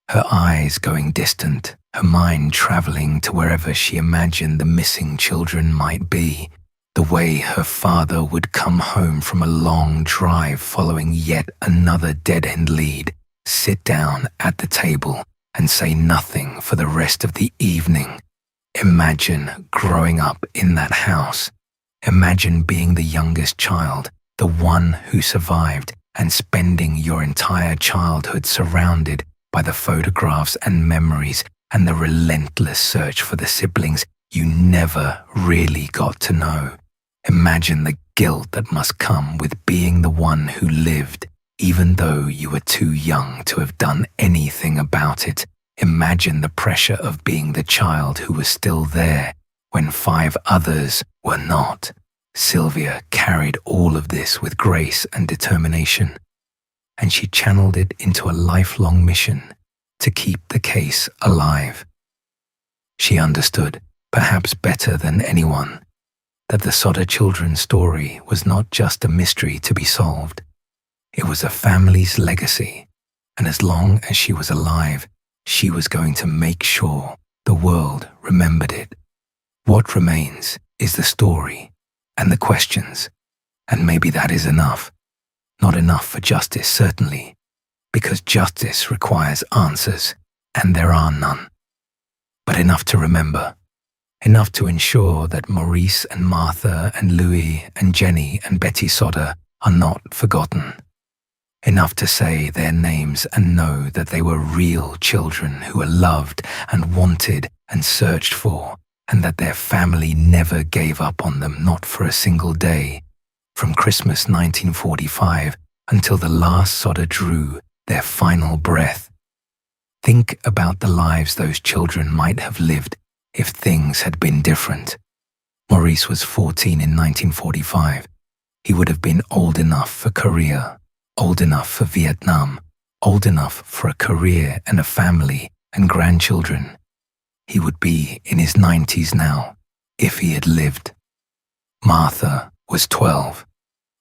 her eyes going distant, her mind traveling to wherever she imagined the missing children might be, the way her father would come home from a long drive following yet another dead-end lead, sit down at the table and say nothing for the rest of the evening. Imagine growing up in that house. Imagine being the youngest child, the one who survived, and spending your entire childhood surrounded by the photographs and memories and the relentless search for the siblings you never really got to know. Imagine the guilt that must come with being the one who lived, even though you were too young to have done anything about it. Imagine the pressure of being the child who was still there when 5 others were not. Sylvia carried all of this with grace and determination, and she channeled it into a lifelong mission to keep the case alive. She understood, perhaps better than anyone, that the Sodder children's story was not just a mystery to be solved. It was a family's legacy, and as long as she was alive, she was going to make sure the world remembered it. What remains is the story and the questions, and maybe that is enough. Not enough for justice, certainly, because justice requires answers, and there are none. But enough to remember, enough to ensure that Maurice and Martha and Louis and Jenny and Betty Sodder are not forgotten. Enough to say their names and know that they were real children who were loved and wanted and searched for, and that their family never gave up on them, not for a single day, from Christmas 1945 until the last Sodder drew their final breath. Think about the lives those children might have lived if things had been different. Maurice was 14 in 1945. He would have been old enough for Korea, old enough for Vietnam, old enough for a career and a family and grandchildren. He would be in his 90s now, if he had lived. Martha was 12.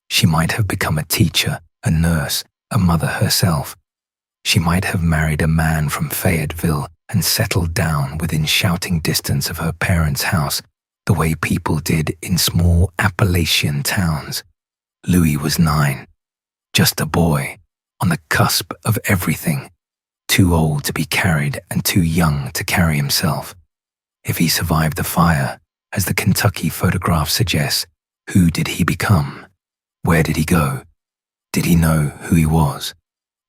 She might have become a teacher, a nurse, a mother herself. She might have married a man from Fayetteville and settled down within shouting distance of her parents' house, the way people did in small Appalachian towns. Louis was 9, just a boy, on the cusp of everything, too old to be carried and too young to carry himself. If he survived the fire, as the Kentucky photograph suggests, who did he become? Where did he go? Did he know who he was?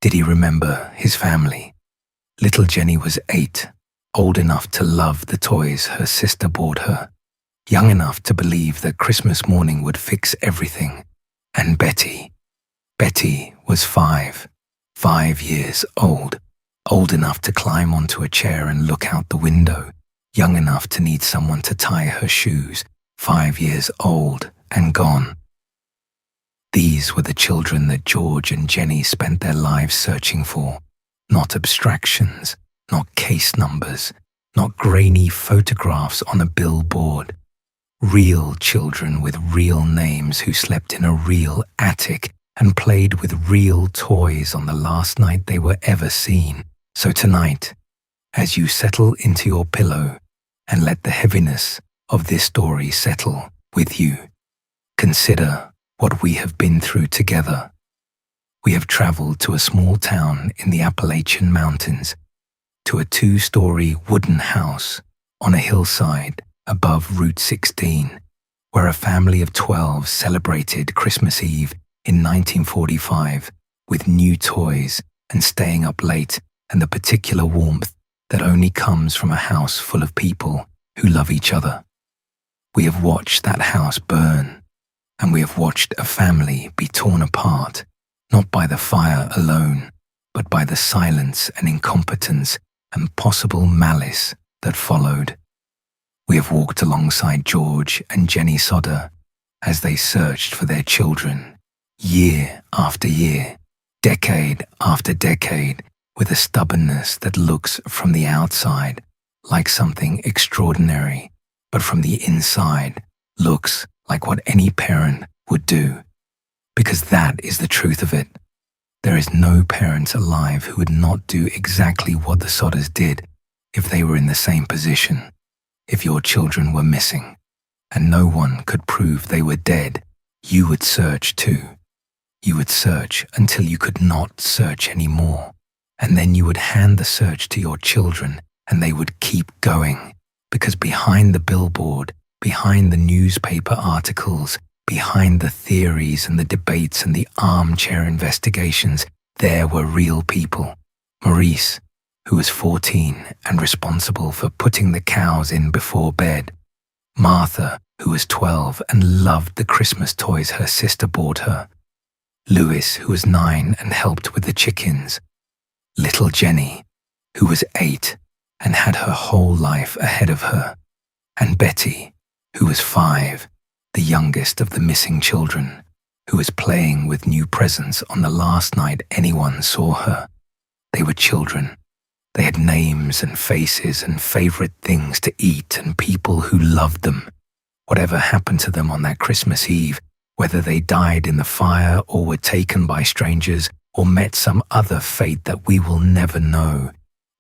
Did he remember his family? Little Jenny was 8, old enough to love the toys her sister bought her, young enough to believe that Christmas morning would fix everything, And Betty was 5 years old enough to climb onto a chair and look out the window, young enough to need someone to tie her shoes, 5 years old and gone. These were the children that George and Jenny spent their lives searching for, not abstractions, not case numbers, not grainy photographs on a billboard. Real children with real names who slept in a real attic and played with real toys on the last night they were ever seen. So tonight, as you settle into your pillow and let the heaviness of this story settle with you, consider what we have been through together. We have traveled to a small town in the Appalachian Mountains, to a 2-story wooden house on a hillside above Route 16, where a family of 12 celebrated Christmas Eve in 1945 with new toys and staying up late and the particular warmth that only comes from a house full of people who love each other. We have watched that house burn, and we have watched a family be torn apart, not by the fire alone, but by the silence and incompetence and possible malice that followed. We have walked alongside George and Jenny Sodder as they searched for their children, year after year, decade after decade, with a stubbornness that looks from the outside like something extraordinary, but from the inside looks like what any parent would do. Because that is the truth of it. There is no parent alive who would not do exactly what the Sodders did if they were in the same position. If your children were missing, and no one could prove they were dead, you would search too. You would search until you could not search anymore, and then you would hand the search to your children, and they would keep going, because behind the billboard, behind the newspaper articles, behind the theories and the debates and the armchair investigations, there were real people. Maurice, who was 14 and responsible for putting the cows in before bed. Martha, who was 12 and loved the Christmas toys her sister bought her. Louis, who was 9 and helped with the chickens. Little Jenny, who was 8 and had her whole life ahead of her. And Betty, who was 5, the youngest of the missing children, who was playing with new presents on the last night anyone saw her. They were children. They had names and faces and favorite things to eat and people who loved them. Whatever happened to them on that Christmas Eve, whether they died in the fire or were taken by strangers or met some other fate that we will never know,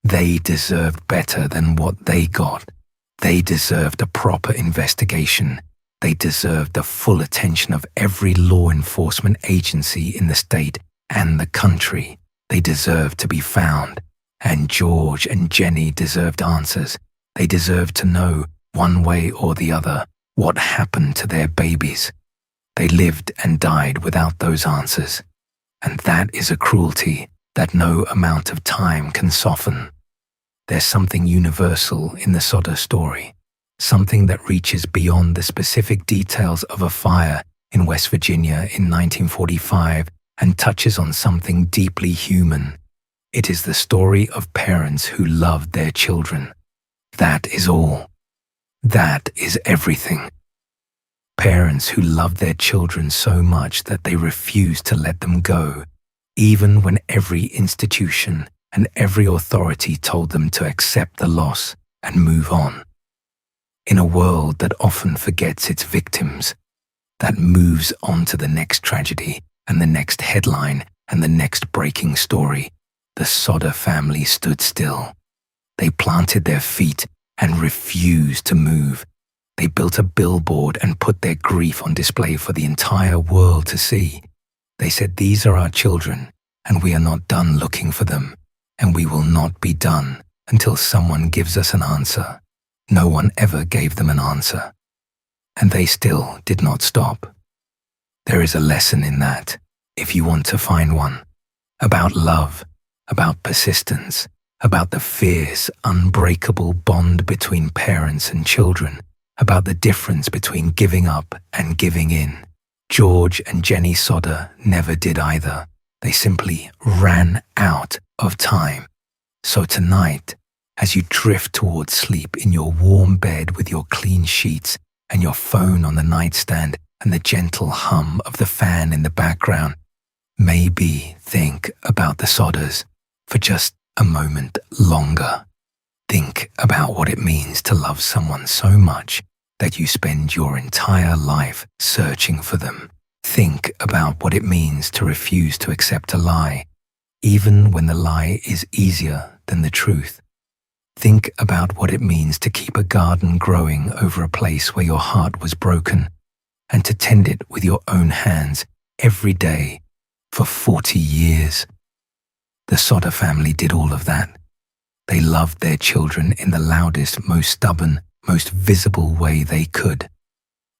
they deserved better than what they got. They deserved a proper investigation. They deserved the full attention of every law enforcement agency in the state and the country. They deserved to be found. And George and Jenny deserved answers. They deserved to know, one way or the other, what happened to their babies. They lived and died without those answers. And that is a cruelty that no amount of time can soften. There's something universal in the Sodder story, something that reaches beyond the specific details of a fire in West Virginia in 1945 and touches on something deeply human. It is the story of parents who loved their children. That is all. That is everything. Parents who loved their children so much that they refused to let them go, even when every institution and every authority told them to accept the loss and move on. In a world that often forgets its victims, that moves on to the next tragedy and the next headline and the next breaking story, the Sodder family stood still. They planted their feet and refused to move. They built a billboard and put their grief on display for the entire world to see. They said, "These are our children, and we are not done looking for them, and we will not be done until someone gives us an answer." No one ever gave them an answer, and they still did not stop. There is a lesson in that, if you want to find one, about love, about persistence, about the fierce, unbreakable bond between parents and children, about the difference between giving up and giving in. George and Jenny Sodder never did either. They simply ran out of time. So tonight, as you drift towards sleep in your warm bed with your clean sheets and your phone on the nightstand and the gentle hum of the fan in the background, maybe think about the Sodders for just a moment longer. Think about what it means to love someone so much that you spend your entire life searching for them. Think about what it means to refuse to accept a lie, even when the lie is easier than the truth. Think about what it means to keep a garden growing over a place where your heart was broken and to tend it with your own hands every day for 40 years. The Sodder family did all of that. They loved their children in the loudest, most stubborn, most visible way they could.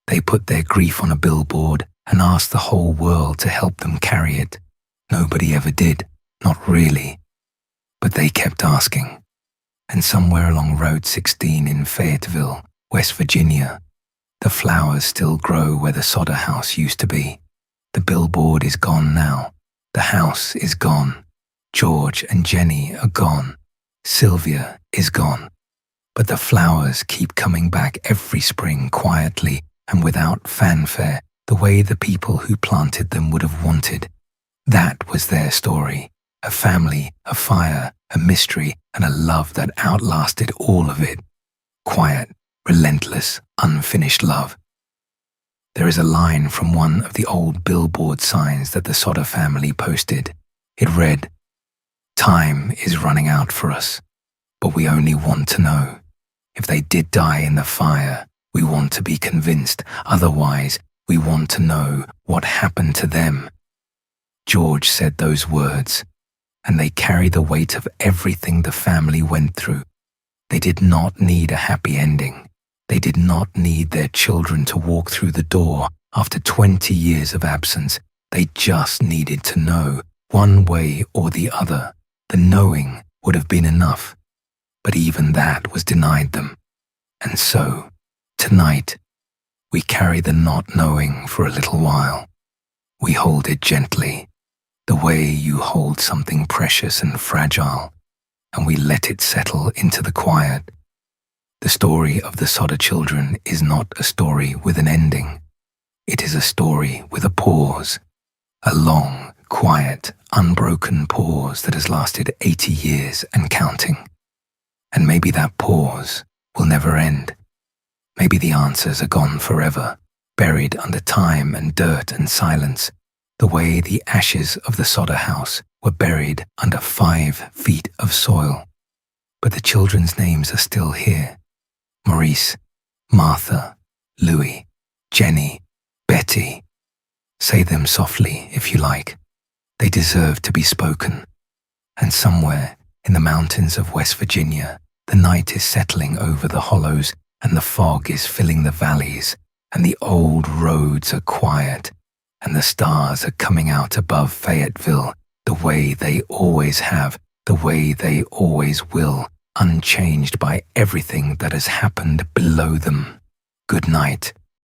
They put their grief on a billboard and asked the whole world to help them carry it. Nobody ever did, not really. But they kept asking. And somewhere along Road 16 in Fayetteville, West Virginia, the flowers still grow where the Sodder house used to be. The billboard is gone now. The house is gone. George and Jenny are gone. Sylvia is gone. But the flowers keep coming back every spring quietly and without fanfare, the way the people who planted them would have wanted. That was their story. A family, a fire, a mystery, and a love that outlasted all of it. Quiet, relentless, unfinished love. There is a line from one of the old billboard signs that the Sodder family posted. It read, "Time is running out for us, but we only want to know. If they did die in the fire, we want to be convinced. Otherwise, we want to know what happened to them." George said those words, and they carry the weight of everything the family went through. They did not need a happy ending. They did not need their children to walk through the door after 20 years of absence. They just needed to know, one way or the other. The knowing would have been enough, but even that was denied them. And so, tonight, we carry the not knowing for a little while. We hold it gently, the way you hold something precious and fragile, and we let it settle into the quiet. The story of the Sodder children is not a story with an ending. It is a story with a pause, a long, quiet, unbroken pause that has lasted 80 years and counting. And maybe that pause will never end. Maybe the answers are gone forever, buried under time and dirt and silence, the way the ashes of the Sodder house were buried under 5 feet of soil. But the children's names are still here. Maurice, Martha, Louis, Jenny, Betty. Say them softly if you like. They deserve to be spoken. And somewhere in the mountains of West Virginia, the night is settling over the hollows and the fog is filling the valleys and the old roads are quiet and the stars are coming out above Fayetteville the way they always have, the way they always will, unchanged by everything that has happened below them. Good night.